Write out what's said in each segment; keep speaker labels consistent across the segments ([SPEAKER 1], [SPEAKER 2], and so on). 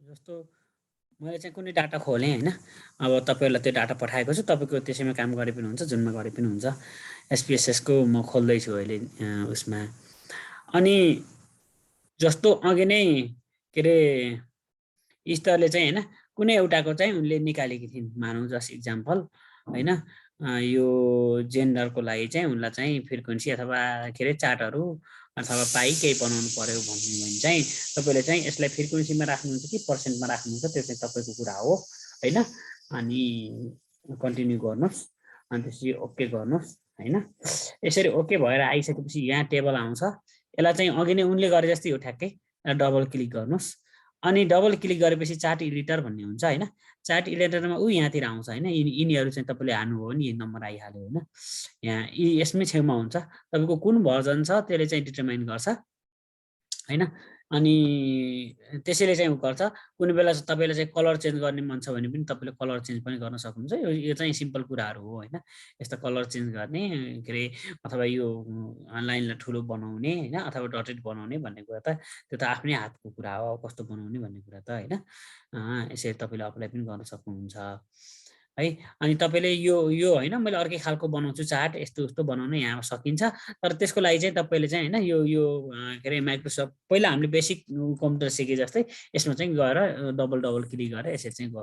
[SPEAKER 1] जस्तो मैले चाहिँ कुनै डाटा खोलेँ होइन, अब तपाईँहरूलाई त्यो डाटा पठाएको छु, तपाईँको त्यसैमा काम गरे पनि हुन्छ, जुनमा गरे पनि हुन्छ। एसपिएसएसको म खोल्दैछु अहिले उसमा। अनि जस्तो अघि नै के अरे स्तरले चाहिँ होइन कुनै एउटाको चाहिँ उनले निकालेकी थिइन्, मानौँ जस्ट इक्जाम्पल होइन, यो जेन्डरको लागि चाहिँ उनलाई चाहिँ फ्रिक्वेन्सी अथवा के अरे चार्टहरू अथवा पाइ केही बनाउनु पर्यो भन्यो भने चाहिँ तपाईँले चाहिँ यसलाई फ्रिक्वेन्सीमा राख्नुहुन्छ कि पर्सेन्टमा राख्नुहुन्छ, त्यो चाहिँ तपाईँको कुरा हो होइन। अनि कन्टिन्यू गर्नुहोस्, अनि त्यसपछि ओके गर्नुहोस् होइन। यसरी ओके भएर आइसकेपछि यहाँ टेबल आउँछ, यसलाई चाहिँ अघि नै उनले गरे जस्तै हो ठ्याक्कै, डबल क्लिक गर्नुहोस्। अनि डबल क्लिक गरेपछि चार्ट एडिटर भन्ने हुन्छ होइन, चार्ट एडिटरमा यहाँतिर आउँछ होइन, यिनीहरू चाहिँ तपाईँले हाल्नुभयो भने यी नम्बर आइहाल्यो होइन। यहाँ यसमै छेउमा हुन्छ, तपाईँको कुन भर्जन छ त्यसले चाहिँ डिटर्माइन गर्छ होइन। अनि त्यसैले चाहिँ गर्छ, कुनै बेला तपाईँलाई चाहिँ कलर चेन्ज गर्ने मन छ भने पनि तपाईँले कलर चेन्ज पनि गर्न सक्नुहुन्छ। यो चाहिँ सिम्पल कुराहरू हो होइन, यस्तो कलर चेन्ज गर्ने के अरे अथवा यो लाइनलाई ठुलो बनाउने होइन अथवा डटेड बनाउने भन्ने कुरा त त्यो त आफ्नै हातको कुरा हो, कस्तो बनाउने भन्ने कुरा त होइन। यसरी तपाईँले अप्लाई पनि गर्न सक्नुहुन्छ है। अनि तपाईँले यो यो होइन मैले अर्कै खालको बनाउँछु चार्ट, यस्तो उस्तो बनाउन यहाँ सकिन्छ, तर त्यसको लागि चाहिँ तपाईँले चाहिँ होइन यो यो के अरे माइक्रोसफ्ट पहिला हामीले बेसिक कम्प्युटर सिके जस्तै यसमा चाहिँ गएर डबल डबल क्लिक गरेर यसरी चाहिँ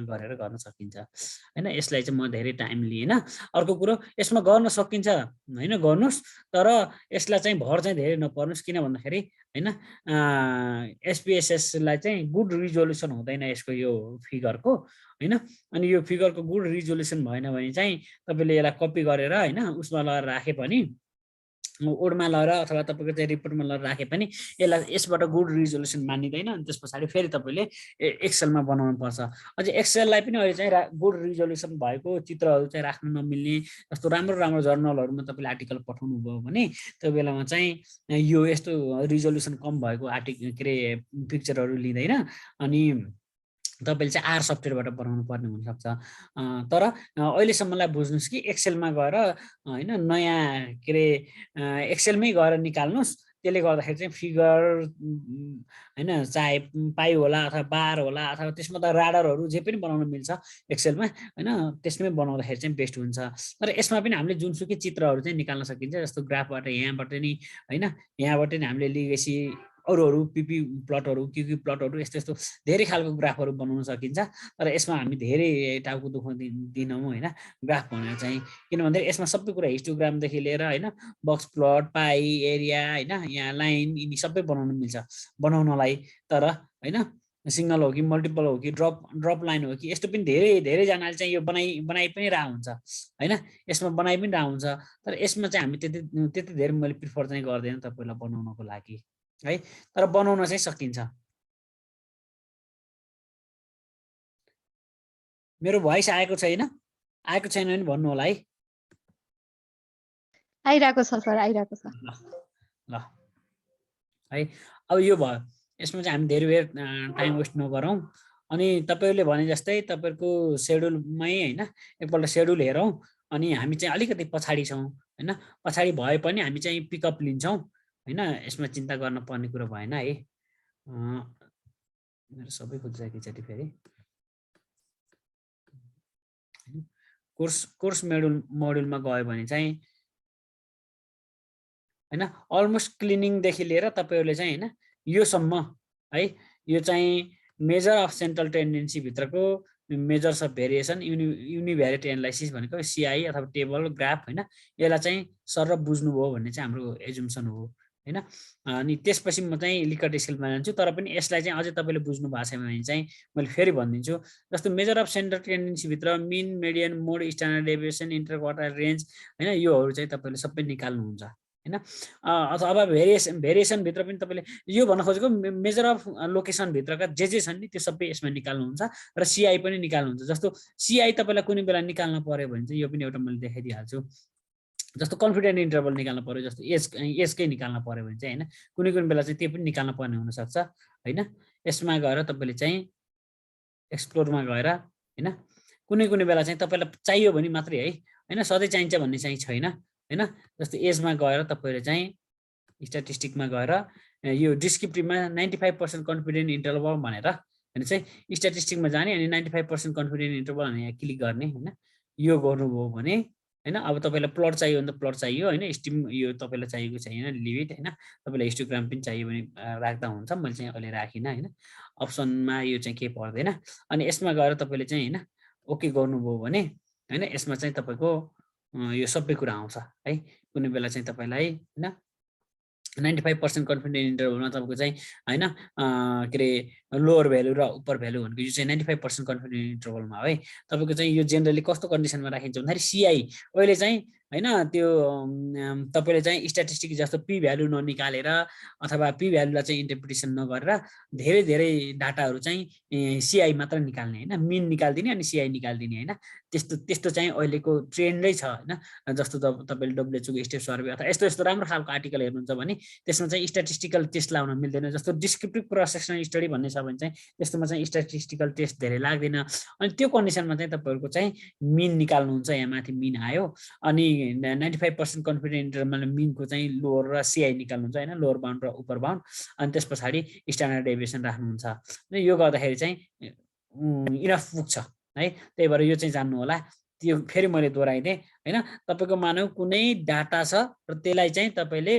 [SPEAKER 1] गरेर गर्न सकिन्छ होइन। यसलाई चाहिँ म धेरै टाइम लिएन। अर्को कुरो यसमा गर्न सकिन्छ होइन, गर्नुहोस्, तर यसलाई चाहिँ भर चाहिँ धेरै नपर्नुहोस्, किन भन्दाखेरि होइन एसपिएसएसलाई चाहिँ गुड रिजोल्युसन हुँदैन यसको यो फिगरको होइन। अनि यो फिगरको गुड रिजोल्युसन भएन भने चाहिँ तपाईँले यसलाई कपी गरेर होइन उसमा लगाएर राखे पनि, ओडमा लगेर अथवा तपाईँको चाहिँ रिपोर्टमा लगेर राखे पनि यसलाई यसबाट गुड रिजोल्युसन मानिँदैन। अनि त्यस पछाडि फेरि तपाईँले एक्सेलमा बनाउनु पर्छ। अझै एक्सेललाई पनि अहिले चाहिँ गुड रिजोल्युसन भएको चित्रहरू चाहिँ राख्नु नमिल्ने जस्तो राम्रो राम्रो जर्नलहरूमा तपाईँले आर्टिकल पठाउनु भयो भने त्यो बेलामा चाहिँ यो यस्तो रिजोल्युसन कम भएको आर्टिकल के अरे पिक्चरहरू लिँदैन। अनि तपाईँले चाहिँ आर सफ्टवेयरबाट बनाउनु पर्ने हुनसक्छ। तर अहिलेसम्मलाई बुझ्नुहोस् कि एक्सेलमा गएर होइन नयाँ के अरे एक्सेलमै गएर निकाल्नुहोस्, त्यसले गर्दाखेरि चाहिँ फिगर होइन चाहे पाइ होला अथवा बार होला अथवा त्यसमा त राडरहरू जे पनि बनाउन मिल्छ एक्सेलमा होइन, त्यसमै बनाउँदाखेरि चाहिँ बेस्ट हुन्छ। तर यसमा पनि हामीले जुनसुकै चित्रहरू चाहिँ निकाल्न सकिन्छ, जस्तो ग्राफबाट यहाँबाट नि होइन, यहाँबाट नि हामीले लिगेसी अरू पिपी प्लटहरू क्युक्यू प्लटहरू यस्तो यस्तो धेरै खालको ग्राफहरू बनाउन सकिन्छ। तर यसमा हामी धेरै टाउको दुख दिनौँ होइन ग्राफ भनेर चाहिँ, किन भन्दाखेरि यसमा सबै कुरा हिस्टोग्रामदेखि लिएर होइन बक्स प्लट पाइ एरिया होइन यहाँ लाइन यिनी सबै बनाउन मिल्छ बनाउनलाई। तर होइन सिग्नल हो कि मल्टिपल हो कि ड्रप लाइन हो कि यस्तो पनि धेरैजनाले चाहिँ यो बनाइ पनि रह हुन्छ होइन, यसमा बनाइ पनि रह हुन्छ। तर यसमा चाहिँ हामी त्यति धेरै मैले प्रिफर चाहिँ गर्दैन तपाईँलाई बनाउनको लागि है, तर बनाउन चाहिँ सकिन्छ। मेरो भोइस आएको छैन? आएको छैन भने भन्नु होला है।
[SPEAKER 2] आइरहेको छ सर, आइरहेको छ।
[SPEAKER 1] ल है, अब यो भयो, यसमा चाहिँ हामी धेरै बेर टाइम वेस्ट नगरौँ। अनि तपाईँहरूले भने जस्तै तपाईँहरूको सेड्युलमै होइन एकपल्ट सेड्युल हेरौँ। अनि हामी चाहिँ अलिकति पछाडि छौँ होइन, पछाडि भए पनि हामी चाहिँ पिकअप लिन्छौँ होइन, यसमा चिन्ता गर्न पर्ने कुरो भएन है। मेरो सबै खोज्छ एकैचोटि फेरि कोर्स मोड्युलमा गयो भने चाहिँ होइन अलमोस्ट क्लिनिङदेखि लिएर तपाईँहरूले चाहिँ होइन योसम्म है, यो चाहिँ मेजर अफ सेन्ट्रल टेन्डेन्सी भित्रको मेजर्स अफ भेरिएसन युनिभ्यारिएट एनालाइसिस भनेको सिआई अथवा टेबल ग्राफ होइन, यसलाई चाहिँ सर बुझ्नुभयो भन्ने चाहिँ हाम्रो एजुम्सन हो होइन। अनि त्यसपछि म चाहिँ लिकट स्केलमा जान्छु, तर पनि यसलाई चाहिँ अझै तपाईँले बुझ्नु भएको छैन भने चाहिँ मैले फेरि भनिदिन्छु। जस्तो मेजर अफ सेन्ट्रल टेन्डेन्सीभित्र mean median mode standard deviation inter quartile range होइन योहरू चाहिँ तपाईँले सबै निकाल्नुहुन्छ होइन। अथवा भेरिएसनभित्र पनि तपाईँले यो भन्न खोजेको मेजर अफ लोकेसनभित्रका जे छन् नि त्यो सबै यसमा निकाल्नुहुन्छ र सिआई पनि निकाल्नुहुन्छ। जस्तो सिआई तपाईँलाई कुनै बेला निकाल्न पर्यो भने चाहिँ यो पनि एउटा मैले देखाइदिइहाल्छु। जस्तो कन्फिडेन्ट इन्टरभल निकाल्न पर्यो, जस्तो एजकै निकाल्न पर्यो भने चाहिँ होइन कुनै बेला चाहिँ त्यो पनि निकाल्न पर्ने हुनसक्छ होइन। यसमा गएर तपाईँले चाहिँ एक्सप्लोरमा गएर होइन कुनै बेला चाहिँ तपाईँलाई चाहियो भने मात्रै है होइन, सधैँ चाहिन्छ भन्ने चाहिँ छैन हैन। जस्तो एजमा गएर तपाईले चाहिँ स्ट्याटिस्टिकमा गएर यो डिस्क्रिप्टिभमा 95% कन्फिडेन्ट इन्टरभल भनेर हैन चाहिँ स्ट्याटिस्टिकमा जाने अनि 95% कन्फिडेन्ट इन्टरभल भनेर यहाँ क्लिक गर्ने हैन। यो गर्नुभयो भने हैन अब तपाईलाई प्लट चाहियो भने त प्लट चाहियो हैन, स्टिम यो तपाईलाई चाहिएको छैन लिमिट हैन, तपाईलाई हिस्टोग्राम पनि चाहियो भने राख्दा हुन्छ। मैले चाहिँ अहिले राखिन हैन, अप्सनमा यो चाहिँ के पर्दैन। अनि यसमा गएर तपाईले चाहिँ हैन ओके गर्नुभयो भने हैन यसमा चाहिँ तपाईको यो सबै कुरा आउँछ है। कुनै बेला चाहिँ तपाईलाई हैन 95% कन्फिडेन्ट इन्टरभलमा तपाईँको चाहिँ हैन के अरे लोवर भ्यालु र अप्पर भ्यालु भनेको यो चाहिँ 95% कन्फिडेन्ट इन्टरभलमा है। तपाईँको चाहिँ यो जेनरली कस्तो कन्डिसनमा राखिन्छ भन्दाखेरि सिआई अहिले चाहिँ हैन त्यो तपाईले चाहिँ स्ट्याटिस्टिक जस्तो पी भ्यालु ननिकालेर अथवा पी भ्यालुलाई चाहिँ इन्टरप्रिटेसन नगरेर धेरै धेरै डाटाहरू चाहिँ सिआई मात्र निकाल्ने हैन, मिन निकाल्दिने अनि सिआई निकाल्दिने हैन। त्यस्तो चाहिँ अहिलेको ट्रेन्डै छ हैन। जस्तो तपाईले डब्ल्युएचओको स्टेप सर्वे अथवा यस्तो यस्तो राम्रो खालको आर्टिकल हेर्नुहुन्छ भने त्यसमा चाहिँ स्ट्याटिस्टिकल टेस्ट लाउन मिल्दैन। जस्तो डिस्क्रिप्टिभ क्रस सेक्सनल स्टडी भन्ने छ भने चाहिँ त्यस्तोमा चाहिँ स्ट्याटिस्टिकल टेस्ट धेरै लाग्दैन। अनि त्यो कन्डिसनमा चाहिँ तपाईहरुको चाहिँ मिन निकाल्नुहुन्छ, यहाँ माथि मिन आयो अनि 95% कन्फिडेन्ट इन्टरभलमा मिनको चाहिँ लोअर र सिआई निकाल्नुहुन्छ हैन, लोअर बाउन्ड र अप्पर बाउन्ड। अनि त्यसपछि स्ट्यान्डर्ड डेभिएसन राख्नुहुन्छ। यो गर्दाखेरि चाहिँ इनफ पुग्छ है। त्यही भएर यो चाहिँ जान्नु होला। त्यो फेरि मैले दोहोऱ्याइदिएँ हैन। तपाईको मानौ कुनै डाटा छ र त्यसलाई चाहिँ तपाईले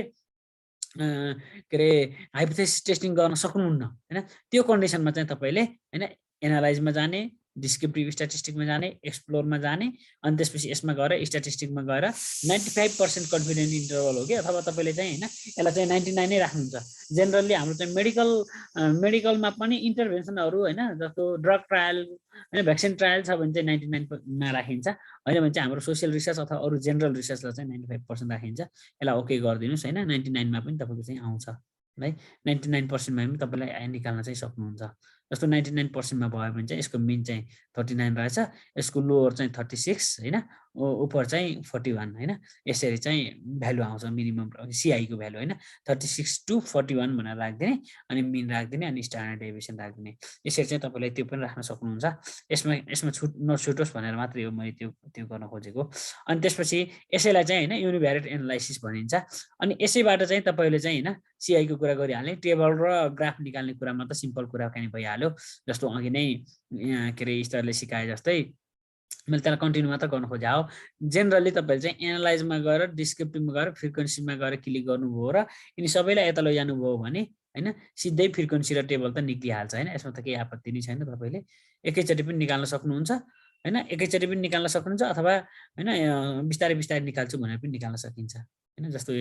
[SPEAKER 1] के अरे हाइपोथेसिस टेस्टिङ गर्न सक्नुहुन्न हैन। त्यो कन्डिसनमा चाहिँ तपाईले हैन एनालाइजमा जाने, डिस्क्रिप्टिभ स्ट्याटिस्टिकमा जाने, एक्सप्लोरमा जाने अनि त्यसपछि यसमा गएर स्ट्याटिस्टिकमा गएर 95% कन्फिडेन्ट इन्टरभल हो कि अथवा तपाईले चाहिँ हैन यसलाई चाहिँ 99 नै राख्नुहुन्छ। जेनरली हाम्रो चाहिँ मेडिकलमा पनि इन्टरभेन्सनहरू हैन जस्तो ड्रग ट्रायल हैन भ्याक्सिन ट्रायल छ भने चाहिँ 99 मा राखिन्छ। हैन भने चाहिँ हाम्रो सोसियल रिसर्च अथवा अरु जेनरल रिसर्चलाई चाहिँ 95% राखिन्छ। यसलाई ओके गरिदिनुस् हैन। 99 मा पनि तपाईको चाहिँ आउँछ है। 99% मा पनि तपाईलाई निकाल्न चाहिँ सक्नुहुन्छ। जस्तो 99% मा भयो भने चाहिँ यसको मिन चाहिँ 39 रहेछ, यसको लोअर चाहिँ 36 हैन, उपर चाहिँ 41 हैन। यसरी चाहिँ भ्यालु आउँछ मिनिमम सिआई को भ्यालु हैन। 36 to 41 भनेर राख्दिने अनि मिन राख्दिने अनि स्ट्यान्डर्ड डेभिएसन राख्दिने। यसरी चाहिँ तपाईले त्यो पनि राख्न सक्नुहुन्छ। यसमा छुट नछुटोस् भनेर मात्रै हो मैले त्यो गर्न खोजेको। अनि त्यसपछि यसैलाई चाहिँ हैन युनिभ्यारिएट एनालाइसिस भनिन्छ। अनि यसैबाट चाहिँ तपाईले चाहिँ हैन सिआई को कुरा गरिहाल्ने, टेबल र ग्राफ निकाल्ने कुरामा त सिम्पल कुराकानी भइहाल्यो। जस्तो अघि नै के अरे स्तरले सिकाए जस्तै मैले त्यसलाई कन्टिन्यू मात्र गर्न खोजे हो। जेनरली तपाईले चाहिँ एनालाइजमा गएर डिस्क्रिप्टिभमा गएर फ्रिक्वेन्सीमा गएर क्लिक गर्नुभयो र यिनी सबैलाई यता लैजानुभयो भने हैन सिधै फ्रिक्वेन्सी र टेबल त निक्लिहाल्छ हैन। यसमा त केही आपत्ति नै छैन। तपाईले एकैचोटि पनि निकाल्न सक्नुहुन्छ हैन, एकैचोटि पनि निकाल्न सक्नुहुन्छ अथवा हैन बिस्तारै बिस्तारै निकाल्छु भनेर पनि निकाल्न सकिन्छ हैन। जस्तो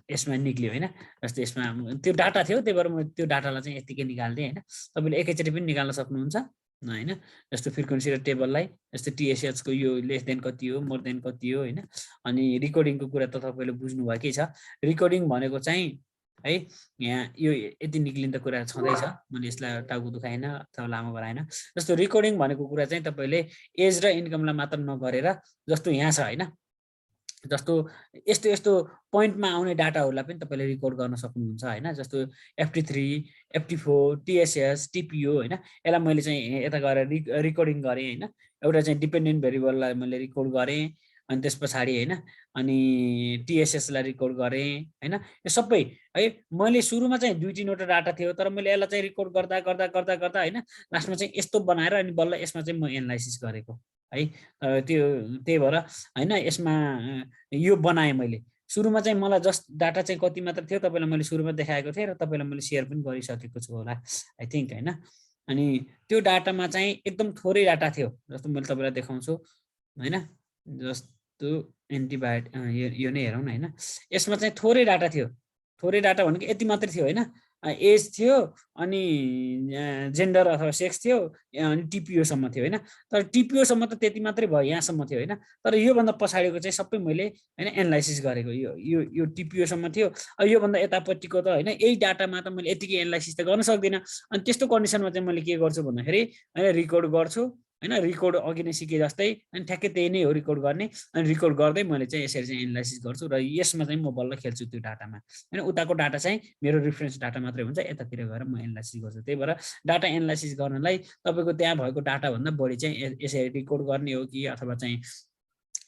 [SPEAKER 1] यसमा निक्लियो हैन। जस्तो यसमा त्यो डाटा थियो त्यही भएर म त्यो डाटालाई चाहिँ यतिकै निकाल्दिएँ हैन। तपाईले एकैचोटि पनि निकाल्न सक्नुहुन्छ हैन। जस्तो फ्रिक्वेन्सी र टेबललाई जस्तो टीएसएच को यो लेस देन कति हो, मोर देन कति हो हैन। अनि रिकर्डिङको कुरा त तपाईले बुझ्नु भएकै छ। रिकर्डिङ भनेको चाहिँ है यहाँ यो यति निक्लिन्छ कुरा छँदैछ। मैले यसलाई टाउको दुखाएन अथवा लामो गराएन। जस्तो रिकर्डिङ भनेको कुरा चाहिँ तपाईले एज र इन्कमलाई मात्र नगरेर जस्तो यहाँ छ हैन, जस्तो यस्तो पोइन्टमा आउने डाटाहरूलाई पनि तपाईले रिकर्ड गर्न सक्नुहुन्छ हैन। जस्तो FT3, FT4, TSS, TPO हैन। यसलाई मैले चाहिँ यता गएर रिकर्डिङ गरेँ हैन। एउटा चाहिँ डिपेन्डेन्ट भेरिएबललाई मैले रिकर्ड गरेँ अनि त्यसपछि हैन अनि TSS लाई रिकर्ड गरेँ हैन। यो सबै है मैले सुरुमा चाहिँ 2-3 वटा डाटा थियो तर मैले यसलाई चाहिँ रिकर्ड गर्दा हैन लास्टमा चाहिँ यस्तो बनाएर अनि बल्ल यसमा चाहिँ म एनालाइसिस गरेको है। त्यही भएर हैन यसमा यो बनाएँ मैले। सुरुमा चाहिँ मलाई जस्ट डाटा चाहिँ कति मात्र थियो तपाईलाई मैले सुरुमा देखाएको थिएँ र तपाईलाई मैले शेयर पनि गरिसकेको छु होला आई थिंक हैन। अनि त्यो डाटामा चाहिँ एकदम थोरै डाटा थियो। जस्तो मैले तपाईलाई देखाउँछु हैन। जस्तो एन्टिबायोटिक यो नै हेरौँ न हैन। यसमा चाहिँ थोरै डाटा थियो। थोरै डाटा भनेको यति मात्रै थियो हैन। एज थियो अनि जेन्डर अथवा सेक्स थियो अनि टिपिओ सम्म थियो हैन। तर टिपिओ सम्म त त्यति मात्रै भयो, यहाँसम्म थियो हैन। तर यो भन्दा पछाडिको चाहिँ सबै मैले हैन एनालाइसिस गरेको। यो टिपिओ सम्म थियो। यो भन्दा यतापट्टिको त हैन यही डाटामा त मैले यतिकै एनालाइसिस त गर्न सक्दिन। अनि त्यस्तो कन्डिसनमा चाहिँ मैले के गर्छु भन्दाखेरि हैन रिकर्ड गर्छु हैन। रिकर्ड अघि नै सिके जस्तै अनि ठ्याक्कै त्यही नै हो रिकर्ड गर्ने। अनि रिकर्ड गर्दै मैले चाहिँ यसरी चाहिँ एनालाइसिस गर्छु र यसमा चाहिँ म बल्ल खेल्छु त्यो डाटामा हैन। उताको डाटा चाहिँ मेरो रिफरेन्स डाटा मात्रै हुन्छ, यतातिर गएर म एनालाइसिस गर्छु। त्यही भएर डाटा एनालाइसिस गर्नलाई तपाईको त्यहाँ भएको डाटा भन्दा बढी चाहिँ यसरी रिकर्ड गर्ने हो कि अथवा चाहिँ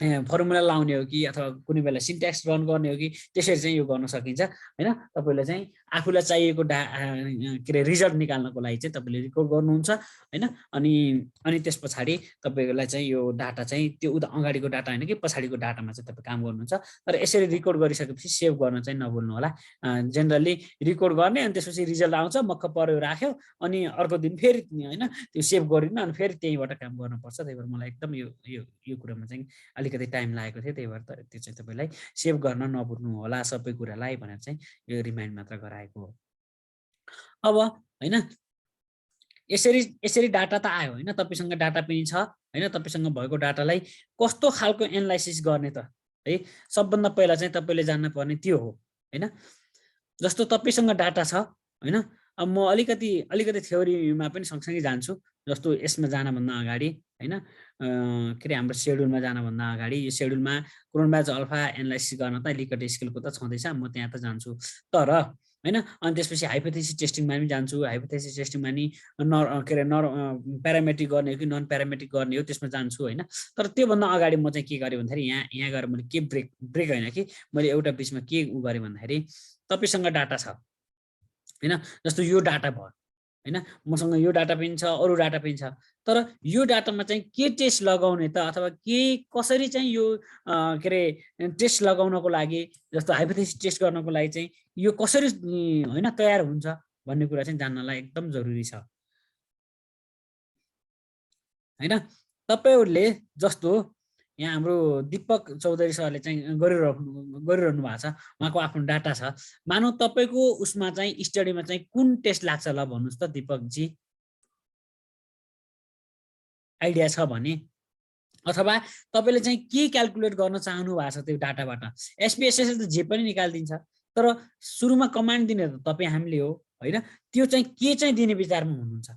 [SPEAKER 1] फर्मुला लाउने हो कि अथवा कुनै बेला सिन्ट्याक्स रन गर्ने हो कि त्यसरी चाहिँ यो गर्न सकिन्छ हैन। तपाईले चाहिँ आफूलाई चाहिएको के अरे रिजल्ट निकाल्नको लागि चाहिँ तपाईले रेकर्ड गर्नुहुन्छ हैन। अनि त्यस पछाडि तपाईलाई चाहिँ यो डाटा चाहिँ त्यो अगाडिको डाटा हैन कि पछाडिको डाटामा चाहिँ तपाईँ काम गर्नुहुन्छ। तर यसरी रेकर्ड गरिसकेपछि सेभ गर्न चाहिँ नभुल्नु होला। जेनरली रेकर्ड गर्ने अनि त्यसपछि रिजल्ट आउँछ मक्क पर्यो राख्यो अनि अर्को दिन फेरि हैन त्यो सेभ गरिन्न अनि फेरि त्यहीबाट काम गर्नुपर्छ। त्यही भएर मलाई एकदम यो कुरामा चाहिँ अलिकति टाइम लागेको थियो। त्यही भएर त्यो चाहिँ तपाईलाई सेभ गर्न नभुल्नु होला सबै कुरालाई भनेर चाहिँ यो रिमाइन्ड मात्र गराएको हो। अब हैन यसरी डाटा त आयो हैन। तपाईसँग डाटा पनि छ हैन। तपाईसँग भएको डाटालाई कस्तो खालको एनालाइसिस गर्ने त है सबभन्दा पहिला चाहिँ तपाईले जान्न पर्ने त्यो हो हैन। जस्तो तपाईसँग डाटा छ हैन। अब म अलिकति थ्योरीमा पनि सँगसँगै जान्छु। जस्तो यसमा जानभन्दा अगाडि हैन के अरे हाम्रो सेड्युलमा जानभन्दा अगाडि यो सेड्युलमा क्रोनबाज अल्फा एनालाइसिस गर्न त लिकट स्केलको त छँदैछ म त्यहाँ त जान्छु। तर हैन अनि त्यसपछि हाइपोथेसिस टेस्टिङमा पनि जान्छु। हाइपोथेसिस टेस्टिङमा नि के अरे प्यारामेट्रिक गर्ने हो कि नन प्यारामेट्रिक गर्ने हो त्यसमा जान्छु हैन। तर त्योभन्दा अगाडि म चाहिँ के गरेँ भन्दाखेरि यहाँ गएर मैले के ब्रेक हैन कि मैले एउटा बिचमा के गरेँ भन्दाखेरि तपाईसँग डाटा छ हैन। जस्तो यो डाटा भयो हैन। मसँग यो डाटा पनि छ अरू डाटा पनि छ। तर यो डाटामा चाहिँ के टेस्ट लगाउने त अथवा के कसरी चाहिँ यो के अरे टेस्ट लगाउनको लागि जस्तो हाइपोथेसिस टेस्ट गर्नको लागि चाहिँ यो कसरी हैन तयार हुन्छ भन्ने कुरा चाहिँ जान्नलाई एकदम जरुरी छ हैन। तपाईहरुले जस्तो यहाँ हाम्रो दीपक चौधरी सरले चाहिँ गरिरहनु भएको छ। उहाँको आफ्नो डाटा छ। मानौ तपाईको उसमा चाहिँ स्टडीमा चाहिँ कुन टेस्ट लाग्छ ल भन्नुस् त दीपक जी आइडिया छ भने अथवा तपाईले चाहिँ के क्याल्कुलेट गर्न चाहनु भएको छ त्यो डाटाबाट। एसपीएसएस त जे पनि निकाल्दिन्छ तर सुरुमा कमान्ड दिने त तपाई हामीले हो हैन। त्यो चाहिँ के चाहिँ दिने विचारमा हुनुहुन्छ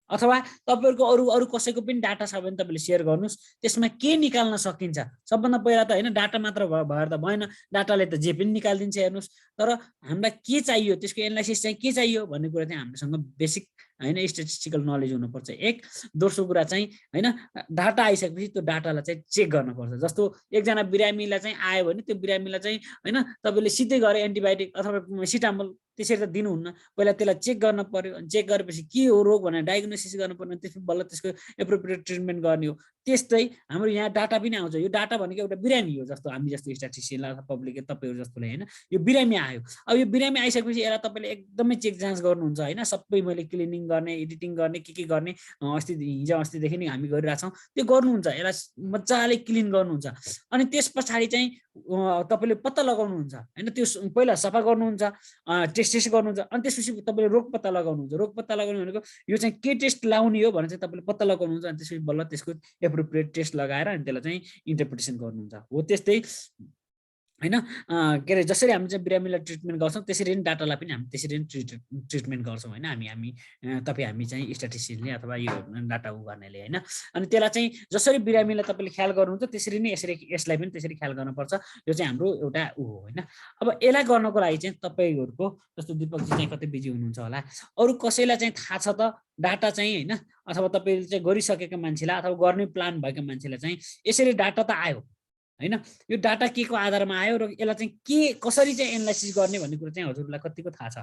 [SPEAKER 1] अथवा तपाईहरुको अरु कसैको पनि डाटा छ भने तपाईले शेयर गर्नुस्। त्यसमा के निकाल्न सकिन्छ सबभन्दा पहिला त हैन डाटा मात्र भएर त भएन। डाटाले त जे पनि निकाल्दिन्छ हेर्नुस्। तर हामीलाई के चाहियो त्यसको एनालाइसिस चाहिँ के चाहियो भन्ने कुरा चाहिँ हामीसँग बेसिक हैन स्ट्याटिस्टिकल नलेज हुनुपर्छ। एक दोस्रो कुरा चाहिँ हैन डाटा आइसकेपछि त्यो डाटालाई चाहिँ चेक गर्न पर्छ। जस्तो एकजना बिरामीलाई चाहिँ आयो भने त्यो बिरामीलाई चाहिँ हैन तपाईले सिधै गरे एन्टिबायोटिक अथवा सिटामोल त्यसरी त दिनुहुन्न। पहिला त्यसलाई चेक गर्न पर्यो। अनि चेक गरेपछि के हो रोग भनेर डायग्नोसिस गर्नुपर्ने त्यसपछि बल्ल त्यसको एप्रोप्रिएट ट्रिटमेन्ट गर्ने हो। त्यस्तै हाम्रो यहाँ डाटा पनि आउँछ। यो डाटा भनेको एउटा बिरामी हो जस्तो हामी जस्तो स्ट्याटिस्टिशियन अथवा पब्लिक तपाईहरु जस्तोले हैन। यो बिरामी आयो। अब यो बिरामी आइसकेपछि यसलाई तपाईले एकदमै चेक जाँच गर्नुहुन्छ हैन। सबै मैले क्लिनिङ गर्ने एडिटिङ गर्ने के गर्ने हिजो अस्तिदेखि नै हामी गरिरहेछौँ त्यो गर्नुहुन्छ। यसलाई मजाले क्लिन गर्नुहुन्छ। अनि त्यस पछाडि चाहिँ तपाईले पत्ता लगाउनुहुन्छ हैन। त्यो पहिला सफा गर्नुहुन्छ टेस्ट गर्नुहुन्छ। अनि त्यसपछि तपाईले रोग पत्ता लगाउनुहुन्छ। रोग पत्ता लगाउनु भनेको यो चाहिँ के टेस्ट लाउने हो भनेर चाहिँ तपाईले पत्ता लगाउनुहुन्छ। अनि त्यसपछि बल्ल त्यसको एप्रोप्रिएट टेस्ट लगाएर अनि त्यसलाई चाहिँ इन्टरप्रिटेसन गर्नुहुन्छ। हो त्यस्तै हैन के अरे जसरी हामी चाहिँ बिरामीलाई ट्रिटमेन्ट गर्छौँ त्यसरी नै डाटालाई पनि हामी त्यसरी नै ट्रिटमेन्ट गर्छौँ हैन। हामी हामी चाहिँ स्ट्याटिस्टिशियनले अथवा यो डाटा उ गर्नेले हैन। अनि त्यसलाई चाहिँ जसरी बिरामीलाई तपाईले ख्याल गर्नुहुन्छ त्यसरी नै यसलाई पनि त्यसरी ख्याल गर्नुपर्छ। यो चाहिँ हाम्रो एउटा उ हो हैन। अब यसलाई गर्नको लागि चाहिँ तपाईहरुको जस्तो दीपकजी चाहिँ कतै बिजी हुनुहुन्छ होला। अरु कसैलाई चाहिँ थाहा छ त डाटा चाहिँ हैन अथवा तपाईले चाहिँ गरिसकेका मान्छेलाई अथवा गर्ने प्लान भएका मान्छेलाई चाहिँ यसरी डाटा त आयो हैन। यो डाटा के को आधारमा आयो र यसलाई चाहिँ के कसरी चाहिँ एनालाइसिस गर्ने भन्ने कुरा चाहिँ हजुरलाई कतिको थाहा छ?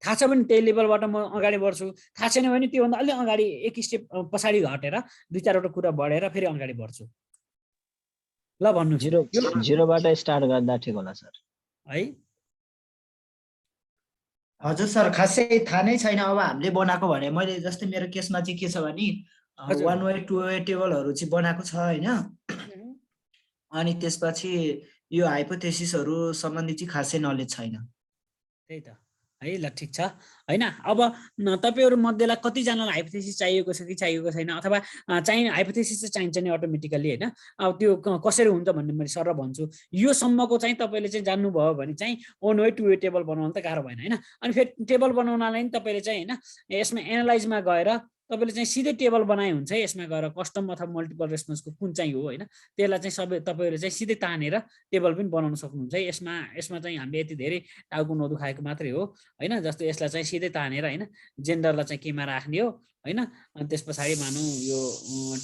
[SPEAKER 1] थाहा छ भने त्यही लेभलबाट म अगाडि बढ्छु। थाहा छैन भने त्योभन्दा अलि अगाडि एक स्टेप पछाडि घटेर दुई चारवटा कुरा बढेर फेरि अगाडि बढ्छु। ल भन्नु।
[SPEAKER 3] जिरोबाट स्टार्ट गर्दा ठिक होला सर
[SPEAKER 1] है।
[SPEAKER 4] हजुर सर खासै थाहा नै छैन। अब हामीले बनाएको भने मैले जस्तै मेरो केसमा चाहिँ के छ भने 1 वे 2 वे टेबलहरु चाहिँ बनाएको छ हैन। अनि त्यसपछि यो हाइपोथेसिसहरु सम्बन्धी चाहिँ खासै नलेज छैन।
[SPEAKER 1] त्यही त है। ल ठिक छ हैन। अब तपाईहरु मध्येलाई कतिजनालाई हाइपोथेसिस चाहिएको छ कि चाहिएको छैन अथवा चाहिने हाइपोथेसिस चाहिँ चाहिन्छ नि अटोमेटिकली हैन। अब त्यो कसरी हुन्छ भन्ने मैले सर भन्छु। यो सम्मको चाहिँ तपाईले चाहिँ जान्नुभयो भने चाहिँ 1 वे 2 वे टेबल बनाउन त गाह्रो भएन हैन। अनि फेरि टेबल बनाउनलाई नि तपाईले चाहिँ हैन यसमा एनालाइजमा गएर तपाईले चाहिँ सिधै टेबल बनाए हुन्छ है। यसमा गएर कस्टम अथवा मल्टिपल रेस्पोन्सको कुन चाहिँ हो हैन त्यसलाई चाहिँ सबै तपाईहरुले चाहिँ सिधै तानेर टेबल पनि बनाउन सक्नुहुन्छ है। यसमा चाहिँ हामीले यति धेरै टाउको नदुखाएको मात्रै हो हैन। जस्तो यसलाई चाहिँ सिधै तानेर हैन जेन्डरलाई चाहिँ केमा राख्ने हो हैन। अनि त्यस पछाडि मानौँ यो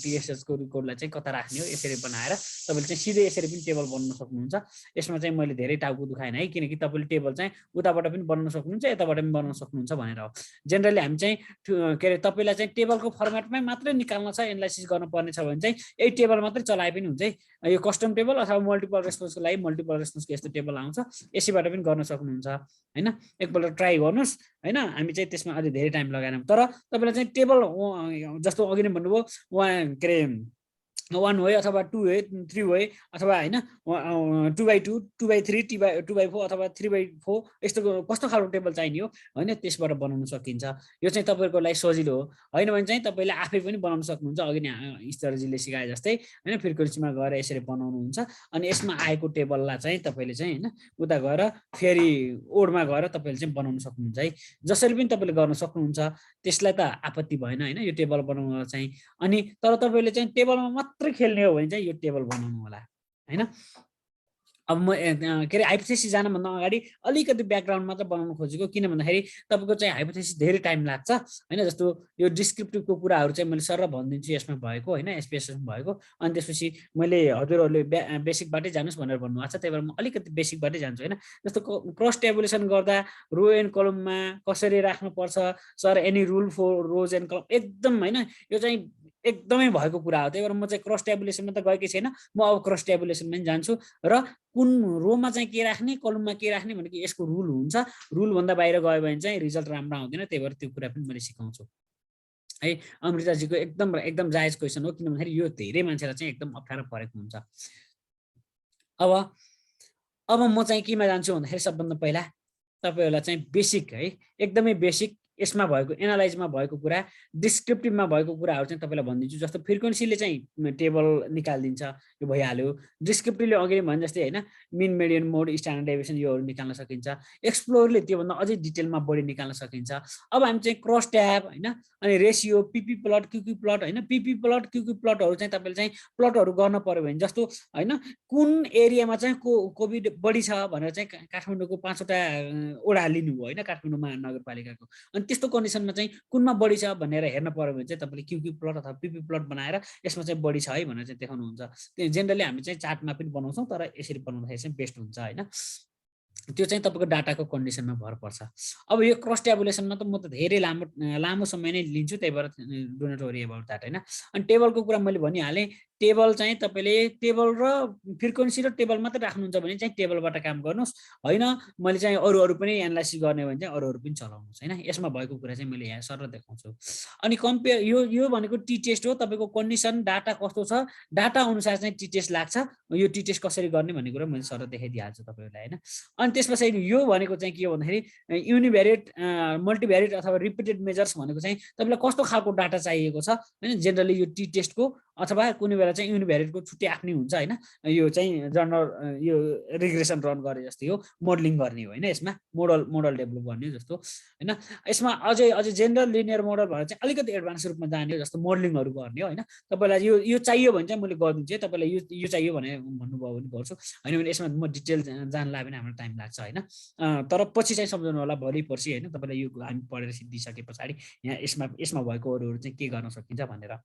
[SPEAKER 1] TSH को रेकर्डलाई चाहिँ कता राख्ने हो यसरी बनाएर तपाईँले चाहिँ सिधै यसरी पनि टेबल बनाउन सक्नुहुन्छ। यसमा चाहिँ मैले धेरै टाउको दुखाएन है, किनकि तपाईँले टेबल चाहिँ उताबाट पनि बनाउन सक्नुहुन्छ यताबाट पनि बनाउन सक्नुहुन्छ भनेर हो। जेनरली हामी चाहिँ के अरे तपाईँलाई चाहिँ टेबलको फर्मेटमै मात्रै निकाल्न छ, एनालाइसिस गर्नुपर्ने छ भने चाहिँ यही टेबल मात्रै चलाए पनि हुन्छ है। यो कस्टम टेबल अथवा मल्टिपल रेस्पोन्सको लागि मल्टिपल रेस्पोन्सको यस्तो टेबल आउँछ, यसैबाट पनि गर्न सक्नुहुन्छ हैन। एकपल्ट ट्राई गर्नुहोस् हैन। हामी चाहिँ त्यसमा अझै धेरै टाइम लगाएनौँ, तर तपाईँलाई चाहिँ टेबल जस्तो अघि नै भन्नुभयो उहाँ के अरे 1 वे अथवा 2 वे 3 वे अथवा हैन 2x2 2x3 2x4 अथवा 3x4 यस्तो कस्तो खालको टेबल चाहिने हो हैन, त्यसबाट बनाउन सकिन्छ। यो चाहिँ तपाईँको लागि सजिलो हो। हैन भने चाहिँ तपाईँले आफै पनि बनाउन सक्नुहुन्छ। अघि नै स्तरजीले सिकाए जस्तै हैन फ्रिक्वेन्सीमा गएर यसरी बनाउनुहुन्छ अनि यसमा आएको टेबललाई चाहिँ तपाईँले चाहिँ हैन उता गएर फेरि ओडमा गएर तपाईँले चाहिँ बनाउन सक्नुहुन्छ है। जसरी पनि तपाईँले गर्न सक्नुहुन्छ, त्यसलाई त आपत्ति भएन हैन यो टेबल बनाउन चाहिँ। अनि तर तपाईँले चाहिँ टेबलमा मात्रै खेल्ने हो भने चाहिँ यो टेबल बनाउनु होला हैन। अब म के अरे हाइपोथेसिस जानभन्दा अगाडि अलिकति ब्याकग्राउन्ड मात्र बनाउन खोजेको, किन भन्दाखेरि तपाईँको चाहिँ हाइपोथेसिस धेरै टाइम लाग्छ हैन। जस्तो यो डिस्क्रिप्टिभको कुराहरू चाहिँ मैले सर भनिदिन्छु यसमा भएको हैन, SPSS भएको। अनि त्यसपछि मैले हजुरहरूले बेसिकबाटै जानुहोस् भनेर भन्नुभएको छ, त्यही भएर म अलिकति बेसिकबाटै जान्छु हैन। जस्तो क्रस टेबुलेसन गर्दा रो एन्ड कलममा कसरी राख्नुपर्छ sir, any rule for rows and column, एकदम हैन यो चाहिँ एकदमै भएको कुरा हो। त्यही भएर म चाहिँ क्रस टेबुलेसनमा त गएकै छैन, म अब क्रस टेबुलेसनमा पनि जान्छु र कुन रोमा चाहिँ के राख्ने कलममा के राख्ने भनेको यसको रुल हुन्छ। रुलभन्दा बाहिर गयो भने चाहिँ रिजल्ट राम्रो आउँदैन। त्यही भएर त्यो कुरा पनि मैले सिकाउँछु है। अमृताजीको एकदम जायज क्वेसन हो, किन भन्दाखेरि यो धेरै मान्छेलाई चाहिँ एकदम अप्ठ्यारो परेको हुन्छ। अब म चाहिँ केमा जान्छु भन्दाखेरि सबभन्दा पहिला तपाईँहरूलाई चाहिँ बेसिक है, एकदमै बेसिक यसमा भएको एनालाइजमा भएको कुरा, डिस्क्रिप्टिभमा भएको कुराहरू चाहिँ तपाईँलाई भनिदिन्छु। जस्तो फ्रिक्वेन्सीले चाहिँ टेबल निकालिदिन्छ, यो भइहाल्यो। डिस्क्रिप्टिभले अघि भने जस्तै होइन मिन मेडियन मोड स्ट्यान्डर्ड डेभिएसन योहरू निकाल्न सकिन्छ। एक्सप्लोरले त्योभन्दा अझै डिटेलमा बढी निकाल्न सकिन्छ। अब हामी चाहिँ क्रस ट्याब होइन अनि रेसियो पिपी प्लट क्युक्यू प्लट होइन, पिपी प्लट क्युक्यू प्लटहरू चाहिँ तपाईँले चाहिँ प्लटहरू गर्न पर्यो भने जस्तो होइन कुन एरियामा चाहिँ कोभिड बढी छ भनेर चाहिँ काठमाडौँको 5वटा वडा लिनुभयो होइन काठमाडौँ महानगरपालिकाको, अनि त्यस्तो कन्डिसनमा चाहिँ कुनमा बढी छ भनेर हेर्न पर्यो भने चाहिँ तपाईँले क्युक्यू प्लट अथवा पिपी प्लट बनाएर यसमा चाहिँ बढी छ है भनेर चाहिँ देखाउनुहुन्छ। त्यो जेनरली हामी चाहिँ चार्टमा पनि बनाउँछौँ, तर यसरी बनाउँदाखेरि चाहिँ बेस्ट हुन्छ होइन। त्यो चाहिँ तपाईँको डाटाको कन्डिसनमा भर पर्छ। अब यो क्रस ट्याबुलेसनमा त म त धेरै लामो समय नै लिन्छु, त्यही भएर do not worry about that होइन। अनि टेबलको कुरा मैले भनिहालेँ, टेबल चाहिँ तपाईँले टेबल र फ्रिक्वेन्सी र टेबल मात्रै राख्नुहुन्छ भने चाहिँ टेबलबाट काम गर्नुहोस् होइन। मैले चाहिँ अरू पनि एनालाइसिस गर्ने भने चाहिँ अरू पनि चलाउनुहोस् होइन। यसमा भएको कुरा चाहिँ मैले यहाँ सर देखाउँछु। अनि कम्पेयर यो भनेको टी टेस्ट हो। तपाईँको कन्डिसन डाटा कस्तो छ, डाटा अनुसार चाहिँ टी टेस्ट लाग्छ। यो टी टेस्ट कसरी गर्ने भन्ने कुरा मैले सर देखाइदिइहाल्छु तपाईँहरूलाई होइन। अनि त्यस पछाडि यो भनेको चाहिँ के हो भन्दाखेरि युनिभ्यारिएट मल्टिभ्यारिएट अथवा रिपिटेड मेजर्स भनेको चाहिँ तपाईँलाई कस्तो खालको डाटा चाहिएको छ होइन। जेनरली यो टी टेस्टको अथवा कुनै बेला चाहिँ युनिभ्यारिएटको छुट्टै आफ्नै हुन्छ होइन। यो चाहिँ जनरल यो रिग्रेसन रन गरे जस्तै हो, मोडलिङ गर्ने हो होइन। यसमा मोडल डेभलप गर्ने जस्तो होइन। यसमा अझै जेनरल लिनियर मोडल भनेर चाहिँ अलिकति एडभान्स रूपमा जाने हो, जस्तो मोडलिङहरू गर्ने हो होइन। तपाईँलाई यो चाहियो भने चाहिँ मैले गरिदिन्छु है। तपाईँलाई यो चाहियो भने भन्नुभयो भने गर्छु, होइन भने यसमा म डिटेल जान लाग्यो भने हाम्रो टाइम लाग्छ होइन। तर पछि चाहिँ सम्झाउनु होला, भोलि पर्सि होइन तपाईँलाई यो हामी पढेर सिद्धिसके पछाडि यहाँ यसमा भएको अरूहरू चाहिँ के गर्न सकिन्छ भनेर।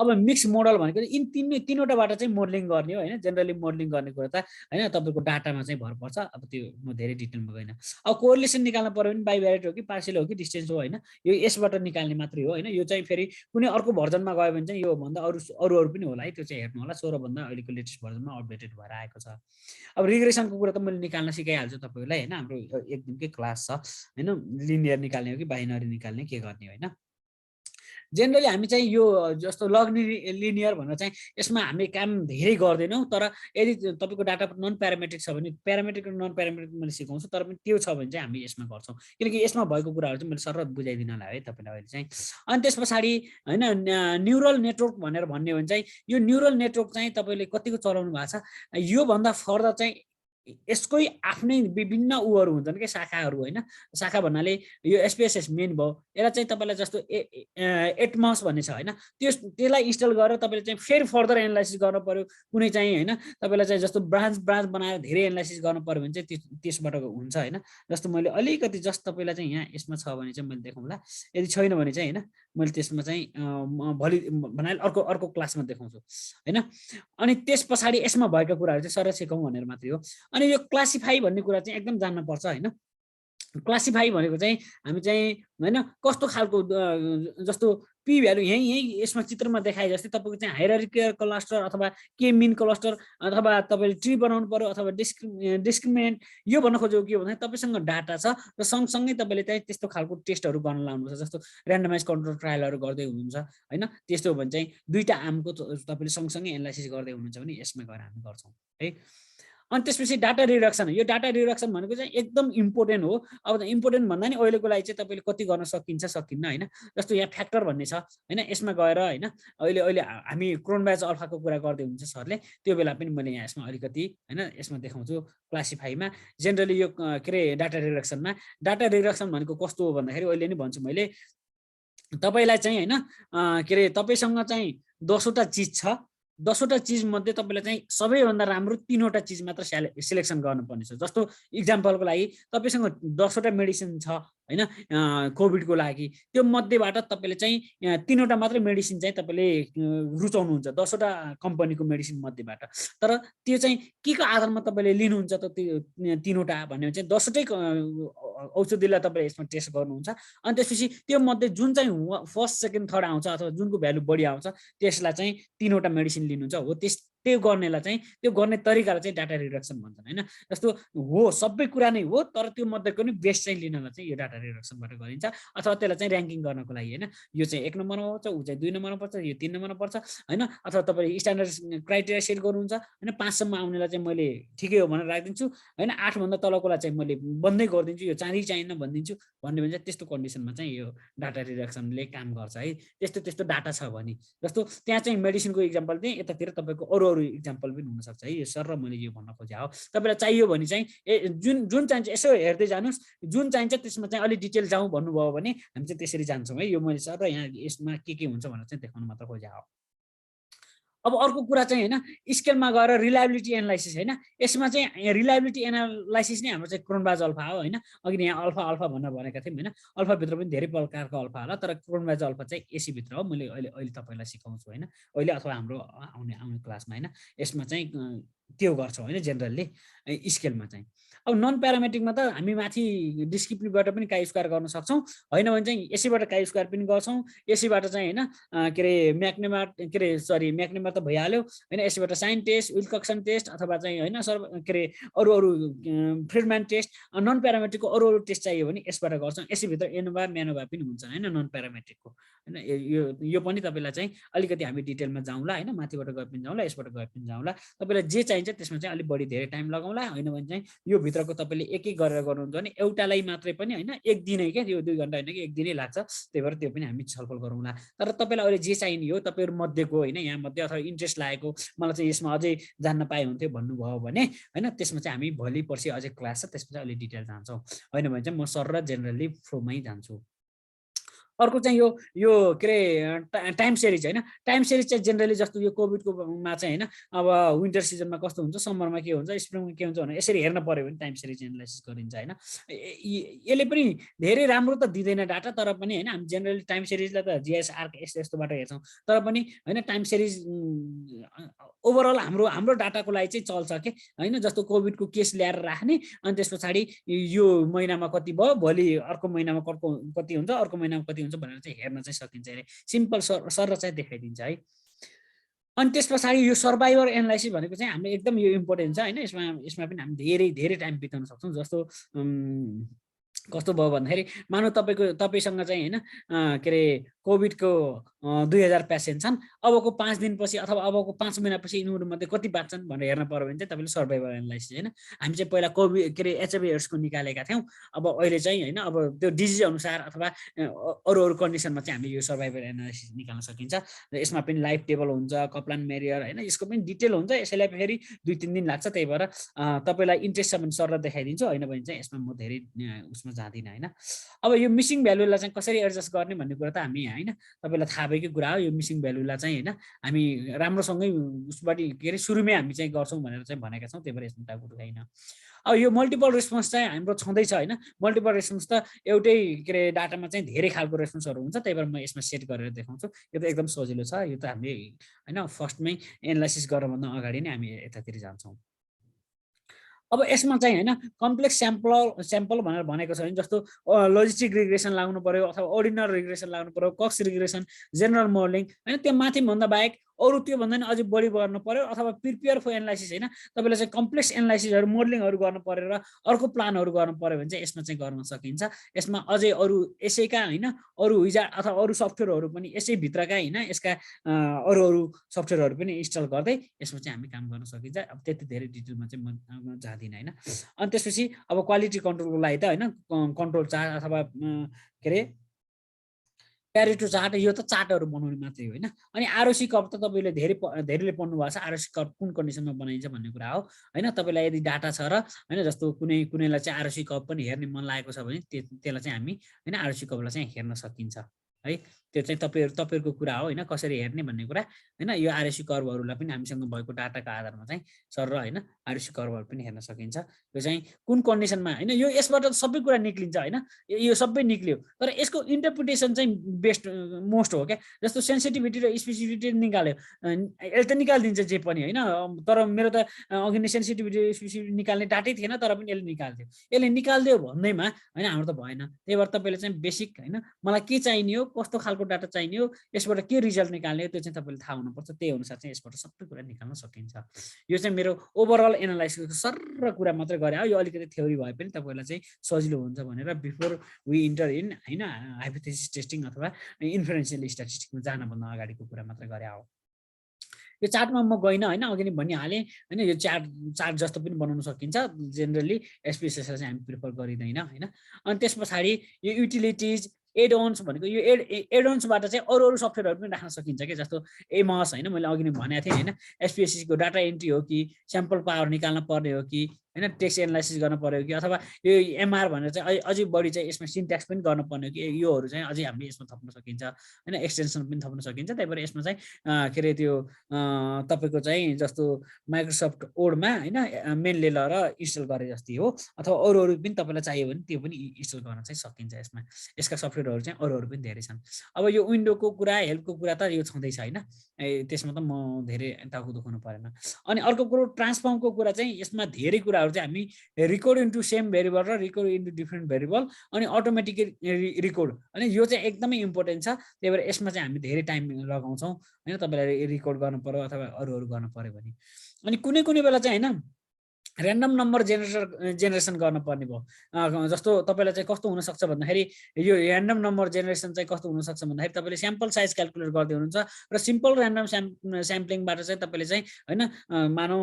[SPEAKER 1] अब मिक्स मोडल भनेको यिन तीनवटाबाट चाहिँ मोडलिङ गर्ने हो होइन। जेनरली मोडलिङ गर्ने कुरा त होइन तपाईँको डाटामा चाहिँ भर पर्छ। अब त्यो म धेरै डिटेलमा गएन। अब कोरिलेसन निकाल्न पर्यो भने बाइभ्यारिएट हो कि पार्सियल हो कि डिस्टेन्स हो होइन, यो यसबाट निकाल्ने मात्रै हो होइन। यो चाहिँ फेरि कुनै अर्को भर्जनमा गयो भने चाहिँ यो भन्दा अरू पनि होला है, त्यो चाहिँ हेर्नु होला। 16 भन्दा अहिलेको लेटेस्ट भर्जनमा अपडेटेड भएर आएको छ। अब रिग्रेसनको कुरा त मैले निकाल्न सिकाइहाल्छु तपाईँहरूलाई होइन। हाम्रो एक दिनकै क्लास छ होइन, लिनियर निकाल्ने हो कि बाइनरी निकाल्ने के गर्ने होइन। जेनरली हामी चाहिँ यो जस्तो लग लिनियर भनेर चाहिँ यसमा हामी काम धेरै गर्दैनौँ। तर यदि तपाईँको डाटा नन प्यारामेट्रिक छ भने प्यारामेट्रिक र नन प्यारामेट्रिक मैले सिकाउँछु, तर पनि त्यो छ भने चाहिँ हामी यसमा गर्छौँ, किनकि यसमा भएको कुराहरू चाहिँ मैले सरल बुझाइदिनलाई है तपाईँलाई अहिले चाहिँ। अनि त्यस पछाडि होइन न्युरल नेटवर्क भनेर भन्ने हो भने चाहिँ यो न्युरल नेटवर्क चाहिँ तपाईँले कतिको चलाउनु भएको छ, योभन्दा फर्दर चाहिँ यसकै आफ्नै विभिन्न उहरू हुन्छन् के शाखाहरू होइन। शाखा भन्नाले यो SPSS मेन भयो, यसलाई चाहिँ तपाईँलाई जस्तो एटमस भन्ने छ होइन, त्यसलाई इन्स्टल गरेर तपाईँले चाहिँ फेरि फर्दर एनालाइसिस गर्नु पर्यो कुनै चाहिँ होइन, तपाईँलाई चाहिँ जस्तो ब्रान्च बनाएर धेरै एनालाइसिस गर्नु पर्यो भने चाहिँ त्यसबाट हुन्छ होइन। जस्तो मैले अलिकति जस्ट तपाईँलाई चाहिँ यहाँ यसमा छ भने चाहिँ मैले देखाउँला, यदि छैन भने चाहिँ होइन मैले त्यसमा चाहिँ भोलि भन्नाले अर्को क्लासमा देखाउँछु होइन। अनि त्यस पछाडि यसमा भएका कुराहरू चाहिँ सर सिकाउँ भनेर मात्रै हो। अनि यो क्लासिफाई भन्ने कुरा चाहिँ एकदम जान्नुपर्छ होइन। क्लासिफाई भनेको चाहिँ हामी चाहिँ होइन कस्तो खालको जस्तो पी भ्यालु यहीँ यसमा चित्रमा देखाए जस्तै तपाईँको चाहिँ हायरार्किकल क्लस्टर अथवा के मिन क्लस्टर अथवा तपाईँले ट्री बनाउनु पर्यो अथवा डिस्क्रिमिनेन्ट यो भन्न खोजेको के भन्दा तपाईँसँग डाटा छ र सँगसँगै तपाईँले चाहिँ त्यस्तो खालको टेस्टहरू गर्न लाउनुपर्छ। जस्तो ऱ्यान्डमाइज कन्ट्रोल ट्रायलहरू गर्दै हुनुहुन्छ होइन, त्यस्तो हो भने चाहिँ दुईवटा आर्मको तपाईँले सँगसँगै एनालाइसिस गर्दै हुनुहुन्छ भने यसमा गएर हामी गर्छौँ है। अनि त्यसपछि डाटा रिडक्सन, यो डाटा रिडक्सन भनेको चाहिँ एकदम इम्पोर्टेन्ट हो। अब इम्पोर्टेन्ट भन्दा नि अहिलेको लागि चाहिँ तपाईँले कति गर्न सकिन्छ सकिन्न होइन। जस्तो यहाँ फ्याक्टर भन्ने छ होइन, यसमा गएर होइन अहिले हामी क्रोनबाज अल्फाको कुरा गर्दै हुनुहुन्छ सरले, त्यो बेला पनि मैले यहाँ यसमा अलिकति होइन यसमा देखाउँछु क्लासिफाईमा जेनरली यो के अरे डाटा रिडक्सनमा। डाटा रिडक्सन भनेको कस्तो हो भन्दाखेरि अहिले नि भन्छु मैले तपाईँलाई चाहिँ होइन के अरे तपाईँसँग चाहिँ 10वटा चिज छ, 10वटा चिज मध्ये तपाईँले चाहिँ सबैभन्दा राम्रो 3वटा चिज मात्र सिलेक्सन गर्नुपर्ने छ। जस्तो इक्जाम्पलको लागि तपाईँसँग 10वटा मेडिसिन छ होइन कोभिडको लागि, त्यो मध्येबाट तपाईँले चाहिँ 3वटा मात्रै मेडिसिन चाहिँ तपाईँले रुचाउनुहुन्छ 10वटा कम्पनीको मेडिसिन मध्येबाट। तर त्यो चाहिँ के को आधारमा तपाईँले लिनुहुन्छ त त्यो 3वटा भन्यो भने चाहिँ 10वटै औषधिलाई तपाईँले यसमा टेस्ट गर्नुहुन्छ। अनि त्यसपछि त्यो मध्ये जुन चाहिँ फर्स्ट सेकेन्ड थर्ड आउँछ अथवा जुनको भ्यालु बढी आउँछ त्यसलाई चाहिँ 3वटा मेडिसिन लिनुहुन्छ हो। त्यो गर्नेलाई चाहिँ त्यो गर्ने तरिकालाई चाहिँ डाटा रिडक्सन भन्छन् होइन। जस्तो हो सबै कुरा नै हो तर त्यो मध्येको नि बेस्ट चाहिँ लिनलाई चाहिँ यो डाटा रिडक्सनबाट गरिन्छ अथवा त्यसलाई चाहिँ ऱ्याङ्किङ गर्नको लागि होइन। यो चाहिँ 1 नम्बरमा पर्छ, ऊ चाहिँ 2 नम्बरमा पर्छ, यो 3 नम्बरमा पर्छ होइन। अथवा तपाईँले स्ट्यान्डर्ड क्राइटेरिया सेट गर्नुहुन्छ होइन, 5 सम्म आउनेलाई चाहिँ मैले ठिकै हो भनेर राखिदिन्छु होइन, 8 भन्दा तलकोलाई चाहिँ मैले बन्दै गरिदिन्छु, यो चाँदी चाहिन्न भनिदिन्छु भन्यो भने चाहिँ त्यस्तो कन्डिसनमा चाहिँ यो डाटा रिडक्सनले काम गर्छ है। त्यस्तो डाटा छ भने जस्तो त्यहाँ चाहिँ मेडिसिनको इक्जाम्पल दिएँ, यतातिर तपाईँको अरू इक्जाम्पल पनि हुनसक्छ है। यो सर र मैले यो भन्न खोजेँ हो। तपाईँलाई चाहियो भने चाहिँ जुन चाहिन्छ यसो हेर्दै जानुहोस्, जुन चाहिन्छ त्यसमा चाहिँ अलिक डिटेल जाउँ भन्नुभयो भने हामी चाहिँ त्यसरी जान्छौँ है। यो मैले सर र यहाँ यसमा के हुन्छ भनेर चाहिँ देखाउनु मात्र खोजेँ हो। अब अर्को कुरा चाहिँ होइन स्केलमा गएर रिलायबिलिटी एनालाइसिस होइन, यसमा चाहिँ रिलायबिलिटी एनालाइसिस नै हाम्रो चाहिँ क्रोनबाज अल्फा हो होइन। अघि यहाँ अल्फा भनेर भनेका थियौँ होइन, अल्फाभित्र पनि धेरै प्रकारको अल्फा होला तर क्रोनबाज अल्फा चाहिँ एसीभित्र हो। मैले अहिले तपाईँलाई सिकाउँछु होइन, अहिले अथवा हाम्रो आउने क्लासमा होइन यसमा चाहिँ त्यो गर्छौँ होइन जेनरली स्केलमा चाहिँ। अब नन प्यारामेट्रिकमा त हामी माथि डिस्क्रिप्टिभबाट पनि काई स्क्वायर गर्न सक्छौँ होइन भने चाहिँ एसीबाट काई स्क्वायर पनि गर्छौँ। एसीबाट चाहिँ होइन के अरे म्याक्नेमा त भइहाल्यो होइन, एसीबाट साइन टेस्ट विल्कक्सन टेस्ट अथवा चाहिँ होइन सर के अरे अरू फ्रिडम्यान टेस्ट। नन प्यारामेट्रिकको अरू टेस्ट चाहियो भने यसबाट गर्छौँ। एसीभित्र एनोभा म्यानोभा पनि हुन्छ होइन नन प्यारामेट्रिकको होइन। यो पनि तपाईँलाई चाहिँ अलिकति हामी डिटेलमा जाउँला होइन, माथिबाट गए पनि जाउँला यसबाट गए पनि जाउँला। तपाईँलाई जे चाहिन्छ त्यसमा चाहिँ अलिक बढी धेरै टाइम लगाउँला होइन भने चाहिँ यो भित्रको तपाईँले एक गरेर गर्नुहुन्छ भने एउटालाई मात्रै पनि होइन 1 दिनै क्या, यो 2 घन्टा होइन कि 1 दिनै लाग्छ। त्यही भएर त्यो पनि हामी छलफल गरौँला। तर तपाईँलाई अहिले जे चाहिने हो तपाईँहरू मध्येको होइन यहाँ मध्ये अथवा इन्ट्रेस्ट लागेको मलाई चाहिँ यसमा अझै जान्न पाए हुन्थ्यो भन्नुभयो भने होइन त्यसमा चाहिँ हामी भोलि पर्सि अझै क्लास छ त्यसमा चाहिँ अलिक डिटेल जान्छौँ होइन भने चाहिँ म सर र जेनरली फ्लोमै जान्छु। अर्को चाहिँ यो के अरे टाइम सिरिज होइन। टाइम सिरिज चाहिँ जेनरली जस्तो यो कोभिडकोमा चाहिँ होइन अब विन्टर सिजनमा कस्तो हुन्छ, समरमा के हुन्छ, स्प्रिङमा के हुन्छ भनेर यसरी हेर्न पर्यो भने टाइम सिरिज एनालाइसिस गरिन्छ होइन। यसले पनि धेरै राम्रो त दिँदैन डाटा तर पनि होइन हामी जेनरली टाइम सिरिजलाई त जिएस आर्क यस्तोबाट हेर्छौँ तर पनि होइन टाइम सिरिज ओभरअल हाम्रो डाटाको लागि चाहिँ चल्छ कि होइन। जस्तो कोभिडको केस ल्याएर राख्ने अनि त्यस पछाडि यो महिनामा कति भयो, भोलि अर्को महिनामा कति हुन्छ, अर्को महिनामा कति हुन्छ भनेर चाहिँ हेर्न चाहिँ सकिन्छ अरे। सिम्पल सर चाहिँ देखाइदिन्छ है। अनि त्यस पछाडि यो सर्भाइभर एनालाइसिस भनेको चाहिँ हाम्रो एकदम यो इम्पोर्टेन्ट छ होइन। यसमा पनि हामी धेरै टाइम बिताउन सक्छौँ। जस्तो कस्तो भयो भन्दाखेरि मानव तपाईँसँग चाहिँ होइन के अरे कोभिडको 2000 पेसेन्ट छन्, अबको 5 दिनपछि अथवा अबको 5 महिनापछि यिनीहरूमध्ये कति बाँच्छन् भनेर हेर्न पर्यो भने चाहिँ तपाईँले सर्भाइभल एनालाइसिस होइन, हामी चाहिँ पहिला कोभिड के अरे एचआइभी एड्सको निकालेका थियौँ, अब अहिले चाहिँ होइन अब त्यो डिजिज अनुसार अथवा अरू कन्डिसनमा चाहिँ हामीले यो सर्भाइभल एनालाइसिस निकाल्न सकिन्छ र यसमा पनि लाइफ टेबल हुन्छ, कप्लान मेरियर होइन, यसको पनि डिटेल हुन्छ, यसैलाई फेरि 2-3 दिन लाग्छ, त्यही भएर तपाईँलाई इन्ट्रेस्ट छ भने सरलाई देखाइदिन्छु, होइन भने चाहिँ यसमा म धेरै उसमा जाँदिनँ होइन। अब यो मिसिङ भ्यालुलाई चाहिँ कसरी एडजस्ट गर्ने भन्ने कुरा त हामी होइन तपाईँलाई थाहा भएकै कुरा हो, यो मिसिङ भ्यालुलाई चाहिँ होइन हामी राम्रोसँगै उसबाट के अरे सुरुमै हामी चाहिँ गर्छौँ भनेर चाहिँ भनेका छौँ, त्यही भएर यसमा टाउको छैन। अब यो मल्टिपल रेस्पोन्स चाहिँ हाम्रो छँदैछ होइन, मल्टिपल रेस्पोन्स त एउटै के अरे डाटामा चाहिँ धेरै खालको रेस्पोन्सहरू हुन्छ, त्यही भएर म यसमा सेट गरेर देखाउँछु, यो त एकदम सजिलो छ, यो त हामीले होइन फर्स्टमै एनालाइसिस गर्नुभन्दा अगाडि नै हामी यतातिर जान्छौँ। अब यसमा चाहिँ होइन कम्प्लेक्स स्याम्पल भनेर भनेको छ भने जस्तो लजिस्टिक रिग्रेसन लाग्नु पर्यो अथवा अर्डिनल रिग्रेसन लाग्नु पर्यो, कक्स रिग्रेसन, जेनरल मोडलिङ होइन, त्यो माथि भन्दा बाहेक अरू त्योभन्दा नि अझै बढी गर्नु पर्यो अथवा प्रिपेयर फर एनालाइसिस होइन, तपाईँले चाहिँ कम्प्लेक्स एनालाइसिसहरू मोडलिङहरू गर्नु पर्यो र अर्को प्लानहरू गर्नु पर्यो भने चाहिँ यसमा चाहिँ गर्न सकिन्छ। यसमा अझै अरू यसैका होइन अरू विजार्ड अथवा अरू सफ्टवेयरहरू पनि यसैभित्रका होइन यसका अरू सफ्टवेयरहरू पनि इन्स्टल गर्दै यसमा चाहिँ हामी काम गर्न सकिन्छ। अब त्यति धेरै डिटेलमा चाहिँ म जाँदिनँ होइन। अनि त्यसपछि अब क्वालिटी कन्ट्रोलको लागि त होइन कन्ट्रोल चार्ट अथवा के अरे प्यारेटो चार्ट, यो त चार्टहरू बनाउने मात्रै होइन। अनि आरओसी कर्भ त तपाईँले धेरैले पढ्नु भएको छ, आरओसी कर्भ कुन कन्डिसनमा बनाइन्छ भन्ने कुरा हो होइन। तपाईँलाई यदि डाटा छ र होइन जस्तो कुनैलाई चाहिँ आरओसी कर्भ पनि हेर्ने मन लागेको छ भने त्यसलाई चाहिँ हामी होइन आरओसी कर्भलाई चाहिँ हेर्न सकिन्छ है। त्यो चाहिँ तपाईँहरूको कुरा हो होइन, कसरी हेर्ने भन्ने कुरा होइन। यो आरओसी कर्भहरूलाई पनि हामीसँग भएको डाटाको आधारमा चाहिँ सर र होइन आरओसी कर्भहरू पनि हेर्न सकिन्छ। यो चाहिँ कुन कन्डिसनमा होइन, यो यसबाट सबै कुरा निक्लिन्छ होइन, यो सबै निक्लियो, तर यसको इन्टरप्रिटेसन चाहिँ बेस्ट मोस्ट हो क्या। जस्तो सेन्सिटिभिटी र स्पेसिफिसिटी निकाल्यो, यसले त निकालिदिन्छ जे पनि होइन, तर मेरो त अघि नै सेन्सिटिभिटी स्पेसिफिटी निकाल्ने डाटै थिएन, तर पनि यसले निकाल्थ्यो। यसले निकालिदियो भन्दैमा होइन हाम्रो त भएन। त्यही भएर तपाईँले चाहिँ बेसिक होइन मलाई के चाहिने हो, कस्तो खालको डाटा चाहिने हो, यसबाट के रिजल्ट निकाल्ने हो, त्यो चाहिँ तपाईँले थाहा हुनुपर्छ। त्यही अनुसार चाहिँ यसबाट सबै कुरा निकाल्न सकिन्छ। यो चाहिँ मेरो ओभरअल एनालाइसिसको सर्र कुरा मात्रै गरे हो। यो अलिकति थ्योरी भए पनि तपाईँलाई चाहिँ सजिलो हुन्छ भनेर बिफोर वी इन्टर इन होइन हाइपोथेसिस टेस्टिङ अथवा इन्फरेन्सियल स्ट्याटिस्टिक्समा जानभन्दा अगाडिको कुरा मात्रै गरे हो। यो चार्टमा म गइनँ होइन, अघि नै भनिहालेँ होइन। यो चार्ट जस्तो पनि बनाउन सकिन्छ। जेनरली एसपीएसएसलाई चाहिँ हामी प्रिफर गरिँदैन होइन। अनि त्यस पछाडि यो युटिलिटिज एडअन्स भनेको यो एडअन्सबाट चाहिँ अरू सफ्टवेयरहरू पनि राख्न सकिन्छ क्या। जस्तो एमएस होइन, मैले अघि नै भनेको थिएँ होइन, एसपीएससीको डाटा एन्ट्री हो कि स्याम्पल पावर निकाल्न पर्ने हो कि होइन, टेक्स्ट एनालाइसिस गर्न पर्यो कि अथवा यो एमआर भनेर चाहिँ अझै बढी चाहिँ यसमा सिन्ट्याक्स पनि गर्नुपर्ने हो कि, योहरू चाहिँ अझै हामीले यसमा थप्न सकिन्छ होइन, एक्सटेन्सन पनि थप्न सकिन्छ। त्यही भएर यसमा चाहिँ के अरे त्यो तपाईँको चाहिँ जस्तो माइक्रोसफ्ट वर्डमा होइन मेनले र इन्स्टल गरे जस्तै हो, अथवा अरू पनि तपाईँलाई चाहियो भने त्यो पनि इन्स्टल गर्न चाहिँ सकिन्छ। यसमा यसका सफ्टवेयरहरू चाहिँ अरूहरू पनि धेरै छन्। अब यो विन्डोको कुरा हेल्पको कुरा त यो छँदैछ होइन, त्यसमा त म धेरै टाउको दुखाउनु परेन। अनि अर्को कुरो ट्रान्सफर्मको कुरा चाहिँ यसमा धेरै कुराहरू चाहिँ हामी रिकर्ड इन्टु सेम भेरिएबल र रिकर्ड इन्टु डिफ्रेन्ट भेरिएबल अनि अटोमेटिकली रिकर्ड, अनि यो चाहिँ एकदमै इम्पोर्टेन्ट छ। त्यही भएर यसमा चाहिँ हामी धेरै टाइम लगाउँछौँ होइन, तपाईँलाई रिकर्ड गर्नु पर्यो अथवा अरूहरू गर्नु पर्यो भने। अनि कुनै बेला चाहिँ होइन ऱ्यान्डम नम्बर जेनेरेसन गर्नुपर्ने भयो। जस्तो तपाईँलाई चाहिँ कस्तो हुनसक्छ भन्दाखेरि यो ऱ्यान्डम नम्बर जेनेरेसन चाहिँ कस्तो हुनसक्छ भन्दाखेरि तपाईँले स्याम्पल साइज क्यालकुलेट गर्दै हुनुहुन्छ र सिम्पल ऱ्यान्डम स्याम्पलिङबाट चाहिँ तपाईँले चाहिँ होइन मानौ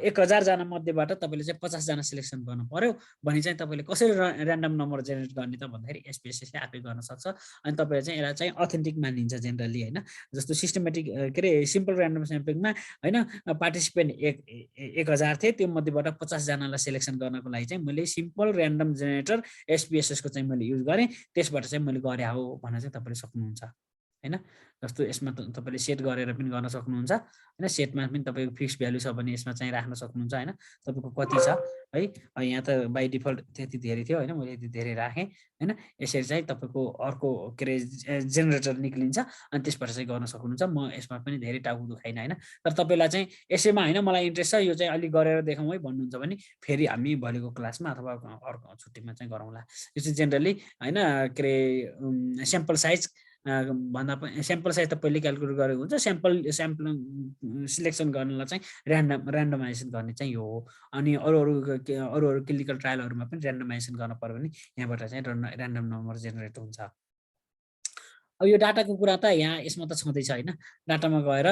[SPEAKER 1] 1000 जना मध्येबाट तपाईँले चाहिँ 50 जना सिलेक्सन गर्नु पर्यो भने चाहिँ तपाईँले कसरी ऱ्यान्डम नम्बर जेनेरेट गर्ने त भन्दाखेरि एसपीएसएसले आफै गर्न सक्छ। अनि तपाईँले चाहिँ यसलाई चाहिँ अथेन्टिक मानिन्छ जेनरली होइन। जस्तो सिस्टमेटिक के अरे सिम्पल ऱ्यान्डम स्याम्पलिङमा होइन पार्टिसिपेन्ट 1000 थिए, त्यो मध्ये 50 जनालाई सेलेक्सन गर्नको लागि चाहिँ मैले सिम्पल ऱ्यान्डम जेनेरेटर एसपीएसएस को चाहिँ मैले युज गरेँ, त्यसबाट चाहिँ मैले गरे हो भन्न चाहिँ तपाईँले सक्नुहुन्छ होइन। जस्तो यसमा तपाईँले सेट गरेर पनि गर्न सक्नुहुन्छ होइन, सेटमा पनि तपाईँको फिक्स भ्यालु छ भने यसमा चाहिँ राख्न सक्नुहुन्छ होइन, तपाईँको कति छ है। यहाँ त बाई डिफल्ट त्यति धेरै थियो होइन, मैले यति धेरै राखेँ होइन। यसरी चाहिँ तपाईँको अर्को के अरे जेनेरेटर निक्लिन्छ अनि त्यसबाट चाहिँ गर्न सक्नुहुन्छ। म यसमा पनि धेरै टाउको दुखाइन होइन, तर तपाईँलाई चाहिँ यसैमा होइन मलाई इन्ट्रेस्ट छ यो चाहिँ अलिक गरेर देखाउँ है भन्नुहुन्छ भने फेरि हामी भोलिको क्लासमा अथवा अर्को छुट्टीमा चाहिँ गरौँला। यो चाहिँ जेनरली होइन के अरे स्याम्पल साइज भन्दा पनि स्याम्पल साइज त पहिले क्यालकुलेट गरेको हुन्छ, स्याम्पल सिलेक्सन गर्नलाई चाहिँ ऱ्यान्डमाइजेसन गर्ने चाहिँ यो हो। अनि अरू क्लिनिकल ट्रायलहरूमा पनि ऱ्यान्डमाइजेसन गर्न पर्यो भने यहाँबाट चाहिँ ऱ्यान्डम नम्बर जेनेरेट हुन्छ। अब यो डाटाको कुरा त यहाँ यसमा त छँदैछ होइन। डाटामा गएर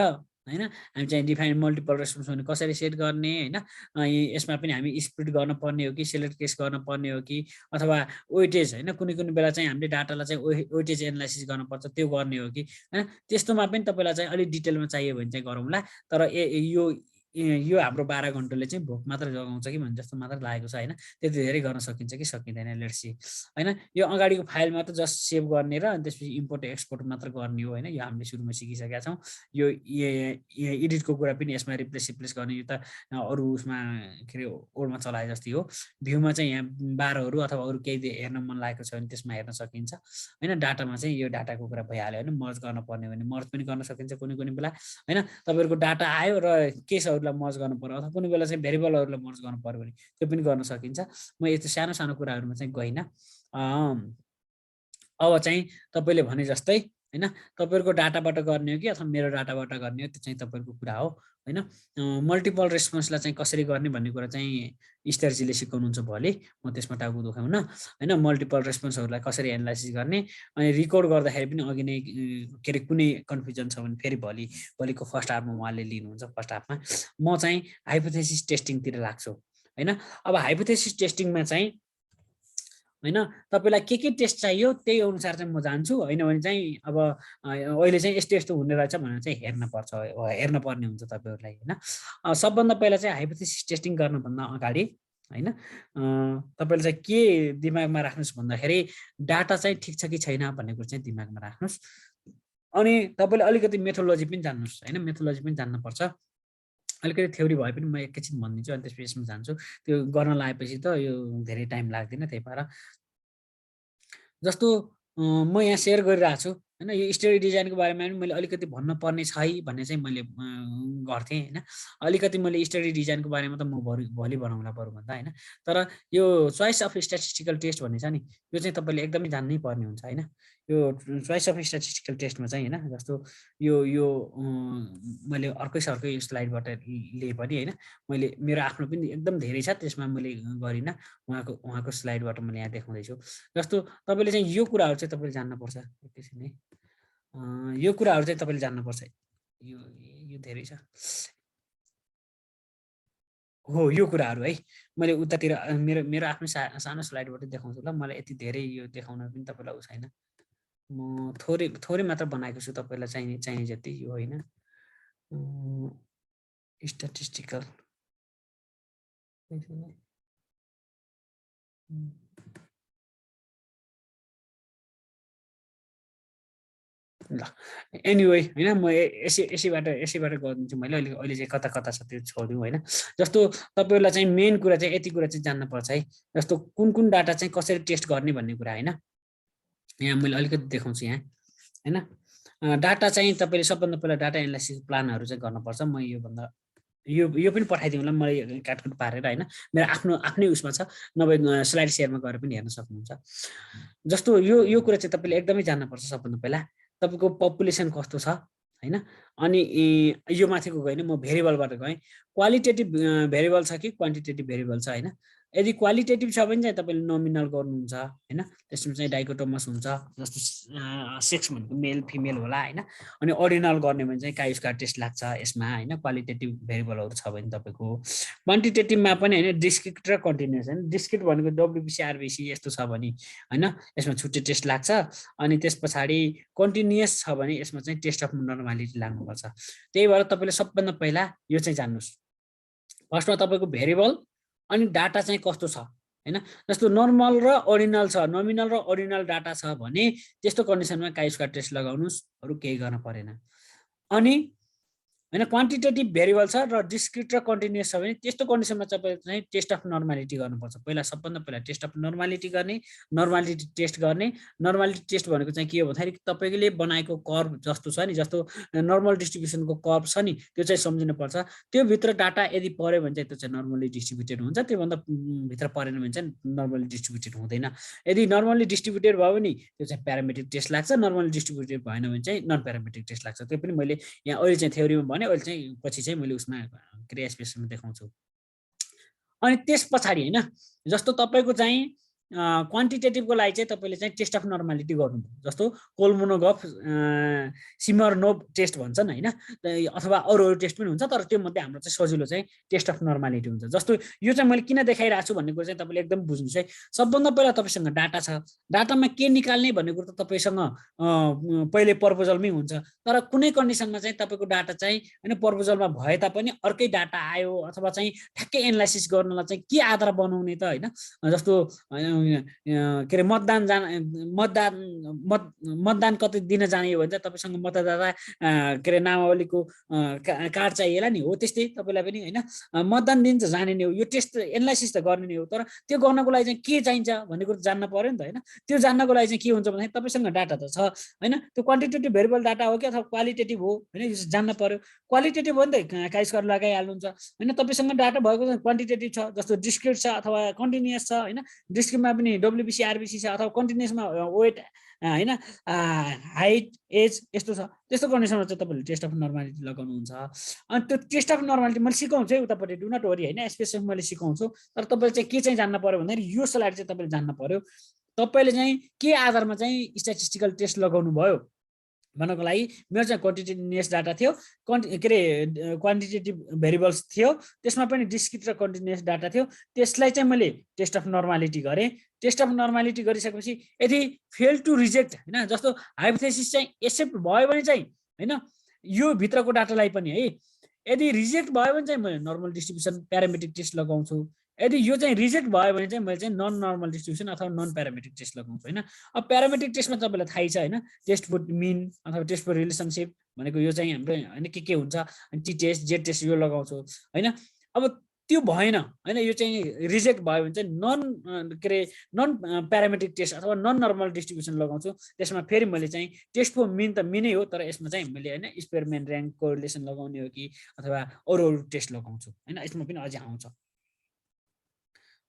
[SPEAKER 1] होइन हामी चाहिँ डिफाइन मल्टिपल रेस्पोन्स भने कसरी सेट गर्ने होइन, यसमा पनि हामी स्प्लिट गर्न पर्ने हो कि सेलेक्ट केस गर्न पर्ने हो कि अथवा वेटेज होइन, कुनै कुनै बेला चाहिँ हामीले डाटालाई चाहिँ वेटेज एनालाइसिस गर्नुपर्छ त्यो गर्ने हो कि होइन। त्यस्तोमा पनि तपाईँलाई चाहिँ अलिक डिटेलमा चाहियो भने चाहिँ गरौँला। तर यो हाम्रो 12 घन्टाले चाहिँ भोक मात्र जगाउँछ कि भन्ने जस्तो मात्र लागेको छ होइन। त्यति धेरै गर्न सकिन्छ कि सकिँदैन लेट्स सी होइन। यो अगाडिको फाइलमा त जस्ट सेभ गर्ने र त्यसपछि इम्पोर्ट एक्सपोर्ट मात्र गर्ने हो होइन। यो हामीले सुरुमा सिकिसकेका छौँ। यो एडिटको कुरा पनि यसमा रिप्लेस गर्ने, यो त अरू उसमा के अरे ओल्डमा चलाए जस्तै हो। भ्यूमा चाहिँ यहाँ बारहरू अथवा अरू केही हेर्न मन लागेको छ भने त्यसमा हेर्न सकिन्छ होइन। डाटामा चाहिँ यो डाटाको कुरा भइहाल्यो होइन। मर्ज गर्न पर्ने भने मर्ज पनि गर्न सकिन्छ कुनै कुनै बेला होइन। तपाईँहरूको डाटा आयो र केसहरूलाई मर्ज गर्नु पर्यो अथवा कुनै बेला चाहिँ भेरिएबलहरूलाई मर्ज गर्नु पर्यो भने त्यो पनि गर्न सकिन्छ। म यस्तो सानो सानो कुराहरूमा चाहिँ गइनँ। अब चाहिँ तपाईँले भने जस्तै होइन, तपाईँहरूको डाटाबाट गर्ने हो कि अथवा मेरो डाटाबाट गर्ने हो त्यो चाहिँ तपाईँहरूको कुरा हो होइन। मल्टिपल रेस्पोन्सलाई चाहिँ कसरी गर्ने भन्ने कुरा चाहिँ स्टारजीले सिकाउनुहुन्छ भोलि, म त्यसमा टाउको दुखाउन होइन। मल्टिपल रेस्पोन्सहरूलाई कसरी एनालाइसिस गर्ने अनि रिकर्ड गर्दाखेरि पनि अघि नै के अरे कुनै कन्फ्युजन छ भने फेरि भोलिको फर्स्ट हाफमा उहाँले लिनुहुन्छ। फर्स्ट हाफमा म चाहिँ हाइपोथेसिस टेस्टिङतिर लाग्छु होइन। अब हाइपोथेसिस टेस्टिङमा चाहिँ होइन तपाईँलाई के टेस्ट चाहियो त्यही अनुसार चाहिँ म जान्छु होइन भने चाहिँ अब अहिले चाहिँ यस्तो यस्तो हुने रहेछ भनेर चाहिँ हेर्न पर्ने हुन्छ तपाईँहरूलाई होइन। सबभन्दा पहिला चाहिँ हाइपोथेसिस टेस्टिङ गर्नुभन्दा अगाडि होइन तपाईँले चाहिँ के दिमागमा राख्नुहोस् भन्दाखेरि डाटा चाहिँ ठिक छ कि छैन भन्ने कुरा चाहिँ दिमागमा राख्नुहोस्। अनि तपाईँले अलिकति मेथोलोजी पनि जान्नुहोस् होइन। मेथोलोजी पनि जान्नुपर्छ। अलिकति थ्योरी भए पनि म एकैछिन भनिदिन्छु अनि त्यसपछि यसमा जान्छु। त्यो गर्न लागेपछि त यो धेरै टाइम लाग्दैन। त्यही भएर जस्तो म यहाँ सेयर गरिरहेको छु होइन। यो स्टोरी डिजाइनको बारेमा पनि मैले अलिकति भन्न पर्ने छ है भन्ने चाहिँ मैले गर्थेँ होइन। अलिकति मैले स्टोरी डिजाइनको बारेमा त म भोलि बनाउँला बरुभन्दा होइन। तर यो चोइस अफ स्ट्याटिस्टिकल टेस्ट भन्ने छ नि, यो चाहिँ तपाईँले एकदमै जान्नै पर्ने हुन्छ होइन। यो चोइस अफ स्ट्याटिस्टिकल टेस्टमा चाहिँ होइन जस्तो यो मैले अर्कै स्लाइडबाट लिए पनि होइन। मैले मेरो आफ्नो पनि एकदम धेरै छ त्यसमा मैले गरिनँ। उहाँको स्लाइडबाट मैले यहाँ देखाउँदैछु। जस्तो तपाईँले चाहिँ यो कुराहरू चाहिँ तपाईँले जान्नुपर्छ। एकैछिन है, यो कुराहरू चाहिँ तपाईँले जान्नुपर्छ। यो धेरै छ हो यो कुराहरू है। मैले उतातिर मेरो आफ्नो सानो स्लाइडबाट देखाउँछु ल। मलाई यति धेरै यो देखाउन पनि तपाईँलाई उ छैन। म थोरै मात्र बनाएको छु तपाईँलाई चाहिने जति यो होइन। स्ट्याटिस्टिकल ल एनिवे होइन। म यसैबाट गरिदिन्छु मैले। अहिले चाहिँ कता कता छ त्यो छोडिदिउँ होइन। जस्तो तपाईँहरूलाई चाहिँ मेन कुरा चाहिँ यति कुरा चाहिँ जान्नुपर्छ है। जस्तो कुन डाटा चाहिँ कसरी टेस्ट गर्ने भन्ने कुरा होइन। यहाँ मैले अलिकति देखाउँछु यहाँ होइन। डाटा चाहिँ तपाईँले सबभन्दा पहिला डाटा एनालाइसिस प्लानहरू चाहिँ गर्नुपर्छ। म यो पनि पठाइदिउँला मैले काटकुट पारेर होइन। मेरो आफ्नै उसमा छ, नभए स्लाइड सेयरमा गएर पनि हेर्न सक्नुहुन्छ। जस्तो यो कुरा चाहिँ तपाईँले एकदमै जान्नुपर्छ। सबभन्दा पहिला तपाईँको पपुलेसन कस्तो छ होइन। अनि यो माथिको गएन, म भेरिएबलबाट गएँ। क्वालिटेटिभ भेरिएबल छ कि क्वान्टिटेटिभ भेरिएबल छ होइन। यदि क्वालिटेटिभ छ भने चाहिँ तपाईँले नोमिनल गर्नुहुन्छ होइन। त्यसमा चाहिँ डाइकोटोमस हुन्छ, जस्तो सेक्स भनेको मेल फिमेल होला होइन। अनि अर्डिनल गर्ने भने चाहिँ काइस्क्वायर टेस्ट लाग्छ यसमा होइन। क्वालिटेटिभ भेरिएबलहरू छ भने तपाईँको क्वान्टिटेटिभमा पनि होइन डिस्क्रिट र कन्टिन्युस होइन। डिस्क्रिट भनेको डब्ल्युबिसी आरबिसी यस्तो छ भने होइन यसमा छुट्टै टेस्ट लाग्छ। अनि त्यस पछाडि कन्टिन्युस छ भने यसमा चाहिँ टेस्ट अफ नर्मालिटी लाग्नुपर्छ। त्यही भएर तपाईँले सबभन्दा पहिला यो चाहिँ जान्नुहोस्। फर्स्टमा तपाईँको भेरिएबल अनि डाटा चाहिँ कस्तो छ होइन। जस्तो नर्मल र अर्डिनल छ, नोमिनल र अर्डिनल डाटा छ भने त्यस्तो कन्डिसनमा काइस्क्वायर टेस्ट लगाउनुहोस्, अरू केही गर्न परेन। अनि होइन क्वान्टिटेटिभ भेरिएबल छ र डिस्क्रिट र कन्टिन्युस छ भने त्यस्तो कन्डिसनमा तपाईँले चाहिँ टेस्ट अफ नर्मालिटी गर्नुपर्छ। सबभन्दा पहिला टेस्ट अफ नर्मालिटी गर्ने, नर्मालिटी टेस्ट गर्ने। नर्मालिटी टेस्ट भनेको चाहिँ के हो भन्दाखेरि तपाईँले बनाएको कर्भ जस्तो छ नि, जस्तो नर्मल डिस्ट्रिब्युसनको कर्भ छ नि, त्यो चाहिँ सम्झिनुपर्छ। त्यो भित्र डाटा यदि पऱ्यो भने चाहिँ त्यो चाहिँ नर्मली डिस्ट्रिब्युटेड हुन्छ। त्योभन्दा भित्र परेन भने चाहिँ नर्मली डिस्ट्रिब्युटेड हुँदैन। यदि नर्मली डिस्ट्रिब्युटेड भयो भने त्यो चाहिँ प्यारामेट्रिक टेस्ट लाग्छ। नर्मली डिस्ट्रिब्युटेड भएन भने चाहिँ नन प्यारामेट्रिक टेस्ट लाग्छ। त्यो पनि मैले यहाँ अहिले चाहिँ थ्योरीमा भने, अहिले चाहिँ पछि चाहिँ मैले उसमा क्रिया स्पेसमा देखाउँछु। अनि त्यस पछाडि होइन जस्तो तपाईँको चाहिँ क्वान्टिटेटिभको लागि चाहिँ तपाईँले चाहिँ टेस्ट अफ नर्मालिटी गर्नु, जस्तो कोलमोनोग्राफ सिमरनोभ टेस्ट भन्छन् होइन, अथवा अरू टेस्ट पनि हुन्छ, तर त्यो मध्ये हाम्रो चाहिँ सजिलो चाहिँ टेस्ट अफ नर्मालिटी हुन्छ। जस्तो यो चाहिँ मैले किन देखाइरहेको छु भन्ने कुरो चाहिँ तपाईँले एकदम बुझ्नुहोस् है। सबभन्दा पहिला तपाईँसँग डाटा छ, डाटामा के निकाल्ने भन्ने कुरो त तपाईँसँग पहिले प्रपोजलमै हुन्छ, तर कुनै कन्डिसनमा चाहिँ तपाईँको डाटा चाहिँ होइन प्रपोजलमा भए तापनि अर्कै डाटा आयो अथवा चाहिँ ठ्याक्कै एनालाइसिस गर्नलाई चाहिँ के आधार बनाउने त होइन, जस्तो के अरे मतदान कति दिन जाने हो भने चाहिँ तपाईँसँग मतदाता के अरे नामावलीको कार्ड चाहिएला नि हो, त्यस्तै तपाईँलाई पनि होइन मतदान दिन चाहिँ जाने नै हो, यो टेस्ट एनालाइसिस त गर्ने नै हो, तर त्यो गर्नको लागि चाहिँ के चाहिन्छ भन्ने कुरो जान्न पर्यो नि त होइन। त्यो जान्नको लागि चाहिँ के हुन्छ भन्दाखेरि तपाईँसँग डाटा त छ होइन, त्यो क्वान्टिटेटिभ भेरिएबल डाटा हो कि अथवा क्वालिटेटिभ हो होइन, यो जान्न पर्यो। क्वालिटेटिभ हो नि त काइस्कर लगाइहाल्नुहुन्छ होइन, तपाईँसँग डाटा भएको क्वान्टिटेटिभ छ, जस्तो डिस्क्रिट छ अथवा कन्टिन्युअस छ होइन, डिस्क्रिटमा पनि डब्ल्युबिसी आरबिसी छ अथवा कन्टिन्युअसमा वेट होइन हाइट एज यस्तो छ, त्यस्तो कन्डिसनमा चाहिँ तपाईँले टेस्ट अफ नर्मालिटी लगाउनुहुन्छ। अनि त्यो टेस्ट अफ नर्मालिटी मैले सिकाउँछु है उतापट्टि, डु नट वरी होइन, एसपिएसएफ मैले सिकाउँछु, तर तपाईँले चाहिँ के चाहिँ जान्न पर्यो भन्दाखेरि यो स्लाइड चाहिँ तपाईँले जान्न पर्यो, तपाईँले चाहिँ के आधारमा चाहिँ स्ट्याटिस्टिकल टेस्ट लगाउनु भयो भन्नको लागि। मेरो चाहिँ क्वान्टिटेटिभ डाटा थियो, के अरे क्वान्टिटेटिभ भेरिएबल्स थियो, त्यसमा पनि डिस्क्रिट र कन्टिन्युअस डाटा थियो, त्यसलाई चाहिँ मैले टेस्ट अफ नर्मालिटी गरेँ। टेस्ट अफ नर्मालिटी गरिसकेपछि यदि फेल टु रिजेक्ट होइन, जस्तो हाइपोथेसिस चाहिँ एक्सेप्ट भयो भने चाहिँ होइन यो भित्रको डाटालाई पनि है, यदि रिजेक्ट भयो भने चाहिँ मैले नर्मल डिस्ट्रिब्युसन प्यारामेट्रिक टेस्ट लगाउँछु, यदि यो चाहिँ रिजेक्ट भयो भने चाहिँ मैले चाहिँ नन नर्मल डिस्ट्रिब्युसन अथवा नन प्यारामेट्रिक टेस्ट लगाउँछु होइन। अब प्यारामेट्रिक टेस्टमा तपाईँलाई थाहै छ होइन, टेस्ट फर मिन अथवा टेस्ट फर रिलेसनसिप भनेको यो चाहिँ हाम्रो होइन के हुन्छ, अनि टी टेस्ट जेड टेस्ट यो लगाउँछु होइन। अब त्यो भएन होइन, यो चाहिँ रिजेक्ट भयो भने चाहिँ के अरे नन प्यारामेट्रिक टेस्ट अथवा नन नर्मल डिस्ट्रिब्युसन लगाउँछु। त्यसमा फेरि मैले चाहिँ टेस्ट फर मिन त मिनै हो, तर यसमा चाहिँ मैले होइन स्पेयरम्यान र्याङ्क कोरिलेसन लगाउने हो कि अथवा अरू टेस्ट लगाउँछु होइन, यसमा पनि अझै आउँछ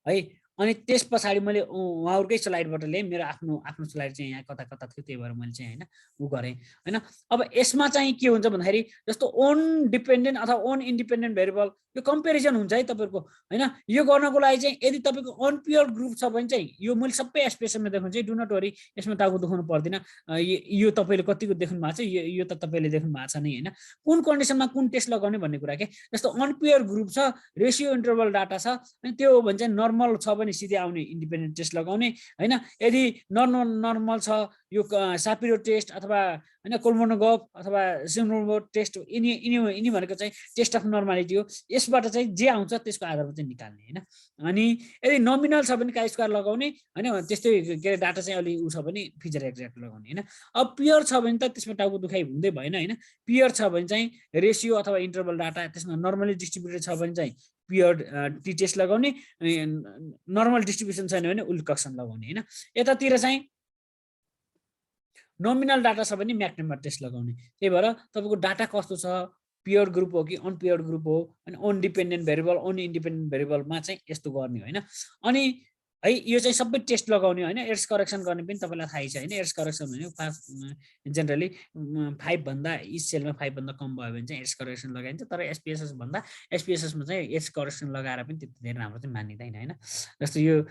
[SPEAKER 1] है। अनि त्यस पछाडि मैले उहाँहरूकै स्लाइडबाट ल्याएँ, मेरो आफ्नो स्लाइड चाहिँ यहाँ कता कता थियो, त्यही भएर मैले चाहिँ होइन उ गरेँ होइन। अब यसमा चाहिँ के हुन्छ भन्दाखेरि जस्तो ओन डिपेन्डेन्ट अथवा ओन इन्डिपेन्डेन्ट भेरिएबल यो कम्पेरिजन हुन्छ है तपाईँको होइन। यो गर्नको लागि चाहिँ यदि तपाईँको अनप्योर ग्रुप छ भने चाहिँ यो मैले सबै एसपिएसएममा देखाउँछु है, डु नट वरी, यसमा टाउको दुखाउनु पर्दैन। यो तपाईँले कतिको देख्नु भएको छ, यो त तपाईँले देख्नु भएको छ नै होइन, कुन कन्डिसनमा कुन टेस्ट लगाउने भन्ने कुरा के। जस्तो अनप्योर ग्रुप छ, रेसियो इन्टरभल डाटा छ, अनि त्यो हो भने चाहिँ नर्मल छ भने सिधै आउने इन्डिपेन्डेन्ट टेस्ट लगाउने होइन। यदि नर्मल छ यो सापिरो टेस्ट अथवा होइन कोलमोनोग्राफ अथवा सिमरनोभ टेस्ट, यिनी भनेको चाहिँ टेस्ट अफ नर्मालिटी हो, यसबाट चाहिँ जे आउँछ त्यसको आधारमा चाहिँ निकाल्ने होइन। अनि यदि नोमिनल छ भने काइस्क्वायर लगाउने होइन, त्यस्तै के अरे डाटा चाहिँ अलि उ छ भने फिचर एक्ज्याक्ट लगाउने होइन। अब पियर छ भने त त्यसमा टाउको दुखाइ हुँदै भएन होइन, पियर छ भने चाहिँ रेसियो अथवा इन्टरभल डाटा त्यसमा नर्मली डिस्ट्रिब्युटेड छ भने चाहिँ पियर टी टेस्ट लगाउने, नर्मल डिस्ट्रिब्युसन छैन भने उल्कक्सन लगाउने होइन। यतातिर चाहिँ नोमिनल डाटा छ भने म्याक नम्बर टेस्ट लगाउने। त्यही भएर तपाईँको डाटा कस्तो छ, पियर ग्रुप हो कि अनपियर ग्रुप हो, अनि and dependent variable and independent भेरिएबलमा चाहिँ यस्तो गर्ने होइन। अनि है यो चाहिँ सबै टेस्ट लगाउने होइन। एड्स करेक्सन गर्ने पनि तपाईँलाई थाहै छ होइन, एड्स करेक्सन भनेको जेनरली 5 भन्दा इच सेलमा 5 भन्दा कम भयो भने चाहिँ एड्स करेक्सन लगाइन्छ, तर एसपिएसएसमा चाहिँ एड्स करेक्सन लगाएर पनि त्यति धेरै राम्रो चाहिँ मानिँदैन होइन। जस्तो यो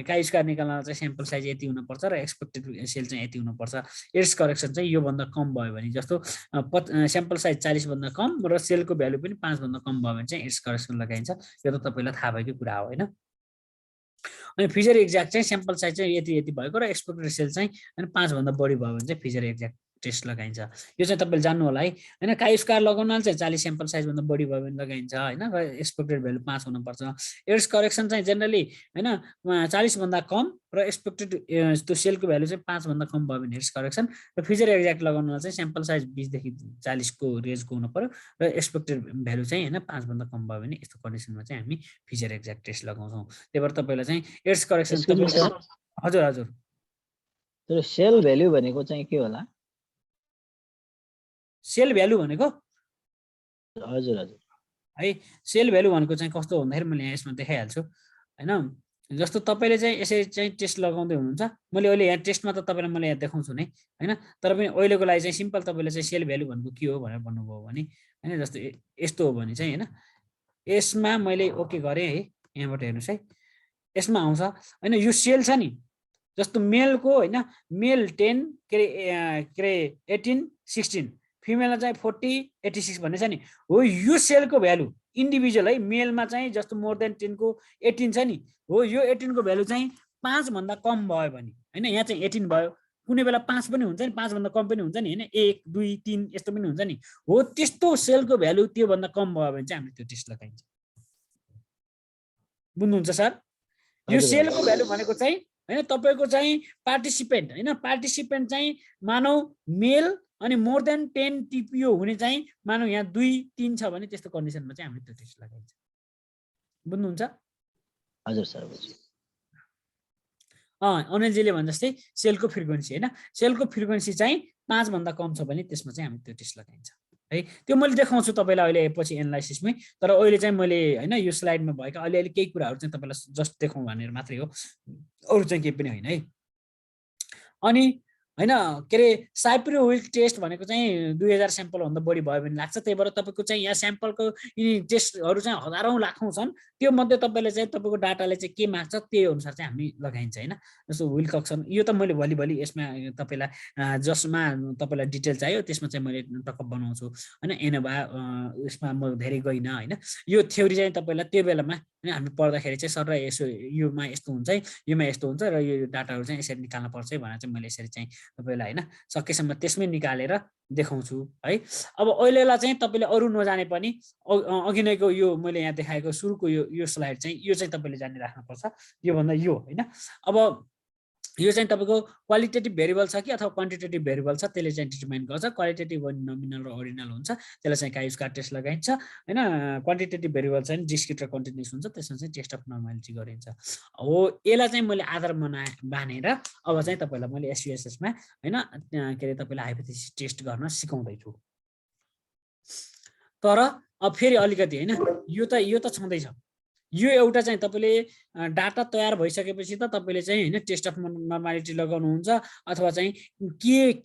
[SPEAKER 1] काइस्क्वायर निकाल्न चाहिँ स्याम्पल साइज यति हुनुपर्छ र एक्सपेक्टेड सेल चाहिँ यति हुनुपर्छ। एड्स करेक्सन चाहिँ योभन्दा कम भयो भने, जस्तो स्याम्पल साइज 40 भन्दा कम र सेलको भ्यालु पनि 5 भन्दा कम भयो भने चाहिँ एड्स करेक्सन लगाइन्छ। यो त तपाईँलाई थाहा भएकै कुरा हो होइन। अनि फिचर एक्ज्याक्ट चाहिँ स्याम्पल साइज चाहिँ यति भएको र एक्सपेक्टेड सेल चाहिँ होइन 5 भन्दा बढी भयो भने चाहिँ फिचर एक्ज्याक्ट टेस्ट लगाइन्छ। यो चाहिँ तपाईँले जान्नु होला है होइन। काइस्क्वायर लगाउनाले चाहिँ 40 स्याम्पल साइज भन्दा बढी भयो भने लगाइन्छ होइन, र एक्सपेक्टेड भ्यालु 5 हुनुपर्छ। एड्स करेक्सन चाहिँ जेनरली होइन 40 भन्दा कम र एक्सपेक्टेड त्यो सेलको भ्यालु चाहिँ 5 भन्दा कम भयो भने एड्स करेक्सन, र फिचर एक्ज्याक्ट लगाउनलाई चाहिँ स्याम्पल साइज 20 देखि 40 को रेन्जको हुनु पर्यो र एक्सपेक्टेड भ्यालु चाहिँ होइन 5 भन्दा कम भयो भने यस्तो कन्डिसनमा चाहिँ हामी फिचर एक्ज्याक्ट टेस्ट लगाउँछौँ। त्यही भएर तपाईँलाई चाहिँ एड्स करेक्सन हजुर
[SPEAKER 3] तर सेल भ्यालु भनेको चाहिँ के होला?
[SPEAKER 1] सेल भ्यालु भनेको
[SPEAKER 3] हजुर
[SPEAKER 1] है, सेल भ्यालु भनेको चाहिँ कस्तो भन्दाखेरि मैले यहाँ यसमा देखाइहाल्छु होइन। जस्तो तपाईँले चाहिँ यसरी चाहिँ टेस्ट लगाउँदै हुनुहुन्छ, मैले अहिले यहाँ टेस्टमा त तपाईँलाई मैले यहाँ देखाउँछु नै होइन, तर पनि अहिलेको लागि चाहिँ सिम्पल तपाईँले चाहिँ सेल भ्यालु भनेको के हो भनेर भन्नुभयो भने होइन, जस्तो यस्तो हो भने चाहिँ होइन, यसमा मैले ओके गरेँ है, यहाँबाट हेर्नुहोस् है, यसमा आउँछ हैन। यो सेल छ नि, जस्तो मेलको हैन, मेल 10 के अरे 18 16, फिमेलमा चाहिँ 40 86 भन्ने छ नि, हो यो सेलको भ्यालु इन्डिभिजुअल है। मेलमा चाहिँ जस्तो मोर देन 10 को 18 छ नि, हो यो 18 को भ्यालु चाहिँ 5 भन्दा कम भयो भने हैन, यहाँ चाहिँ 18 भयो, कुनै बेला 5 पनि हुन्छ नि, 5 भन्दा कम पनि हुन्छ नि हैन, 1 2 3 यस्तो पनि हुन्छ नि, हो त्यस्तो सेलको भ्यालु त्यो भन्दा कम भयो भने चाहिँ हामीले त्यो टेस्ट लगाइन्छ। बुझ्नुहुन्छ सर? यो सेलको भ्यालु भनेको चाहिँ हैन तपाईको चाहिँ पार्टिसिपेन्ट हैन, पार्टिसिपेन्ट चाहिँ मानौ मेल अनि मोर देन 10 टिपिओ हुने चाहिँ मानौ यहाँ 2 3 छ भने त्यस्तो कन्डिसनमा चाहिँ हामीले त्यो टेस्ट लगाइन्छ। बुझ्नुहुन्छ?
[SPEAKER 3] हजुर सर बुझ्छु।
[SPEAKER 1] अनिलजीले भने जस्तै सेलको फ्रिक्वेन्सी हैन, सेलको फ्रिक्वेन्सी चाहिँ 5 भन्दा कम छ भने त्यसमा चाहिँ हामी त्यो टेस्ट लगाइन्छ है। त्यो मैले देखाउँछु तपाईलाई अहिले पछि एनालाइसिसमै, तर अहिले चाहिँ मैले हैन यो स्लाइडमा भएका अलिअलि केही कुराहरू चाहिँ तपाईलाई जस्ट देखाउँ भनेर मात्रै हो, अरु चाहिँ केही पनि हैन है। अनि हैन के अरे साइप्रो विल्क टेस्ट भनेको चाहिँ 2000 स्याम्पल भन्दा बढी भयो भने लाग्छ, त्यही भएर तपाईको चाहिँ यहाँ स्याम्पलको यिनी टेस्टहरू चाहिँ हजारौं लाखौं छन्, त्यो मध्ये तपाईले चाहिँ तपाईको डाटाले चाहिँ के माग्छ त्यही अनुसार चाहिँ हामी लगाइन्छ हैन। जस्तो विल्कक्सन यो त मैले भोलि यसमा तपाईलाई जसमा तपाईलाई डिटेल चाहियो त्यसमा चाहिँ मैले टक्क बनाउँछु हैन। एनोभा यसमा म धेरै गइन हैन, यो थ्योरी चाहिँ तपाईलाई त्यो बेलामा हामी पढ्दाखेरि चाहिँ सर यसो योमा यस्तो हुन्छ है, योमा यस्तो हुन्छ र यो डाटाहरू चाहिँ यसरी निकाल्न पर्छ है भनेर चाहिँ मैले यसरी चाहिँ तपाईलाई हैन सकेसम्म त्यसमै निकालेर देखाउँछु है। अब अहिलेलाई चाहिँ तपाईले अरु नजाने पनि अघि नैको यो मैले यहाँ देखाएको सुरुको यो स्लाइड चाहिँ यो चाहिँ तपाईले जानि राख्नुपर्छ, यो भन्दा यो हैन। अब यो चाहिँ तपाईको क्वालिटेटिभ भेरिएबल छ कि अथवा क्वान्टिटेटिभ भेरिएबल छ त्यसले चाहिँ डिटरमाइन गर्छ। क्वालिटेटिभ नोमिनल र ऑर्डिनल हुन्छ, त्यसलाई चाहिँ काइयुसका टेस्ट लगाइन्छ हैन। क्वान्टिटेटिभ भेरिएबल चाहिँ डिस्क्रिट र कन्टिन्युअस हुन्छ, त्यसमा चाहिँ टेस्ट अफ नर्मालिटी गरिन्छ। हो यसलाई चाहिँ मैले आधार बानेर अब चाहिँ तपाईलाई मैले एसयूएसएस मा हैन के अरे तपाईलाई हाइपोथेसिस टेस्ट गर्न सिकाउँदै छु। तर अब फेरि अलिकति हैन यो त छँदैछ, यो एउटा चाहिँ तपाईले डाटा तयार भइसकेपछि त तपाईले चाहिँ हैन टेस्ट अफ नर्मालिटी लगाउनुहुन्छ अथवा चाहिँ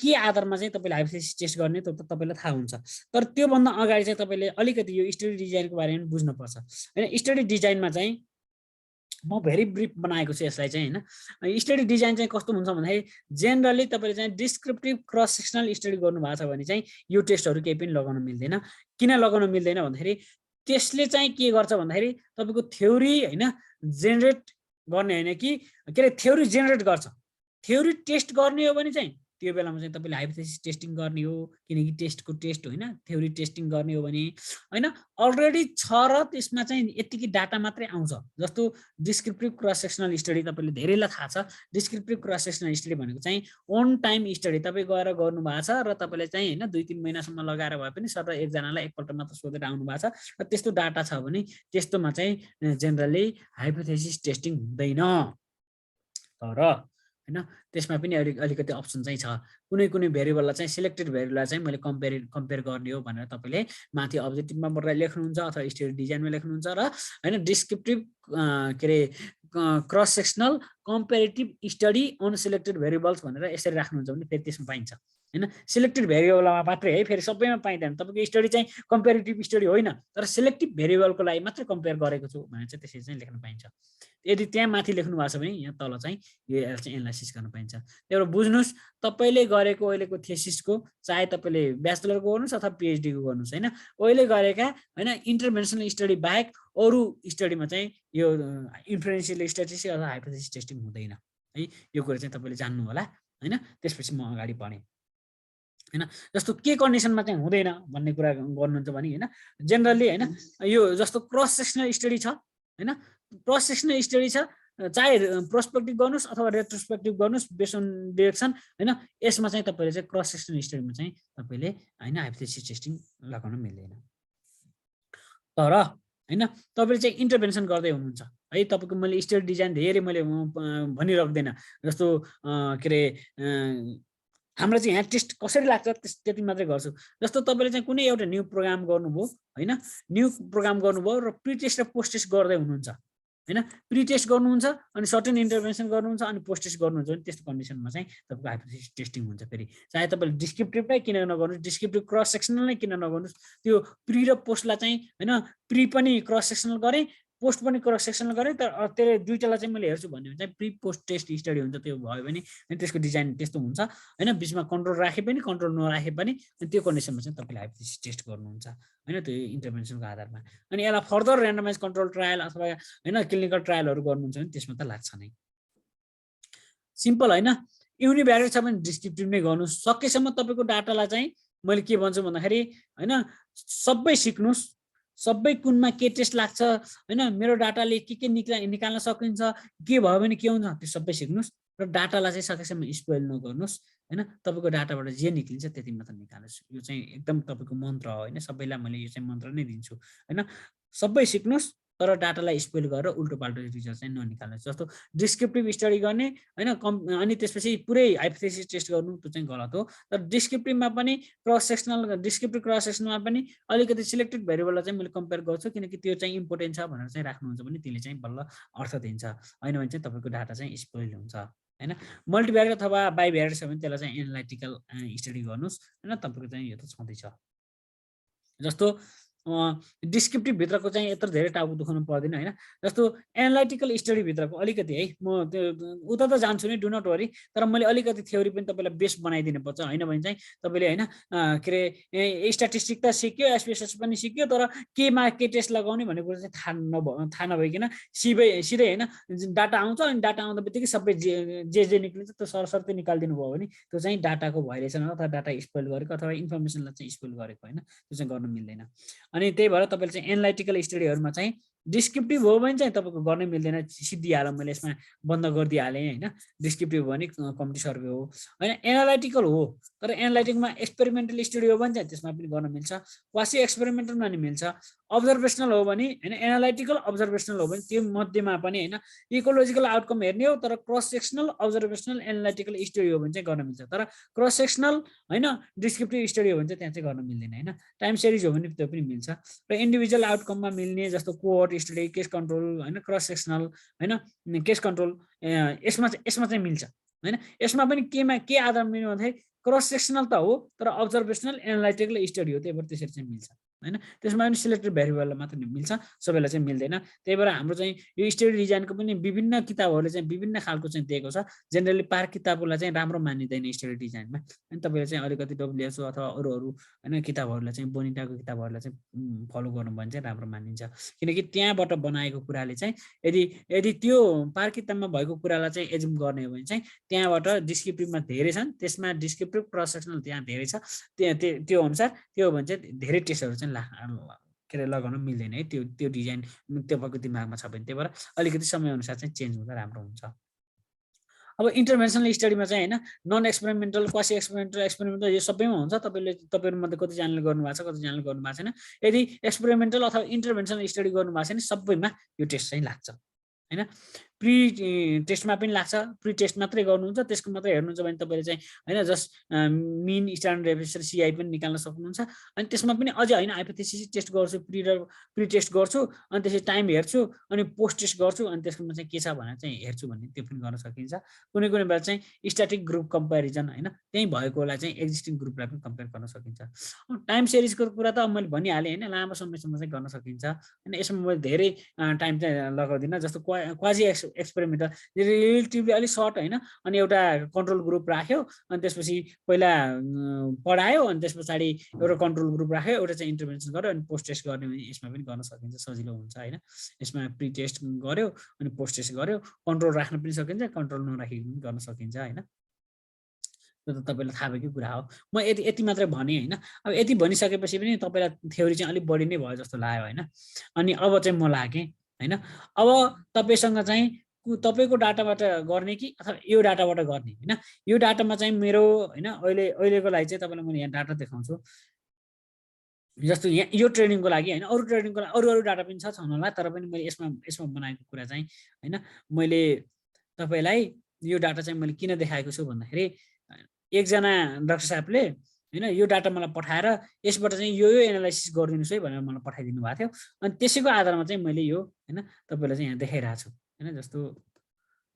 [SPEAKER 1] के आधारमा चाहिँ तपाईले हाइपोथेसिस टेस्ट गर्ने त तपाईलाई थाहा हुन्छ। तर त्यो भन्दा अगाडि चाहिँ तपाईले अलिकति यो स्टडी डिजाइनको बारेमा बुझ्नु पर्छ हैन। स्टडी डिजाइनमा चाहिँ म भेरी ब्रिफ बनाएको छु यसलाई चाहिँ हैन। स्टडी डिजाइन चाहिँ कस्तो हुन्छ भन्दाखेरि जेनरली तपाईले चाहिँ डिस्क्रिप्टिभ क्रस सेक्सनल स्टडी गर्नु भएको छ भने चाहिँ यो टेस्टहरु केही पनि लगाउन मिल्दैन। किन लगाउन मिल्दैन भन्दाखेरि त्यसले चाहिँ के गर्छ भन्दाखेरि तपाईको थ्योरी हैन जेनेरेट गर्ने हैन कि के अरे थ्योरी जेनेरेट गर्छ। थ्योरी टेस्ट गर्ने हो भने चाहिँ त्यो बेलामा चाहिँ तपाईले हाइपोथेसिस टेस्टिङ गर्ने हो, किनकि टेस्टको टेस्ट होइन थ्योरी टेस्टिङ गर्ने हो भने हैन अलरेडी छ र त्यसमा चाहिँ यतिकै डाटा मात्रै आउँछ। जस्तो डिस्क्रिप्टिभ क्रस सेक्सनल स्टडी तपाईले धेरैलाई थाहा छ। डिस्क्रिप्टिभ क्रस सेक्सनल स्टडी भनेको चाहिँ अन टाइम स्टडी तपाई गएर गर्नु भएको छ र तपाईले चाहिँ हैन 2-3 महिनासम्म लगाएर भए पनि सर एकजनालाई एकपल्ट मात्र सोधेर आउनु भएको छ र त्यस्तो डाटा छ भने त्यस्तोमा चाहिँ जेनरली हाइपोथेसिस टेस्टिङ हुँदैन। तर हैन त्यसमा पनि अलिकति अप्सन चाहिँ छ। कुनै भेरिएबललाई चाहिँ सिलेक्टेड भेरिएबललाई चाहिँ मैले कम्पेयर गर्ने हो भनेर तपाईले माथि अब्जेक्टिभमा बढेर लेख्नुहुन्छ अथवा स्टडी डिजाइनमा लेख्नुहुन्छ र हैन डिस्क्रिप्टिभ के अरे cross sectional comparative study on selected variables भनेर यसरी राख्नुहुन्छ भने फेरि त्यसमा पाइन्छ हैन। सिलेक्टेड भेरिएबलमा मात्रै है, फेरि सबैमा पाइँदैन। तपाईको स्टडी चाहिँ कम्पेरेटिभ स्टडी होइन तर सिलेक्टिभ भेरिएबलको लागि मात्रै कम्पेयर गरेको छु भने चाहिँ त्यसरी चाहिँ लेख्न पाइन्छ। यदि त्यहाँ माथि लेख्नु भएको छ भने यहाँ तल चाहिँ यो चाहिँ एनालाइसिस गर्न पाइन्छ। त्यही भएर बुझ्नुस् तपाईले गरेको अहिलेको थेसिसको चाहे तपाईले ब्याचलरको गर्नुस् अथवा पीएचडी को गर्नुस् हैन, अहिले गरेका हैन इन्टरभेन्सनल स्टडी बाहेक अरु स्टडीमा चाहिँ यो इन्फरेन्शियल स्ट्याटिस्टिक्स अथवा हाइपोथेसिस टेस्टिङ हुँदैन है। यो कुरा चाहिँ तपाईले जान्नु होला हैन। त्यसपछि म अगाडि बढेँ हैन। जस्तो के कन्डिसनमा चाहिँ हुँदैन भन्ने कुरा गर्नुहुन्छ भने हैन जेनरली हैन यो जस्तो क्रस सेक्सनल स्टडी छ हैन, क्रस सेक्सनल स्टडी छ चाहे प्रोस्पेक्टिभ गर्नुस् अथवा रेट्रोस्पेक्टिभ गर्नुस् बेस्ड अन डिरेक्सन हैन, यसमा चाहिँ तपाईले चाहिँ क्रस सेक्सनल स्टडीमा चाहिँ तपाईले हैन हाइपोथेसिस टेस्टिङ लगाउन मिल्दैन। तर हैन तपाईले चाहिँ इन्टरभेन्सन गर्दै हुनुहुन्छ है। तपाईको मैले स्टडी डिजाइन धेरै मैले भनिराख्दैन। जस्तो के अरे हाम्रो चाहिँ यहाँ टेस्ट कसरी लाग्छ त्यति मात्रै गर्छु। जस्तो तपाईले चाहिँ कुनै एउटा न्यू प्रोग्राम गर्नुभयो हैन, न्यू प्रोग्राम गर्नुभयो र प्री टेस्ट र पोस्ट टेस्ट गर्दै हुनुहुन्छ हैन। प्री टेस्ट गर्नुहुन्छ अनि सर्टेन इन्टरभेन्सन गर्नुहुन्छ अनि पोस्ट टेस्ट गर्नुहुन्छ भने त्यस्तो कन्डिसनमा चाहिँ तपाईको हाइपोथेसिस टेस्टिङ हुन्छ। फेरि चाहे तपाईले डिस्क्रिप्टिभ नै किन नगर्नुस्, डिस्क्रिप्टिभ क्रस सेक्सनल नै किन नगर्नुस्, त्यो प्री र पोस्टलाई चाहिँ हैन प्री पनि क्रस सेक्सनल गरे पोस्ट पनि क्रस सेक्सनल गरेँ तर त्यसले दुईटालाई चाहिँ मैले हेर्छु भन्यो भने चाहिँ प्री पोस्ट टेस्ट स्टडी हुन्छ त्यो भयो भने त्यसको डिजाइन त्यस्तो हुन्छ हैन बिचमा कन्ट्रोल राखे पनि कन्ट्रोल नराखे पनि त्यो कन्डिसनमा चाहिँ तपाईले हाइपोथेसिस टेस्ट गर्नुहुन्छ हैन त्यो इन्टरभेन्सनको आधारमा अनि यसलाई फर्दर र्यान्डमाइज कन्ट्रोल ट्रायल अथवा हैन क्लिनिकल ट्रायलहरु गर्नुहुन्छ भने त्यसमा त लाग्छ नै सिम्पल हैन युनिभ्यारिएट छ भने डिस्क्रिप्टिभ नै गर्नु सकेसम्म तपाईको डाटालाई चाहिँ मैले के भन्छु भन्दाखेरि हैन सबै सिक्नुस् सबै कुनमा के टेस्ट लाग्छ हैन मेरो डाटाले के निकाल्न सकिन्छ के भयो भने के हुन्छ त्यो सबै सिक्नुस् र डाटालाई चाहिँ सकेसम्म स्पोइल नगर्नुस् हैन तपाईको डाटाबाट जे निक्लिन्छ त्यति मात्र निकाल्नुस् यो चाहिँ एकदम तपाईको मन्त्र हो हैन सबैलाई मैले यो चाहिँ मन्त्र नै दिन्छु हैन सबै सिक्नुस् तर डाटालाई स्पोइल गरेर उल्टो पाल्टो रिजल्ट चाहिँ ननिकाल्नुस् जस्तो डिस्क्रिप्टिभ स्टडी गर्ने हैन अनि त्यसपछि पुरै हाइपोथेसिस टेस्ट गर्नु त्यो चाहिँ गलत हो तर डिस्क्रिप्टिभमा पनि डिस्क्रिप्टिभ क्रस सेक्सनलमा पनि अलिकति सिलेक्टेड भेरिएबललाई चाहिँ मैले कम्पेयर गर्छु किनकि त्यो चाहिँ इम्पोर्टेन्ट छ भनेर चाहिँ राख्नुहुन्छ भने त्यसले चाहिँ बल्ल अर्थ दिन्छ हैन भने चाहिँ तपाईको डाटा चाहिँ स्पोइल हुन्छ हैन मल्टिभ्यारिएट अथवा बाइभ्यारिएट छ भने त्यसलाई चाहिँ एनालाइटिकल स्टडी गर्नुस् हैन तपाईको चाहिँ यो त छँदैछ जस्तो डिस्क्रिप्टिभ भित्रको चाहिँ यत्रो धेरै टाउको दुखाउनु पर्दैन हैन जस्तो एनालाइटिकल स्टडी भित्रको अलिकति है म त्यो उता त जान्छु नि डु नट वरी तर मैले अलिकति थ्योरी पनि तपाईलाई बेस बनाइदिनु पर्छ हैन भने चाहिँ तपाईले हैन के रे स्ट्याटिस्टिक त सिक्यो एसपीएसएस पनि सिक्यो तर केमा के टेस्ट लगाउने भन्ने कुरा चाहिँ थाहा नभइकन सिधै हैन डाटा आउँछ अनि डाटा आउँदा बित्तिकै सबै जे निक्लिन्छ त्यो सरसर्ती निकाल्दिनु भयो भने त्यो चाहिँ डाटाको भाइलेसन हो अथवा डाटा स्पोइल गरेको अथवा इन्फर्मेसनलाई चाहिँ स्पोइल गरेको हैन त्यो चाहिँ गर्न मिल्दैन अनि त्यही भएर तपाईले चाहिँ एनालाइटिकल स्टडीहरुमा चाहिँ डिस्क्रिप्टिभ हो भने चाहिँ तपाईको गर्न मिल्दैन सिद्धिहाल्यो मैले यसमा बन्द गरिदिहालेँ हैन डिस्क्रिप्टिभ भने कम्युनिटी सर्वे हो हैन एनालाइटिकल हो तर एनालाइटिकमा एक्सपेरिमेन्टल स्टडी हो भने चाहिँ त्यसमा पनि गर्न मिल्छ क्वासी एक्सपेरिमेन्टलमा नि मिल्छ अब्जर्भेसनल हो भने हैन एनालाइटिकल अब्जर्भेसनल हो भने त्यो मध्येमा पनि हैन इकोलोजिकल आउटकम हेर्ने हो तर cross sectional observational analytical study हो भने चाहिँ गर्न मिल्छ तर क्रस सेक्सनल हैन डिस्क्रिप्टिभ स्टडी हो भने चाहिँ त्यहाँ चाहिँ गर्न मिल्दैन हैन टाइम सिरिज हो भने त्यो पनि मिल्छ र इन्डिभिजुअल आउटकममा मिल्ने जस्तो कोहोर्ट स्टडी केस कन्ट्रोल हैन क्रस सेक्सनल हैन केस कन्ट्रोल यसमा चाहिँ मिल्छ हैन यसमा पनि के आधारमा मिल्यो भन्दाखेरि क्रस सेक्सनल त हो तर अब्जर्भेसनल एनालाइटिकल स्टडी हो त्यही भएर त्यसरी चाहिँ मिल्छ हैन त्यसमा पनि सिलेक्टेड भेरिएबललाई मात्र मिल्छ सबैलाई चाहिँ मिल्दैन त्यही भएर हाम्रो चाहिँ यो स्टडी डिजाइनको पनि विभिन्न किताबहरूले चाहिँ विभिन्न खालको चाहिँ दिएको छ जेनरली पार्क किताबलाई चाहिँ राम्रो मानिदैन स्टडी डिजाइनमा अनि तपाईले चाहिँ अलिकति डब्ल्युएचओ अथवा अरू हैन किताबहरूलाई चाहिँ बोनिटाको किताबहरूलाई चाहिँ फलो गर्नु भने चाहिँ राम्रो मानिन्छ किनकि त्यहाँबाट बनाएको कुराले चाहिँ यदि त्यो पार्क किताबमा भएको कुरालाई चाहिँ एजुम गर्ने हो भने चाहिँ त्यहाँबाट डिस्क्रिप्टिभमा धेरै छन् त्यसमा डिस्क्रिप्टिभ क्रस सेक्सनल त्यहाँ धेरै छ त्यो अनुसार त्यो हो भने चाहिँ धेरै टेस्टहरु चाहिँ के अरे लगाउन मिल्दैन है त्यो डिजाइन तपाईँको दिमागमा छ भने त्यही भएर अलिकति समय अनुसार चाहिँ चेन्ज हुँदा राम्रो हुन्छ अब इन्टरभेन्सनल स्टडीमा चाहिँ हैन नन एक्सपेरिमेन्टल क्वासी एक्सपेरिमेन्टल यो सबैमा हुन्छ तपाईहरुमध्ये कतिजनाले गर्नुभएको छ कतिजनाले गर्नु भएको छैन यदि एक्सपेरिमेन्टल अथवा इन्टरभेन्सनल स्टडी गर्नु भएको छैन सबैमा यो टेस्ट चाहिँ लाग्छ हैन प्री टेस्टमा पनि लाग्छ प्री टेस्ट मात्रै गर्नुहुन्छ त्यसको मात्रै हेर्नुहुन्छ भने तपाईले चाहिँ हैन just mean standard deviation CI पनि निकाल्न सक्नुहुन्छ अनि त्यसमा पनि अझै हैन हाइपोथेसिस टेस्ट गर्छु प्री टेस्ट गर्छु अनि त्यसपछि टाइम हेर्छु अनि पोस्ट टेस्ट गर्छु अनि त्यसमा चाहिँ के छ भनेर चाहिँ हेर्छु भन्ने त्यो पनि गर्न सकिन्छ कुनै बेला चाहिँ स्ट्याटिक ग्रुप कम्पेरिजन हैन त्यही भएकोलाई चाहिँ एक्जिस्टिङ ग्रुपलाई पनि कम्पेयर गर्न सकिन्छ टाइम सिरिजको कुरा त मैले भनिहालेँ हैन लामो समयसम्म चाहिँ गर्न सकिन्छ हैन यसमा मैले धेरै टाइम चाहिँ लगाउँदिन जस्तो क्वाजी एक्सपेरिमेन्टल रिलेटिभली अलि सर्ट हैन अनि एउटा कन्ट्रोल ग्रुप राख्यो अनि त्यसपछि पहिला पढायो अनि त्यस पछाडी एउटा कन्ट्रोल ग्रुप राख्यो एउटा चाहिँ इन्टरभेन्सन गर्यो अनि पोस्ट टेस्ट गर्ने भने यसमा पनि गर्न सकिन्छ सजिलो हुन्छ हैन यसमा प्री टेस्ट गर्यो अनि पोस्ट टेस्ट गर्यो कन्ट्रोल राख्न पनि सकिन्छ कन्ट्रोल नराखी पनि गर्न सकिन्छ हैन त्यो त तपाईलाई थाहा भएकै कुरा हो म यति मात्रै भने हैन अब यति भनिसकेपछि पनि तपाईलाई थ्योरी चाहिँ अलि बढी नै भयो जस्तो लाग्यो हैन अनि अब चाहिँ म लागे हैन अब तपाईसँग चाहिँ तपाईको डाटाबाट गर्ने कि अथवा यो डाटाबाट गर्ने हैन यो डाटामा चाहिँ मेरो हैन अहिलेको लागि चाहिँ तपाईलाई मैले यहाँ डाटा देखाउँछु जस्तो यहाँ यो ट्रेनिङको लागि हैन अरु ट्रेनिङको लागि अरु डाटा पनि छ छन् होला तर पनि मैले यसमा बनाएको कुरा चाहिँ हैन मैले तपाईलाई यो डाटा चाहिँ मैले किन देखाएको छु भन्दाखेरि एकजना डाक्टर साहबले हैन यो डाटा मलाई पठाएर यसबाट चाहिँ यो एनालाइसिस गरिदिनुस् है भनेर मलाई पठाइदिनु भएको थियो अनि त्यसैको आधारमा चाहिँ मैले यो हैन तपाईलाई चाहिँ यहाँ देखाइरहेको छु हैन जस्तो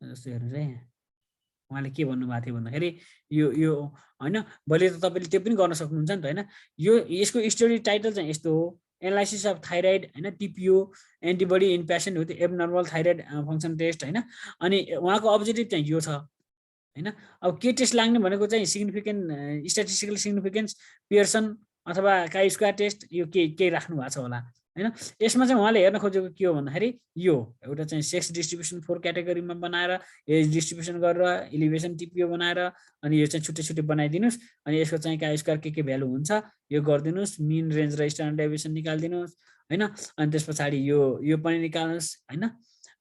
[SPEAKER 1] हेर्नुस् है उहाँले के भन्नुभएको थियो भन्दाखेरि यो हैन भोलि त तपाईले त्यो पनि गर्न सक्नुहुन्छ नि त हैन यसको स्टडी टाइटल चाहिँ यस्तो हो एनालाइसिस अफ थाइरोइड हैन TPO antibody in patient with abnormal thyroid function test हैन अनि उहाँको अब्जेक्टिभ चाहिँ यो छ हैन अब के टेस्ट लाग्ने भनेको चाहिँ सिग्निफिकेन्ट स्ट्याटिस्टिकल सिग्निफिकेन्स पियर्सन अथवा काई स्क्वायर टेस्ट यो के राख्नु भएको छ होला हैन यसमा चाहिँ उहाँले हेर्न खोजेको के हो भन्दाखेरि यो एउटा चाहिँ सेक्स डिस्ट्रिब्युसन 4 क्याटेगोरीमा बनाएर एज डिस्ट्रिब्युसन गरेर एलिभेसन टिपिओ बनाएर अनि यो चाहिँ छुट्टै छुट्टै बनाइदिनुस् अनि यसको चाहिँ काई स्क्वायर के भ्यालु हुन्छ यो गरिदिनुस् मिन रेन्ज र स्ट्यान्डर्ड डेभिएसन निकाल्दिनुस् हैन अनि त्यसपछि यो पनि निकाल्नुस् हैन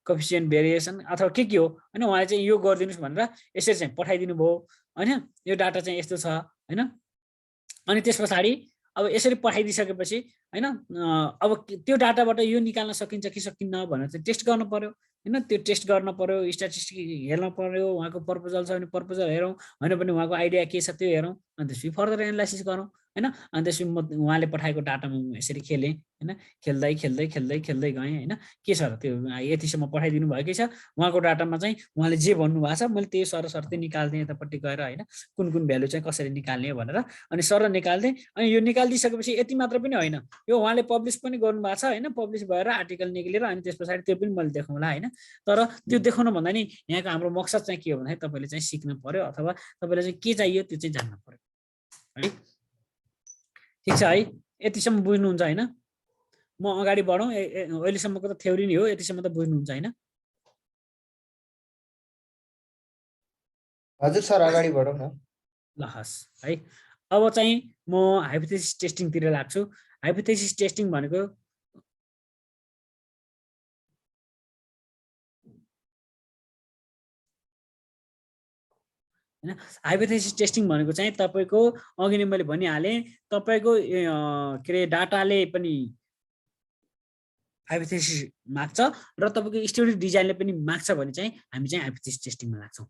[SPEAKER 1] कोएफिसिएन्ट भेरिएसन अथवा के हो हैन उहाँले चाहिँ यो गरिदिनुस् भनेर यसरी चाहिँ पठाइदिनु भयो हैन यो डाटा चाहिँ यस्तो छ हैन अनि त्यसपछि अब यसरी पठाइदिसकेपछि हैन अब त्यो डाटाबाट यो निकाल्न सकिन्छ कि सकिन्न भनेर चाहिँ टेस्ट गर्न पर्यो हैन त्यो टेस्ट गर्न पर्यो स्ट्याटिस्टिक हेर्न पर्यो उहाँको प्रपोजल छ भने प्रपोजल हेरौँ हैन भने उहाँको आइडिया के छ त्यो हेरौँ अनि त्यसपछि फर्दर एनालाइसिस गरौँ हैन अनि त्यसपछि म उहाँले पठाएको डाटामा यसरी खेलेँ हैन खेल्दै गएँ हैन के छ र त्यो यतिसम्म पठाइदिनु भएकै छ उहाँको डाटामा चाहिँ उहाँले जे भन्नुभएको छ मैले त्यही सरसर्ती निकाल्दिएँ यतापट्टि गएर हैन कुन भ्यालु चाहिँ कसरी निकाल्ने भनेर अनि सर निकाल्दिएँ अनि यो निकालिदिसकेपछि यति मात्र पनि होइन यो उहाँले पब्लिस पनि गर्नुभएको छ हैन पब्लिस भएर आर्टिकल निक्लेर अनि त्यसपछि त्यो पनि मैले देखाउँला हैन तर त्यो देखाउनु भन्दा नि यहाँको हाम्रो मकसद चाहिँ के हो भन्दाखेरि तपाईले चाहिँ सिक्न पर्यो अथवा तपाईलाई चाहिँ के चाहियो त्यो चाहिँ जान्न पर्यो है ठीक छ है यतिसम्म बुझ्नुहुन्छ हैन म अगाडि बढौँ अहिलेसम्मको त थ्योरी नै हो यतिसम्म त बुझ्नुहुन्छ हैन
[SPEAKER 5] हजुर सर अगाडि बढौँ न
[SPEAKER 1] ल हस् है अब चाहिँ म हाइपोथेसिस टेस्टिङतिर लाग्छु हाइपोथेसिस टेस्टिङ भनेको हैन हाइपोथेसिस टेस्टिङ भनेको चाहिँ तपाईको अघि नै मैले भनिहालेँ तपाईको के रे डाटाले पनि हाइपोथेसिस माग्छ र तपाईको स्टडी डिजाइनले पनि माग्छ भने चाहिँ हामी चाहिँ हाइपोथेसिस टेस्टिङमा लाग्छौँ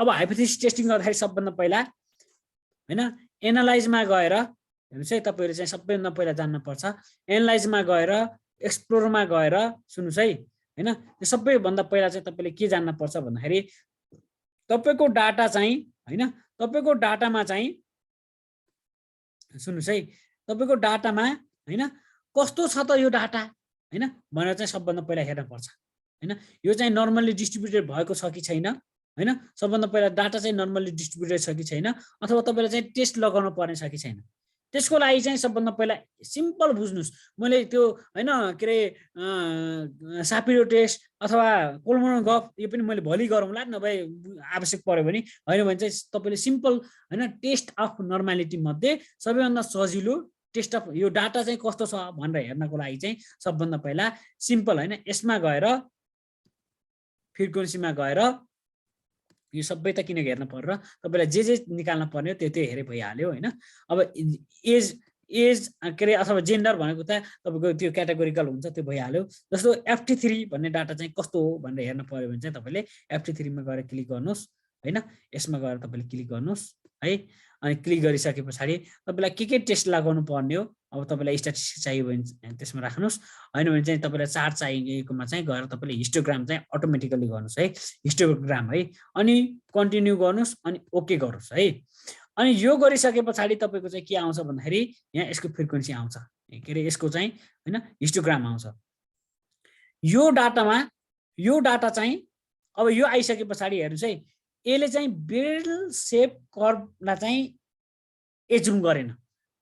[SPEAKER 1] अब हाइपोथेसिस टेस्टिङ गर्दाखेरि सबभन्दा पहिला हैन एनालाइजमा गएर हेर्नुस् है तपाईहरु चाहिँ सबैभन्दा पहिला जान्न पर्छ एनालाइजमा गएर एक्सप्लोरमा गएर सुन्नुस् है हैन त्यो सबैभन्दा पहिला चाहिँ तपाईले के जान्न पर्छ भन्दाखेरि तपाईको डाटा चाहिँ हैन तपाईको डाटामा चाहिँ सुन्नुस् है तपाईको डाटामा हैन कस्तो छ त यो डाटा हैन भनेर चाहिँ सबभन्दा पहिला हेर्न पर्छ हैन यो चाहिँ नर्मली डिस्ट्रिब्युटेड भएको छ कि छैन हैन सबभन्दा पहिला डाटा चाहिँ नर्मली डिस्ट्रिब्युटेड छ कि छैन अथवा तपाईले चाहिँ टेस्ट लगाउन पर्ने छ कि छैन त्यसको लागि चाहिँ सबभन्दा पहिला सिम्पल बुझ्नुस् मैले त्यो हैन के रे सापिरो टेस्ट अथवा कोलमोनोन गफ यो पनि मैले भोलि गरौँला नभए आवश्यक पर्यो भने हैन भने चाहिँ तपाईले सिम्पल हैन टेस्ट अफ नर्मालिटी मध्ये सबैभन्दा सजिलो टेस्ट अफ यो डाटा चाहिँ कस्तो छ भनेर हेर्नको लागि चाहिँ सबभन्दा पहिला सिम्पल हैन यसमा गएर फ्रिक्वेन्सीमा गएर यो सबै त किन हेर्न पर्यो तपाईलाई जे निकाल्न पर्ने हो त्यो हेरे भइहाल्यो हैन अब एज के रे अथवा जेन्डर भनेको त तपाईको त्यो क्याटेगोरिकल हुन्छ त्यो भइहाल्यो जस्तो FT3 भन्ने डाटा चाहिँ कस्तो हो भनेर हेर्न पर्यो भने चाहिँ तपाईले FT3 मा गएर क्लिक गर्नुस् हैन यसमा गएर तपाईले क्लिक गर्नुस् है अनि क्लिक गरिसकेपछि तपाईलाई के टेस्ट लगाउनु पर्ने हो अब तपाईलाई स्ट्याटिस्टिक्स चाहियो भने त्यसमा राख्नुस् हैन भने चाहिँ तपाईलाई चार्ट चाहिएकोमा चाहिँ गएर तपाईले हिस्टोग्राम चाहिँ अटोमेटिकली गर्नुस् है हिस्टोग्राम है अनि कन्टिन्यू गर्नुस् अनि ओके गर्नुस् है अनि यो गरिसकेपछि तपाईको चाहिँ के आउँछ भन्दाखेरि यहाँ यसको फ्रिक्वेन्सी आउँछ के रे यसको चाहिँ हैन हिस्टोग्राम आउँछ यो डाटा चाहिँ अब यो आइसकेपछि हेर्नुस् है यसले चाहिँ बेल शेप कर्वलाई चाहिँ एजुम गरेन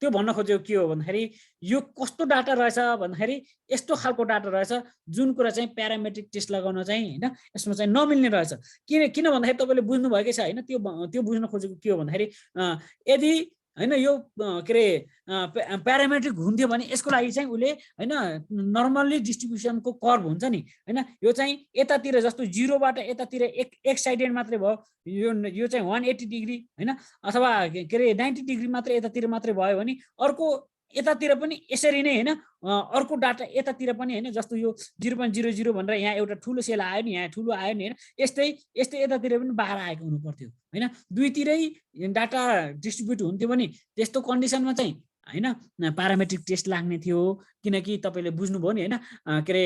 [SPEAKER 1] त्यो भन्न खोजेको के हो भन्दाखेरि यो कस्तो डाटा रहेछ भन्दाखेरि यस्तो खालको डाटा रहेछ जुन कुरा चाहिँ प्यारामेट्रिक टेस्ट लगाउन चाहिँ हैन यसमा चाहिँ नमिल्ने रहेछ किन भन्दाखेरि तपाईले बुझ्नु भएकै छ हैन त्यो बुझ्न खोजेको के हो भन्दाखेरि यदि हैन यो के रे प्यारामेट्रिक हुन्थ्यो भने यसको लागि चाहिँ उले हैन नर्मल्ली डिस्ट्रिब्युसनको कर्व हुन्छ नि हैन यो चाहिँ यतातिर जस्तो 0 बाट यतातिर एक साइडेड मात्रै भयो यो चाहिँ 180 डिग्री हैन अथवा के रे 90 डिग्री मात्रै यतातिर मात्रै भयो भने अर्को यतातिर पनि यसरी नै हैन अर्को डाटा यतातिर पनि हैन जस्तो यो 0.00 भनेर यहाँ एउटा ठुलो सेल आयो नि यहाँ ठुलो आयो नि हैन यस्तै यतातिर पनि बाहिर आएको हुनु पर्थ्यो हैन दुईतिरै डाटा डिस्ट्रिब्युट हुन्थ्यो भने त्यस्तो कन्डिसनमा चाहिँ हैन प्यारामेट्रिक टेस्ट लाग्ने थियो किनकि तपाईले बुझ्नुभयो नि हैन के रे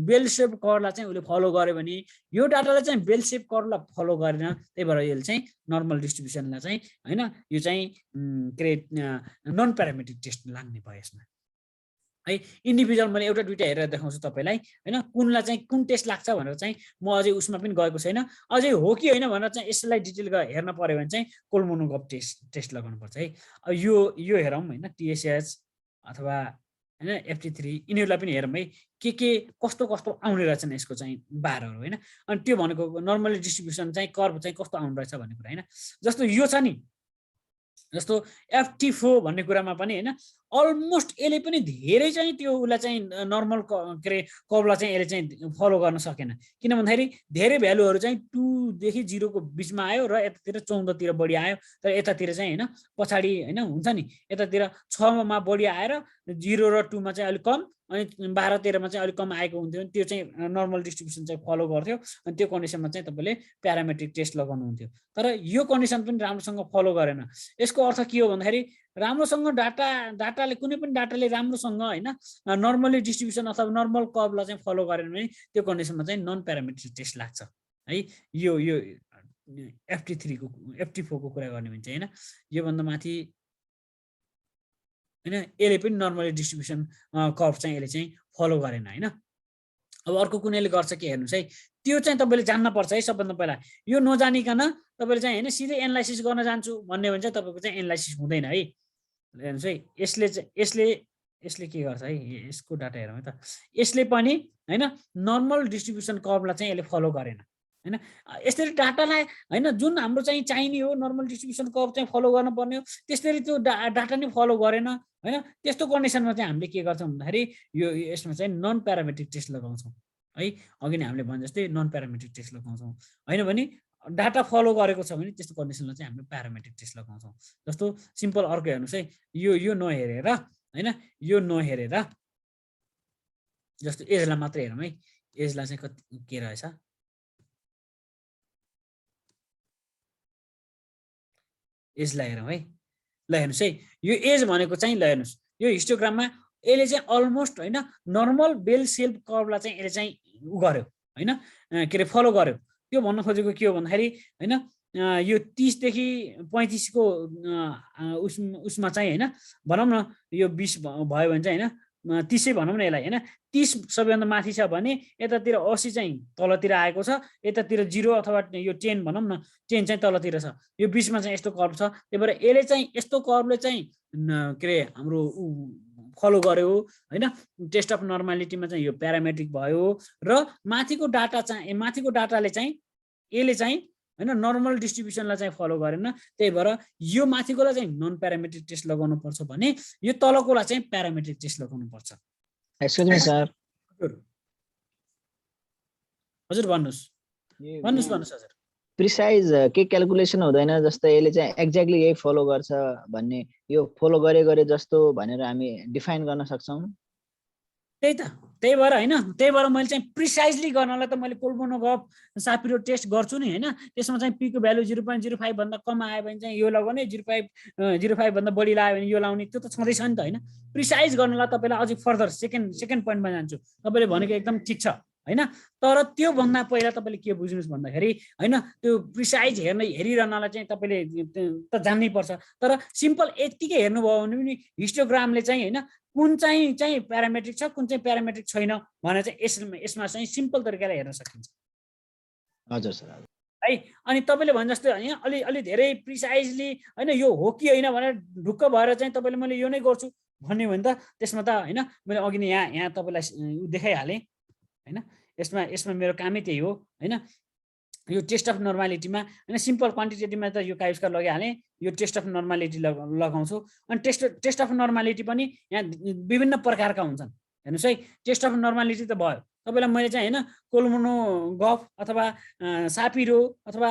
[SPEAKER 1] बेल शेप कर्वलाई चाहिँ उले फलो गर्यो भने यो डाटाले चाहिँ बेल शेप कर्वलाई फलो गरेन त्यही भएर यसले चाहिँ नर्मल डिस्ट्रिब्युसनलाई चाहिँ हैन यो चाहिँ के रे नन प्यारामेट्रिक टेस्ट लाग्ने भयो यसमा है। इन्डिभिजुअल मैले एउटा दुइटा हेरेर देखाउँछु तपाईँलाई होइन, कुनलाई चाहिँ कुन टेस्ट लाग्छ भनेर चाहिँ म अझै उसमा पनि गएको छैन, अझै हो कि होइन भनेर चाहिँ यसलाई डिटेल हेर्न पर्यो भने चाहिँ कोल्मोनोग्राफ टेस्ट लगाउनुपर्छ है। अब यो हेरौँ होइन, TSH अथवा होइन FT3 यिनीहरूलाई पनि हेरौँ है, के कस्तो कस्तो आउने रहेछन् यसको चाहिँ बारहरू होइन। अनि त्यो भनेको नर्मली डिस्ट्रिब्युसन चाहिँ कर्भ चाहिँ कस्तो आउने रहेछ भन्ने कुरा होइन। जस्तो यो छ नि, जस्तो FT4 भन्ने कुरामा पनि होइन अलमोस्ट यसले पनि धेरै चाहिँ त्यो उसलाई चाहिँ नर्मल के अरे कर्भलाई चाहिँ यसले चाहिँ फलो गर्न सकेन, किन भन्दाखेरि धेरै भ्यालुहरू चाहिँ 2 देखि 0 को बिचमा आयो र यतातिर 14 तिर बढी आयो, तर यतातिर चाहिँ होइन पछाडि होइन हुन्छ नि, यतातिर 6 मा बढी आएर 0 र 2 मा चाहिँ अलिक कम, अनि 12 13 मा चाहिँ अलिक कम आएको हुन्थ्यो। त्यो चाहिँ नर्मल डिस्ट्रिब्युसन चाहिँ फलो गर्थ्यो, अनि त्यो कन्डिसनमा चाहिँ तपाईँले प्यारामेट्रिक टेस्ट लगाउनु हुन्थ्यो। तर यो कन्डिसन पनि राम्रोसँग फलो गरेन। यसको अर्थ के हो भन्दाखेरि राम्रोसँग डाटाले कुनै पनि डाटाले राम्रोसँग होइन नर्मली डिस्ट्रिब्युसन अथवा नर्मल कर्भलाई चाहिँ फलो गरेन भने त्यो कन्डिसनमा चाहिँ नन प्यारामेट्रिक टेस्ट लाग्छ है। यो FT3 को FT4 को कुरा गर्ने भने चाहिँ होइन योभन्दा माथि होइन यसले पनि नर्मली डिस्ट्रिब्युसन कर्भ चाहिँ यसले चाहिँ फलो गरेन होइन। अब अर्को कुनैले गर्छ के हेर्नुहोस् है, त्यो चाहिँ तपाईँले जान्न पर्छ है। सबभन्दा पहिला यो नजानिकन तपाईँले चाहिँ होइन सिधै एनालाइसिस गर्न जान्छु भन्ने भने चाहिँ तपाईँको चाहिँ एनालाइसिस हुँदैन है। हेर्नुहोस् है, यसले के गर्छ है, यसको डाटा हेरौँ है त। यसले पनि होइन नर्मल डिस्ट्रिब्युसन कर्भलाई चाहिँ यसले फलो गरेन होइन। यसरी डाटालाई होइन जुन हाम्रो चाहिँ चाहिने हो नर्मल डिस्ट्रिब्युसन कर्भ चाहिँ फलो गर्नुपर्ने हो त्यसरी त्यो डाटा नै फलो गरेन होइन। त्यस्तो कन्डिसनमा चाहिँ हामीले के गर्छौँ भन्दाखेरि यो यसमा चाहिँ नन प्यारामेट्रिक टेस्ट लगाउँछौँ है। अघि नै हामीले भने जस्तै नन प्यारामेट्रिक टेस्ट लगाउँछौँ, होइन भने डाटा फलो गरेको छ भने त्यस्तो कन्डिसनमा चाहिँ हामीले प्यारामेट्रिक टेस्ट लगाउँछौँ। जस्तो सिम्पल अर्को हेर्नुहोस् है, यो नहेरेर होइन यो नहेरेर जस्तो एजलाई मात्रै हेरौँ है, एजलाई चाहिँ कति के रहेछ, एजलाई हेरौँ है। ल हेर्नुहोस् है, यो एज भनेको चाहिँ ल हेर्नुहोस् यो हिस्टोग्राममा यसले चाहिँ अलमोस्ट होइन नर्मल बेल सेप कर्भलाई चाहिँ यसले चाहिँ उ गर्यो होइन के अरे फलो गर्यो। त्यो भन्न खोजेको के हो भन्दाखेरि होइन यो 30 देखि 35 को उसमा चाहिँ होइन भनौँ न यो 20 भयो भने चाहिँ होइन 30 भनौँ न यसलाई होइन। 30 सबैभन्दा माथि छ भने यतातिर 80 चाहिँ तलतिर आएको छ, यतातिर 0 अथवा यो 10 भनौँ न 10 चाहिँ तलतिर छ, यो बिचमा चाहिँ यस्तो कर्भ छ। त्यही भएर यसले चाहिँ यस्तो कर्भले चाहिँ के अरे हाम्रो फलो गर्यो होइन। टेस्ट अफ नर्मालिटीमा चाहिँ यो प्यारामेट्रिक भयो र माथिको डाटाले चाहिँ यसले चाहिँ होइन नर्मल डिस्ट्रिब्युसनलाई चाहिँ फलो गरेन। त्यही भएर यो माथिकोलाई चाहिँ नन प्यारामेट्रिक टेस्ट लगाउनु पर्छ भने यो तलकोलाई चाहिँ प्यारामेट्रिक टेस्ट लगाउनु पर्छ।
[SPEAKER 3] एक्सक्युज मी सर,
[SPEAKER 1] हजुर भन्नुहोस् हजुर।
[SPEAKER 3] प्रिसाइज के क्याल्कुलेसन हुँदैन जस्तै यसले चाहिँ एक्ज्याक्टली यही फलो गर्छ भन्ने, यो फलो गरे जस्तो भनेर हामी डिफाइन गर्न सक्छौँ।
[SPEAKER 1] त्यही त, त्यही भएर होइन, त्यही भएर मैले चाहिँ प्रिसाइजली गर्नलाई त मैले कोल्मोनोग्राफ सापिरो टेस्ट गर्छु नि होइन। त्यसमा चाहिँ पीको भ्यालु 0.05 भन्दा कम आयो भने चाहिँ यो लगाउने, 0.05 भन्दा बढी लाग्यो भने यो लाउने, त्यो त छँदैछ नि त होइन। प्रिसाइज गर्नलाई तपाईँलाई अझै फर्दर सेकेन्ड पोइन्टमा जान्छु, तपाईँले भनेको एकदम ठिक छ होइन। तर त्यो भन्दा पहिला तपाईँले के बुझ्नुहोस् भन्दाखेरि होइन त्यो प्रिसाइज हेरिरहनलाई चाहिँ तपाईँले त जान्नै पर्छ। तर सिम्पल यत्तिकै हेर्नुभयो भने पनि हिस्टोग्रामले चाहिँ होइन कुन चाहिँ प्यारामेट्रिक छ कुन चाहिँ प्यारामेट्रिक छैन भनेर चाहिँ यसमा चाहिँ सिम्पल तरिकाले हेर्न सकिन्छ।
[SPEAKER 3] हजुर सर
[SPEAKER 1] है। अनि तपाईँले भने जस्तो होइन अलि धेरै प्रिसाइजली होइन यो हो कि होइन भनेर ढुक्क भएर चाहिँ तपाईँले मैले यो नै गर्छु भन्ने हो भने त त्यसमा त होइन मैले अघि नै यहाँ तपाईँलाई देखाइहालेँ होइन। यसमा मेरो कामै त्यही हो होइन। यो टेस्ट अफ नर्मालिटीमा होइन सिम्पल क्वान्टिटेटिभमा त यो काइस्कार लगाइहालेँ, यो टेस्ट अफ नर्मालिटी लगाउँछु। अनि टेस्ट अफ नर्मालिटी पनि यहाँ विभिन्न प्रकारका हुन्छन्। हेर्नुहोस् है, टेस्ट अफ नर्मालिटी त भयो तपाईँलाई मैले चाहिँ होइन कोल्मोनोग्राफ अथवा सापिरो अथवा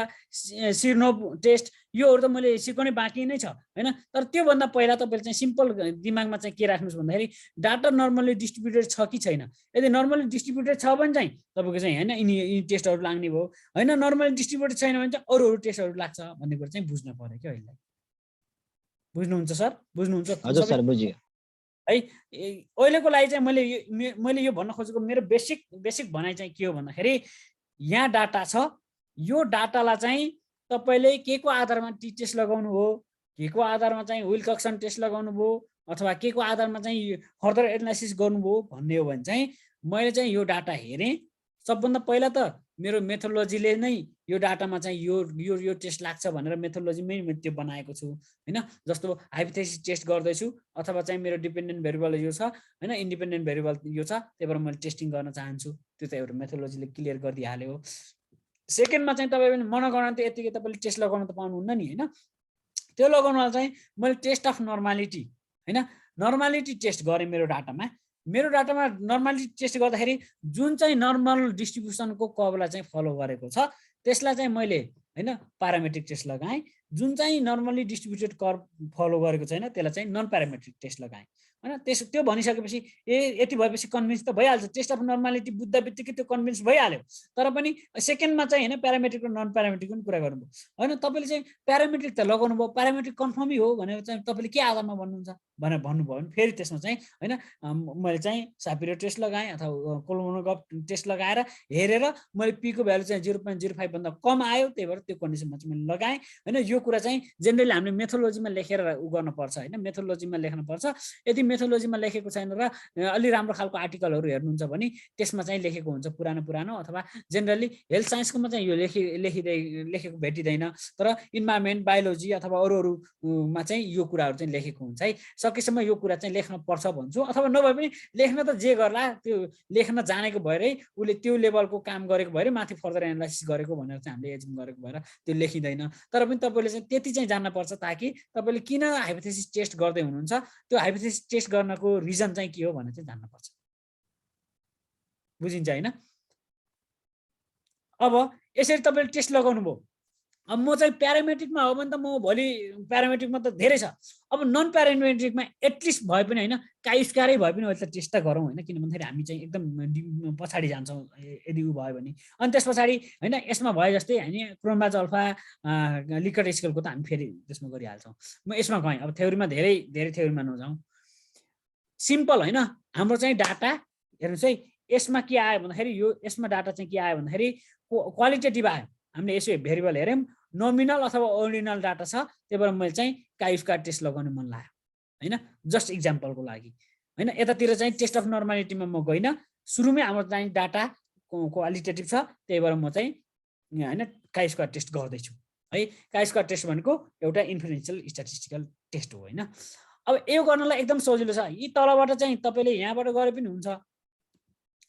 [SPEAKER 1] सिर्नोभ टेस्ट योहरू त मैले सिकाउनै बाँकी नै छ होइन। तर त्योभन्दा पहिला तपाईँले चाहिँ सिम्पल दिमागमा चाहिँ के राख्नुहोस् भन्दाखेरि डाटा नर्मल्ली डिस्ट्रिब्युटेड छ कि छैन। यदि नर्मल्ली डिस्ट्रिब्युटेड छ भने चाहिँ तपाईँको चाहिँ होइन यिनी टेस्टहरू लाग्ने भयो होइन। नर्मल्ली डिस्ट्रिब्युटेड छैन भने चाहिँ अरू टेस्टहरू लाग्छ भन्ने कुरा चाहिँ बुझ्न पर्यो क्या अहिले। बुझ्नुहुन्छ सर? बुझ्नुहुन्छ?
[SPEAKER 3] हजुर सर बुझ्यो
[SPEAKER 1] है। अहिलेको लागि चाहिँ मैले यो भन्न खोजेको मेरो बेसिक भनाइ चाहिँ के हो भन्दाखेरि यहाँ डाटा छ, यो डाटालाई चाहिँ तपाईँले के को आधारमा टेस्ट लगाउनु हो, के को आधारमा चाहिँ विल्कक्सन टेस्ट लगाउनु भयो अथवा के को आधारमा चाहिँ फर्दर एनालाइसिस गर्नुभयो भन्ने हो भने चाहिँ मैले चाहिँ यो डाटा हेरेँ। सबभन्दा पहिला त मेरो मेथोडोलोजीले नै यो डाटामा चाहिँ यो टेस्ट लाग्छ भनेर मेथोडोलोजीमै मैले त्यो बनाएको छु हैन। जस्तो हाइपोथेसिस टेस्ट गर्दैछु अथवा चाहिँ मेरो डिपेन्डेन्ट भेरिएबल यो छ हैन, इन्डिपेन्डेन्ट भेरिएबल यो छ, त्यही भएर मैले टेस्टिङ गर्न चाहन्छु। त्यो त एउटा मेथोडोलोजीले क्लियर गरिदिहाल्यो। सेकेन्डमा चाहिँ तपाईँ पनि मनगणना त यतिकै तपाईँले टेस्ट लगाउन त पाउनुहुन्न नि हैन। त्यो लगाउनलाई चाहिँ मैले टेस्ट अफ नर्मालिटी हैन, नर्मालिटी टेस्ट गरेँ मेरो डाटामा। मेरो डाटामा नर्मालिटी टेस्ट गर्दाखेरि जुन चाहिँ नर्मल डिस्ट्रिब्युसनको कर्वलाई चाहिँ फलो गरेको छ त्यसलाई चाहिँ मैले हैन प्यारामेट्रिक टेस्ट लगाएँ। जुन चाहिँ नर्मली डिस्ट्रिब्युटेड कर्व फलो गरेको छैन त्यसलाई चाहिँ नन प्यारामेट्रिक टेस्ट लगाएँ हैन। त्यो भनिसकेपछि यति भएपछि कन्भिन्स त भइहाल्छ। टेस्ट अफ नर्मालिटी बुझ्दा बित्तिकै त्यो कन्भिन्स भइहाल्यो। तर पनि सेकेन्डमा चाहिँ हैन प्यारामेट्रिक र नन प्यारामेट्रिक पनि कुरा गर्नुभयो हैन। तपाईँले चाहिँ प्यारामेट्रिक त लगाउनु भयो, प्यारामेट्रिक कन्फर्मै हो भनेर चाहिँ तपाईँले के आधारमा भन्नुहुन्छ भनेर भन्नुभयो भने फेरि त्यसमा चाहिँ हैन मैले चाहिँ सापिरो टेस्ट लगाएँ अथवा कोलोमोनोग्राफ टेस्ट लगाएर हेरेर मैले पी को भ्यालु चाहिँ 0.05 भन्दा कम आयो, त्यही भएर त्यो कन्डिसनमा चाहिँ मैले लगाएँ हैन। यो कुरा चाहिँ जेनरली हामीले मेथोडोलोजीमा लेखेर गर्नुपर्छ हैन, मेथोडोलोजीमा लेख्नुपर्छ। यदि मेथोडोलोजीमा लेखेको छैन र अलि राम्रो खालको आर्टिकलहरू हेर्नुहुन्छ भने त्यसमा चाहिँ लेखेको हुन्छ पुरानो अथवा जेनरली हेल्थ साइन्सकोमा चाहिँ यो लेखेको भेटिँदैन। तर इन्भाइरोमेन्ट, बायोलोजी अथवा अरूमा चाहिँ यो कुराहरू चाहिँ लेखेको हुन्छ है। सकेसम्म यो कुरा चाहिँ लेख्न पर्छ भन्छु। अथवा नभए पनि लेख्न त जे गर्ला त्यो लेख्न जानेको भएरै उसले त्यो लेभलको काम गरेको भएर माथि फर्दर एनालाइसिस गरेको भनेर चाहिँ हामीले एजुम गरेको भएर त्यो लेखिँदैन। तर पनि तपाईँले चाहिँ त्यति चाहिँ जान्न पर्छ ताकि तपाईँले किन हाइपोथेसिस टेस्ट गर्दै हुनुहुन्छ, त्यो हाइपोथेसिस टेस्ट गर्नको रिजन चाहिँ के हो भनेर चाहिँ जान्न पर्छ। बुझिन्छ हैन। अब यसरी तपाईँले टेस्ट लगाउनु भयो। अब म चाहिँ प्यारामेट्रिकमा हो भने त म भोलि प्यारामेट्रिकमा त धेरै छ, अब नन प्यारामेट्रिकमा एटलिस्ट भए पनि हैन काई स्कारै भए पनि अहिले त टेस्ट त गरौँ हैन। किन भन्दाखेरि हामी चाहिँ एकदम पछाडि जान्छौँ यदि उ भयो भने। अनि त्यस पछाडि हैन यसमा भयो जस्तै हैन क्रोमबाज अल्फा लिकट स्केलको त हामी फेरि त्यसमा गरिहाल्छौँ। म यसमा गएँ। अब थ्योरीमा धेरै थ्योरीमा नजाउँ, सिम्पल हैन। हाम्रो चाहिँ डाटा हेर्नुहोस् है, यसमा के आयो भन्दाखेरि यो यसमा डाटा चाहिँ के आयो भन्दाखेरि क्वालिटेटिभ आयो। हामीले यसो भेरिएबल हेर्यौँ, नोमिनल अथवा ओर्डिनल डाटा छ, त्यही भएर मैले चाहिँ काइस्क्वायर टेस्ट लगाउन मन लाग्यो हैन, जस्ट इक्जाम्पलको लागि हैन। यतातिर चाहिँ टेस्ट अफ नर्मालिटीमा म गइनँ, सुरुमै हाम्रो चाहिँ डाटा क्वालिटेटिभ छ, त्यही भएर म चाहिँ हैन काइस्क्वायर टेस्ट गर्दैछु है। काइस्क्वायर टेस्ट भनेको एउटा इन्फरेन्शियल स्ट्याटिस्टिकल टेस्ट हो हैन। अब यो गर्नलाई एकदम सजिलो छ। यी तलबाट चाहिँ तपाईँले यहाँबाट गरे पनि हुन्छ।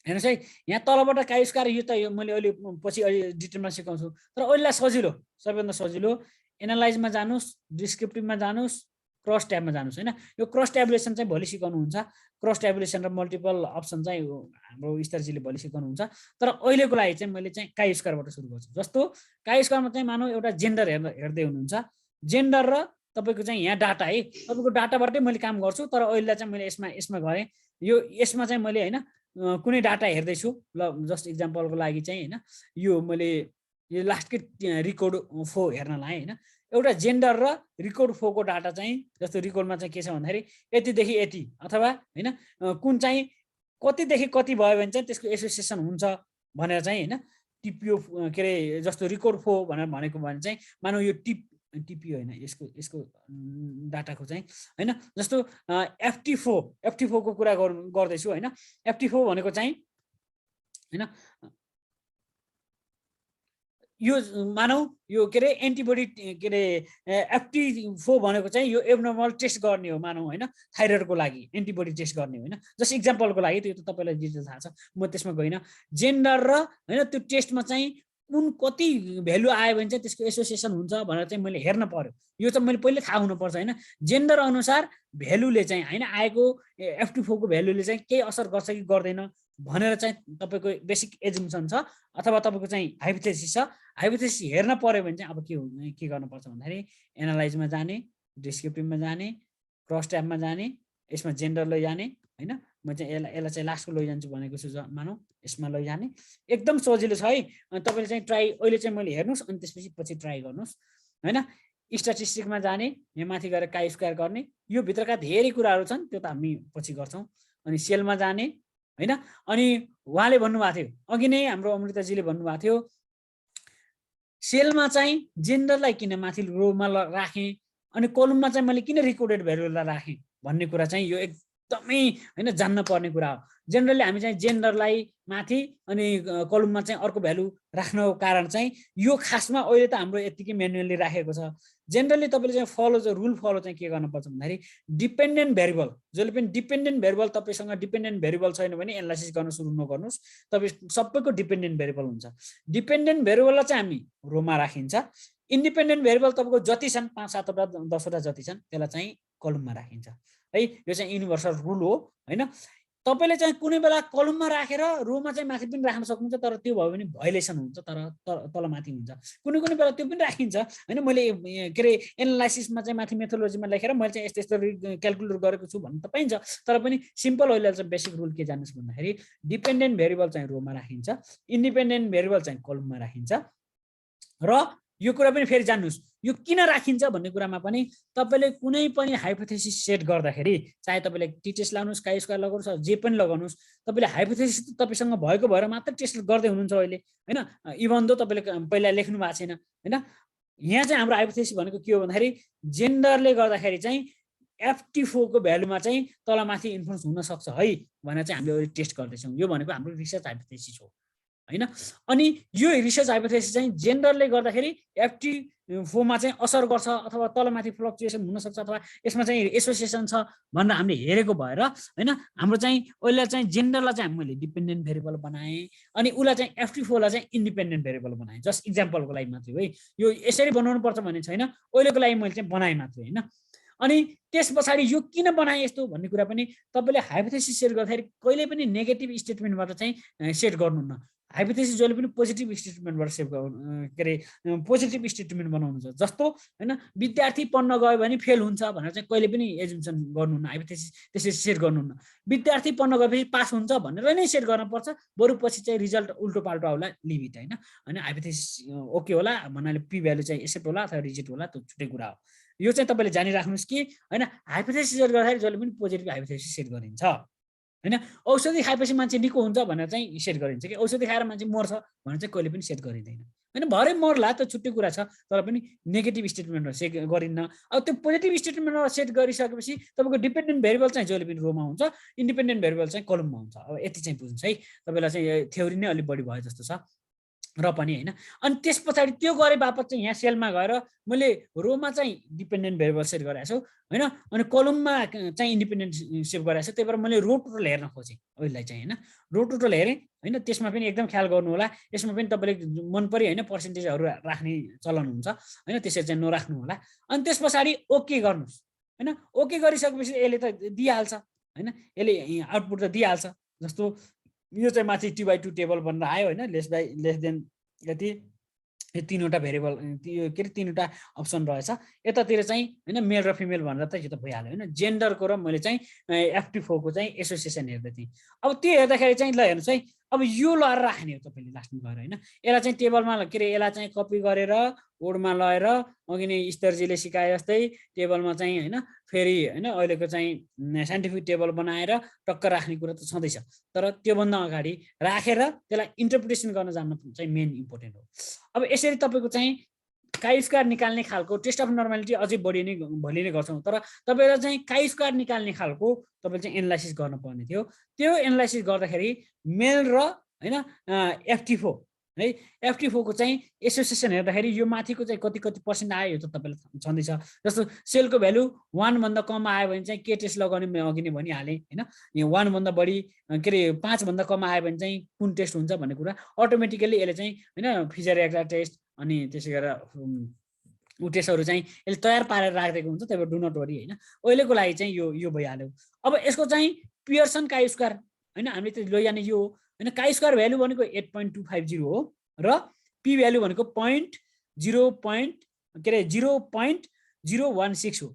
[SPEAKER 1] हेर्नुहोस् है, यहाँ तलबाट काइस्क्वायर यो त मैले अहिले पछि डिटेलमा सिकाउँछु। तर अहिलेलाई सजिलो, सबैभन्दा सजिलो एनालाइजमा जानुहोस्, डिस्क्रिप्टिभमा जानुहोस्, क्रस ट्याबमा जानुहोस् हैन। यो क्रस ट्याबुलेसन चाहिँ भोलि सिकाउनुहुन्छ। क्रस ट्याबुलेसन र मल्टिपल अप्सन चाहिँ हाम्रो स्तरजीले भोलि सिकाउनुहुन्छ। तर अहिलेको लागि चाहिँ मैले चाहिँ काइस्क्वायरबाट सुरु गर्छु। जस्तो काइस्क्वायरमा चाहिँ मानौ एउटा जेन्डर हेर्दै हुनुहुन्छ, जेन्डर र तपाईँको चाहिँ यहाँ डाटा है, तपाईँको डाटाबाटै मैले काम गर्छु। तर अहिले चाहिँ मैले यसमा गरेँ। यो यसमा चाहिँ मैले हैन कुनै डाटा हेर्दैछु, ल जस्ट इक्जाम्पलको लागि चाहिँ हैन यो मैले यो लास्टकै रिकर्ड 4 हेर्न लाएँ हैन। एउटा जेन्डर र रिकर्ड 4 को डाटा चाहिँ जस्तो रिकर्डमा चाहिँ के छ भन्दाखेरि यतिदेखि यति अथवा हैन कुन चाहिँ कतिदेखि कति भयो भने चाहिँ त्यसको एसोसिएसन हुन्छ भनेर चाहिँ हैन टिपिओ के अरे जस्तो रिकर्ड 4 भनेर भनेको भने चाहिँ मानौ यो टिपिओ हैन यसको डाटाको चाहिँ हैन जस्तो FT4 को कुरा गर्दैछु हैन। FT4 भनेको चाहिँ हैन यो मानौ यो के अरे एन्टिबडी के अरे FT4 भनेको चाहिँ यो एब्नर्मल टेस्ट गर्ने हो मानौ हैन, थाइरोइडको लागि एन्टिबडी टेस्ट गर्ने हो हैन। जस्ट इक्जाम्पलको लागि त्यो त तपाईँलाई डिटेल थाहा छ, म त्यसमा गइनँ। जेन्डर र हैन त्यो टेस्टमा चाहिँ कुन कति भ्यालु आयो भने चाहिँ त्यसको एसोसिएसन हुन्छ भनेर चाहिँ मैले हेर्न पर्यो। यो चाहिँ मैले पहिले थाहा हुनुपर्छ हैन। जेन्डर अनुसार भ्यालुले चाहिँ हैन आएको FT4 को भ्यालुले चाहिँ केही असर गर्छ कि गर्दैन भनेर चाहिँ तपाईँको बेसिक एजुम्सन छ अथवा तपाईँको चाहिँ हाइपोथेसिस छ। हाइपोथेसिस हेर्न पर्यो भने चाहिँ अब के गर्नुपर्छ भन्दाखेरि एनालाइजमा जाने, डिस्क्रिप्टिभमा जाने, क्रस ट्याबमा जाने, यसमा जेन्डर लैजाने हैन। म चाहिँ यसलाई चाहिँ लास्टको लैजान्छु भनेको छु, मानौ यसमा लैजाने। एकदम सजिलो छ है। अनि तपाईँले चाहिँ ट्राई अहिले चाहिँ मैले हेर्नुहोस् अनि त्यसपछि पछि ट्राई गर्नुहोस् हैन। स्ट्याटिस्टिकमा जाने, यहाँ माथि गएर काई स्क्वायर गर्ने, यो भित्रका धेरै कुराहरू छन् त्यो त हामी पछि गर्छौँ। अनि सेलमा जाने हैन। अनि उहाँले भन्नुभएको थियो अघि नै हाम्रो अमृताजीले भन्नुभएको थियो सेलमा चाहिँ जेन्डरलाई किन माथि रोमा राखेँ अनि कलममा चाहिँ मैले किन रिकर्डेड भेरिएबललाई राखेँ भन्ने कुरा चाहिँ यो एकदमै हैन जान्न पर्ने कुरा हो। जेनरली हामी चाहिँ जेन्डरलाई माथि अनि कलममा चाहिँ अर्को भ्यालु राख्नको कारण चाहिँ यो खासमा अहिले त हाम्रो यतिकै म्यानुअली राखेको छ। जेनरली तपाईँले चाहिँ रुल फलो चाहिँ के गर्नुपर्छ भन्दाखेरि डिपेन्डेन्ट भेरिएबल जहिले पनि डिपेन्डेन्ट भेरिएबल तपाईँसँग डिपेन्डेन्ट भेरिएबल छैन भने एनालाइसिस गर्न सुरु नगर्नुहोस्। तपाईँ सबैको डिपेन्डेन्ट भेरिएबल हुन्छ। डिपेन्डेन्ट भेरिएबललाई चाहिँ हामी रोमा राखिन्छ। इन्डिपेन्डेन्ट भेरिएबल तपाईँको जति छन् 5, 7 वटा 10 वटा जति छन् त्यसलाई चाहिँ कलममा राखिन्छ है। यो चाहिँ युनिभर्सल रुल हो हैन। तपाईले चाहिँ कुनै बेला कलममा राखेर रोमा चाहिँ माथि पनि राख्न सक्नुहुन्छ, तर त्यो भयो भने भाइलेसन हुन्छ, तर तल माथि हुन्छ। कुनै बेला त्यो पनि राखिन्छ हैन। मैले के रे एनालाइसिसमा चाहिँ माथि मेथोडोलोजीमा लेखेर मैले चाहिँ यस्तो क्याल्कुलेट गरेको छु भन्नु त पाइन्छ, तर पनि सिम्पल अहिले चाहिँ बेसिक रुल के जान्नुस् भन्दाखेरि डिपेन्डेन्ट भेरिएबल चाहिँ रोमा राखिन्छ, इन्डिपेन्डेन्ट भेरिएबल चाहिँ कलममा राखिन्छ। र यो कुरा पनि फेरि जान्नुस् यो किन राखिन्छ भन्ने कुरामा पनि तपाईले कुनै पनि हाइपोथेसिस सेट गर्दाखेरि चाहे तपाईले टी टेस्ट लाउनुस्, काई स्क्वायर लगाउनुस्, जे पनि लगाउनुस्, तपाईले हाइपोथेसिस तपाईसँग भएको भएर मात्र टेस्ट गर्दै हुनुहुन्छ अहिले हैन। इभन दो तपाईले पहिला लेख्नु भएको छैन हैन। यहाँ चाहिँ हाम्रो हाइपोथेसिस भनेको के हो भन्दाखेरि जेन्डरले गर्दाखेरि चाहिँ FT4 को भ्यालुमा चाहिँ तलमाथि इन्फ्लुएन्स हुन सक्छ है भनेर चाहिँ हामीले टेस्ट गर्दैछौँ। यो भनेको हाम्रो रिसर्च हाइपोथेसिस हो हैन। अनि यो रिसर्च हाइपोथेसिस चाहिँ जेन्डरले गर्दाखेरि FT4 मा चाहिँ असर गर्छ अथवा तलमाथि फ्लक्चुएसन हुन सक्छ अथवा यसमा चाहिँ एसोसिएसन छ भनेर हामीले हेरेको भएर हैन हाम्रो चाहिँ अहिले चाहिँ जेन्डरलाई चाहिँ मैले डिपेन्डेन्ट भेरिएबल बनाएँ अनि उलाई चाहिँ FT4 लाई चाहिँ इन्डिपेन्डेन्ट भेरिएबल बनाएँ। जस्ट इक्जाम्पलको लागि मात्रै है। यो यसरी बनाउनु पर्छ भन्ने छैन, अहिलेको लागि मैले चाहिँ बनाएँ मात्रै हैन। अनि त्यस पछाडि यो किन बनाए यस्तो भन्ने कुरा पनि तपाईले हाइपोथेसिस सेट गर्दाखेरि कहिले पनि नेगेटिभ स्टेटमेन्टबाट चाहिँ सेट गर्नुहुन्न। हाइपोथेसिस जहिले पनि पोजिटिभ स्टेटमेन्टबाट सेट गर्नु के रे पोजिटिभ स्टेटमेन्ट बनाउनुहुन्छ। जस्तो हैन विद्यार्थी पढ्न गयो भने फेल हुन्छ भनेर चाहिँ कहिले पनि एजुम्सन गर्नुहुन्न, हाइपोथेसिस त्यसरी सेट गर्नुहुन्न। विद्यार्थी पढ्न गएपछि पास हुन्छ भनेर नै सेट गर्नुपर्छ, बरु पछि चाहिँ रिजल्ट उल्टो पाल्टो होला लिभ इट हैन। अनि हाइपोथेसिस ओके होला भन्नाले पी भ्यालु चाहिँ एक्सेप्ट होला अथवा रिजेक्ट होला, त्यो छुट्टै कुरा हो। यो चाहिँ तपाईले जानिराख्नुस् कि हैन हाइपोथेसिस सेट गर्दाखेरि जहिले पनि पोजिटिभ हाइपोथेसिस सेट गरिन्छ हैन। औषधि खाएपछि मान्छे निको हुन्छ भनेर चाहिँ सेट गरिन्छ कि औषधि खाएर मान्छे मर्छ भनेर चाहिँ कहिले पनि सेट गरिँदैन हैन। भरे मर्ला त छुट्टै कुरा छ, तर पनि नेगेटिभ स्टेटमेन्टमा सेट गरिन्न। अब त्यो पोजिटिभ स्टेटमेन्टमा सेट गरिसकेपछि तपाईको डिपेन्डेन्ट भेरिएबल चाहिँ जहिले पनि रोमा हुन्छ, इन्डिपेन्डेन्ट भेरिएबल चाहिँ कलममा हुन्छ। अब यति चाहिँ बुझ्नुस् है, तपाईलाई चाहिँ थ्योरी नै अलि बढी भयो जस्तो छ र पनि हैन। अनि त्यस पछाडि त्यो गरे बापत चाहिँ यहाँ सेलमा गएर मैले रोमा चाहिँ डिपेन्डेन्ट भेरिएबल सेट गरेको छु हैन, अनि कलममा चाहिँ इन्डिपेन्डेन्ट सेट गरेको छु। त्यही भएर मैले रो टोटल हेर्न खोजेँ अहिले चाहिँ हैन। रो टोटल हेरेँ हैन। त्यसमा पनि एकदम ख्याल गर्नु होला, यसमा पनि तपाईले मन परि हैन पर्सेन्टेजहरु राख्ने चलन हुन्छ हैन, त्यसरी चाहिँ नराख्नु होला। अनि त्यस पछाडि ओके गर्नुस् हैन। ओके गरिसकेपछि यसले त दिइहाल्छ हैन, यसले आउटपुट त दिइहाल्छ। जस्तो यो चाहिँ माथि 2/2 टेबल बनेर आयो हैन, लेस देन यति यो तीनवटा भेरिएबल यो के रे तीनवटा अप्सन रहेछ। यतातिर चाहिँ हैन मेल र फिमेल भनेर त यो त भइहाल्यो हैन। जेन्डरको र मैले चाहिँ FT4 को चाहिँ एसोसिएसन हेर्दै थिएँ। अब त्यो हेर्दाखेरि चाहिँ ल हेर्नुस् है, अब यो लगाएर राख्ने हो तपाईले लास्टमा गएर हैन। यसलाई चाहिँ टेबलमा के रे यसलाई चाहिँ कपी गरेर बोर्डमा लगाएर अघि नै स्तरजीले सिकाए जस्तै टेबलमा चाहिँ हैन फेरि हैन अहिलेको चाहिँ साइन्टिफिक टेबल बनाएर टक्क राख्ने कुरा त छँदैछ, तर त्योभन्दा अगाडि राखेर त्यसलाई इन्टरप्रिटेसन गर्न जान्न चाहिँ मेन इम्पोर्टेन्ट हो। अब यसरी तपाईको चाहिँ काई स्क्वायर निकाल्ने खालको टेस्ट अफ नर्मालिटी अझै बढी नै भोलि नै गर्छौँ, तर तपाईलाई चाहिँ काई स्क्वायर निकाल्ने खालको तपाईले चाहिँ एनालाइसिस गर्न पर्ने थियो। त्यो एनालाइसिस गर्दाखेरि मेल र हैन FT4 है, FT4 को चाहिँ एसोसिएसन हेर्दाखेरि यो माथिको चाहिँ कति पर्सेन्ट आयो यो त तपाईलाई छँदैछ। जस्तो सेलको भ्यालु 1 भन्दा कम आयो भने चाहिँ के टेस्ट लगाउने म अघि नै भनिहालेँ हैन। यो 1 भन्दा बढी के रे 5 भन्दा कम आयो भने चाहिँ कुन टेस्ट हुन्छ भन्ने कुरा अटोमेटिकली यसले चाहिँ हैन फिचर एक्ला टेस्ट अनि त्यसै गरेर उ टेस्टहरु चाहिँ यसले तयार पारेर राखेको हुन्छ। त्यही भएर डु नट वरी हैन, अहिलेको लागि चाहिँ यो भइहाल्यो। अब यसको चाहिँ पियर्सन काई स्क्वायर हैन हामीले त लैजाने यो हैन। काई स्क्वायर भ्यालु भनेको 8.250 हो र पी भ्यालु भनेको 0.016 हो।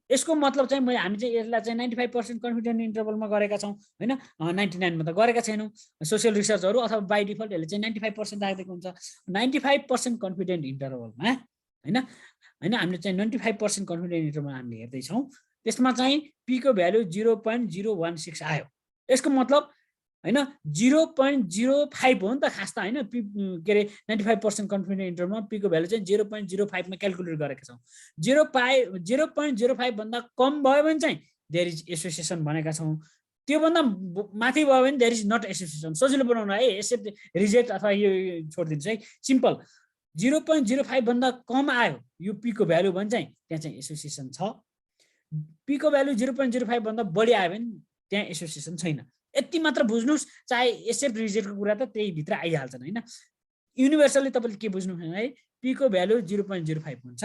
[SPEAKER 1] यसको मतलब चाहिँ हामी चाहिँ यसलाई चाहिँ 95% कन्फिडेन्ट इन्टरभलमा गरेका छौं हैन, 99 मा त गरेका छैनौं। सोशल रिसर्चहरु अथवा बाइ डिफल्ट यसले चाहिँ 95% राखेको हुन्छ। 95% कन्फिडेन्ट इन्टरभलमा हैन हामीले चाहिँ 95% कन्फिडेन्ट इन्टरभलमा हामीले हेर्दै छौं। त्यसमा चाहिँ पी को भ्यालु 0.016 आयो। यसको मतलब हैन 0.05 हो नि त खास त हैन। पी के रे 95% कन्फिडेन्ट इन्टरभलमा पी को भ्यालु चाहिँ 0.05 मा क्याल्कुलेट गरेका छौं। 0.05 भन्दा कम भयो भने चाहिँ देयर इज एसोसिएसन भनेका छौँ। त्योभन्दा माथि भयो भने देयर इज नट एसोसिएसन। सजिलो बनाउनु है, एक्सेप्ट रिजेक्ट अथवा यो छोडिदिनुहोस् है, सिम्पल। 0.05 भन्दा कम आयो यो पीको भ्यालु भने चाहिँ त्यहाँ चाहिँ एसोसिएसन छ। पीको भ्यालु 0.05 भन्दा बढी आयो भने त्यहाँ एसोसिएसन छैन। यति मात्र बुझ्नुहोस्, चाहे एक्सेप्ट रिजेक्टको कुरा त त्यही भित्र आइहाल्छन् हैन। युनिभर्सली तपाईले के बुझ्नु है, पीको भ्यालु 0.05 हुन्छ।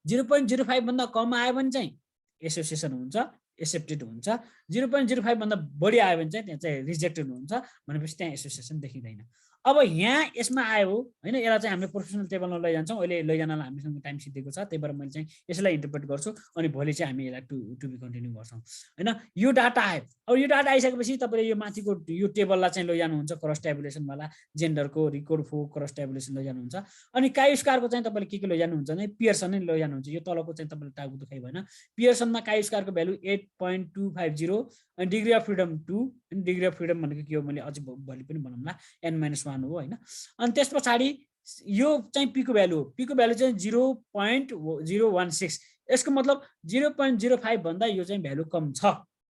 [SPEAKER 1] 0.05 भन्दा कम आयो भने चाहिँ एसोसिएसन हुन्छ, एक्सेप्टेड हुन्छ। 0.05 भन्दा बढी आयो भने चाहिँ त्यहाँ चाहिँ रिजेक्टेड हुन्छ, भनेपछि त्यहाँ एसोसिएसन देखिँदैन। अब यहाँ यसमा आयो हैन, यसलाई चाहिँ हामीले प्रोफेसनल टेबलमा लैजान्छौँ। अहिले लैजानलाई हामीसँग टाइम सिद्धेको छ, त्यही भएर मैले चाहिँ यसलाई इन्टरप्रेट गर्छु अनि भोलि चाहिँ हामी यसलाई टु बी कन्टिन्यू गर्छौँ हैन। यो डाटा आयो, अब यो डाटा आइसकेपछि तपाईँले यो माथिको यो टेबललाई चाहिँ लैजानुहुन्छ, क्रस ट्याबुलेसनवाला जेन्डरको रिकर्ड फो क्रस ट्याबुलेसन लैजानुहुन्छ। अनि काई स्क्वायरको चाहिँ तपाईँले के लैजानुहुन्छ भने पियर्सन नै लैजानुहुन्छ। यो तलको चाहिँ तपाईँले टाउको दुखाइ भएन। पियर्सनमा काई स्क्वायरको भ्यालु 8.250 अनि डिग्री अफ फ्रिडम 2। अनि डिग्री अफ फ्रिडम भनेको के हो, मैले अझै भोलि पनि बनाउँला, n-1 हो हैन। अनि त्यस पछाडि यो चाहिँ पीको भ्यालु हो। पीको भ्यालु चाहिँ 0.016। यसको मतलब 0.05 भन्दा यो चाहिँ भ्यालु कम छ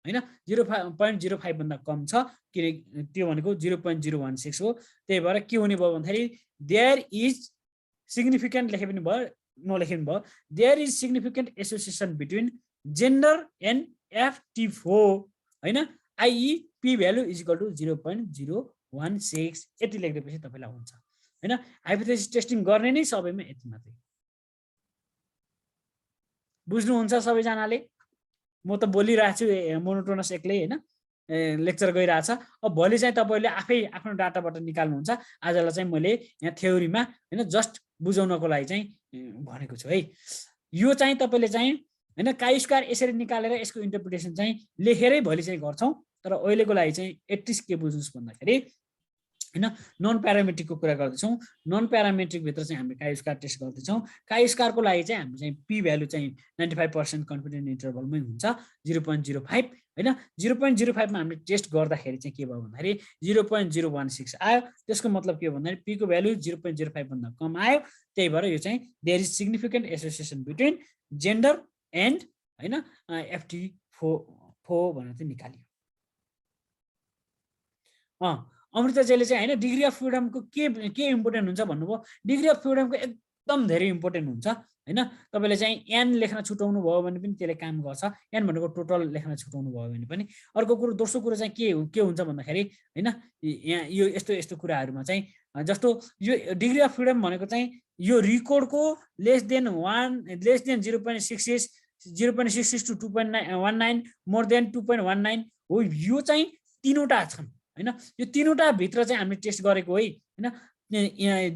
[SPEAKER 1] हैन। 0.05 भन्दा कम छ, किन त्यो भनेको 0.016 हो। त्यही भएर के हुने भयो भन्दाखेरि देयर इज सिग्निफिकेन्ट लेखे पनि भयो, नलेखे पनि भयो। There is significant association between gender and FT4 हैन। i.e. p value is equal to 0.016। यति लेख्दैपछि तपाईलाई हुन्छ हैन। हाइपोथेसिस टेस्टिङ गर्ने नै सबैमा यति मात्रै। बुझ्नुहुन्छ सबैजनाले? म त बोलिरहेको छु मोनोटोनस एक्लै हैन, लेक्चर गइरहेछ। अब भोलि चाहिँ तपाईले आफै आफ्नो डाटाबाट निकाल्नुहुन्छ। आजलाई चाहिँ मैले यहाँ थ्योरीमा हैन जस्ट बुझाउनको लागि चाहिँ भनेको छु है। यो चाहिँ तपाईले चाहिँ हैन काई स्क्वायर यसरी निकालेर यसको इन्टरप्रिटेसन चाहिँ लेखेरै भोलि चाहिँ गर्छौं। तर अहिलेको लागि चाहिँ एटलिस्ट के बुझ्नुस् भन्दाखेरि हैन नन प्यारामेट्रिकको कुरा गर्दैछौँ। नन प्यारामेट्रिक भित्र चाहिँ हामीले काई स्क्वायर टेस्ट गर्दैछौँ। काई स्क्वायरको लागि चाहिँ हामी चाहिँ पी भ्यालु चाहिँ 95% कन्फिडेन्स इन्टरभलमै हुन्छ 0.05 हैन। 0.05 मा हामीले टेस्ट गर्दाखेरि चाहिँ के भयो भन्दाखेरि 0.016 आयो। त्यसको मतलब के हो भन्दाखेरि पी को भ्यालु 0.05 भन्दा कम आयो। त्यही भएर यो चाहिँ there is significant association between gender and हैन FT4 भनेर चाहिँ निकालियो। अमृताजीले चाहिँ हैन डिग्री अफ फ्रिडमको के इम्पोर्टेन्ट हुन्छ भन्नुभयो। डिग्री अफ फ्रिडमको एकदम धेरै इम्पोर्टेन्ट हुन्छ हैन। तपाईले चाहिँ n लेख्न छुटाउनु भयो भने पनि त्यसले काम गर्छ। n भनेको टोटल लेख्न छुटाउनु भयो भने पनि। अर्को कुरो दोस्रो कुरो चाहिँ के हुन्छ भन्दाखेरि हैन यहाँ यो यस्तो कुराहरुमा चाहिँ जस्तो यो डिग्री अफ फ्रिडम भनेको चाहिँ यो रिकर्डको less than 0.66 0.66 to 2.19 more than 2.19 हो। यो चाहिँ तीनवटा छन् हैन। यो तीनवटा भित्र चाहिँ हामीले टेस्ट गरेको है हैन।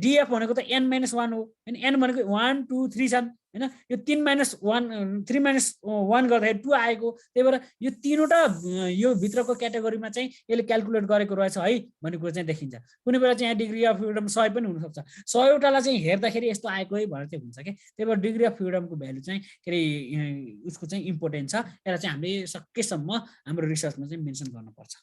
[SPEAKER 1] डीएफ भनेको त n-1 हो हैन। n भनेको 1 2 3 छन् हैन। यो 3 -1 गर्दाखेरि 2 आएको। त्यही भएर यो तीनवटा यो भित्रको क्याटेगोरीमा चाहिँ यसले क्याल्कुलेट गरेको रहेछ है भन्ने कुरा चाहिँ देखिन्छ। कुनै बेला चाहिँ यहाँ डिग्री अफ फ्रिडम 100 पनि हुन सक्छ। 100 वटालाई चाहिँ हेर्दाखेरि यस्तो आएको है भनेर चाहिँ हुन्छ के। त्यही भएर डिग्री अफ फ्रिडमको भ्यालु चाहिँ के रे उसको चाहिँ इम्पोर्टेन्ट छ। यसलाई चाहिँ हामीले सकेसम्म हाम्रो रिसर्चमा चाहिँ मेन्सन गर्नुपर्छ।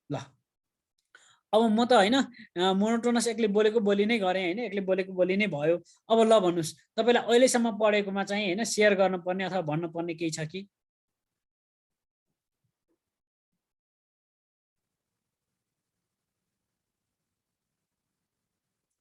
[SPEAKER 1] ल अब म त हैन मोनोटोनस एक्लै बोलेको बोली नै गरे हैन। एक्लै बोलेको बोली नै भयो। अब ल भन्नुस् तपाईलाई अहिलेसम्म पढेकोमा चाहिँ हैन शेयर गर्न पर्ने अथवा भन्न पर्ने केही छ कि?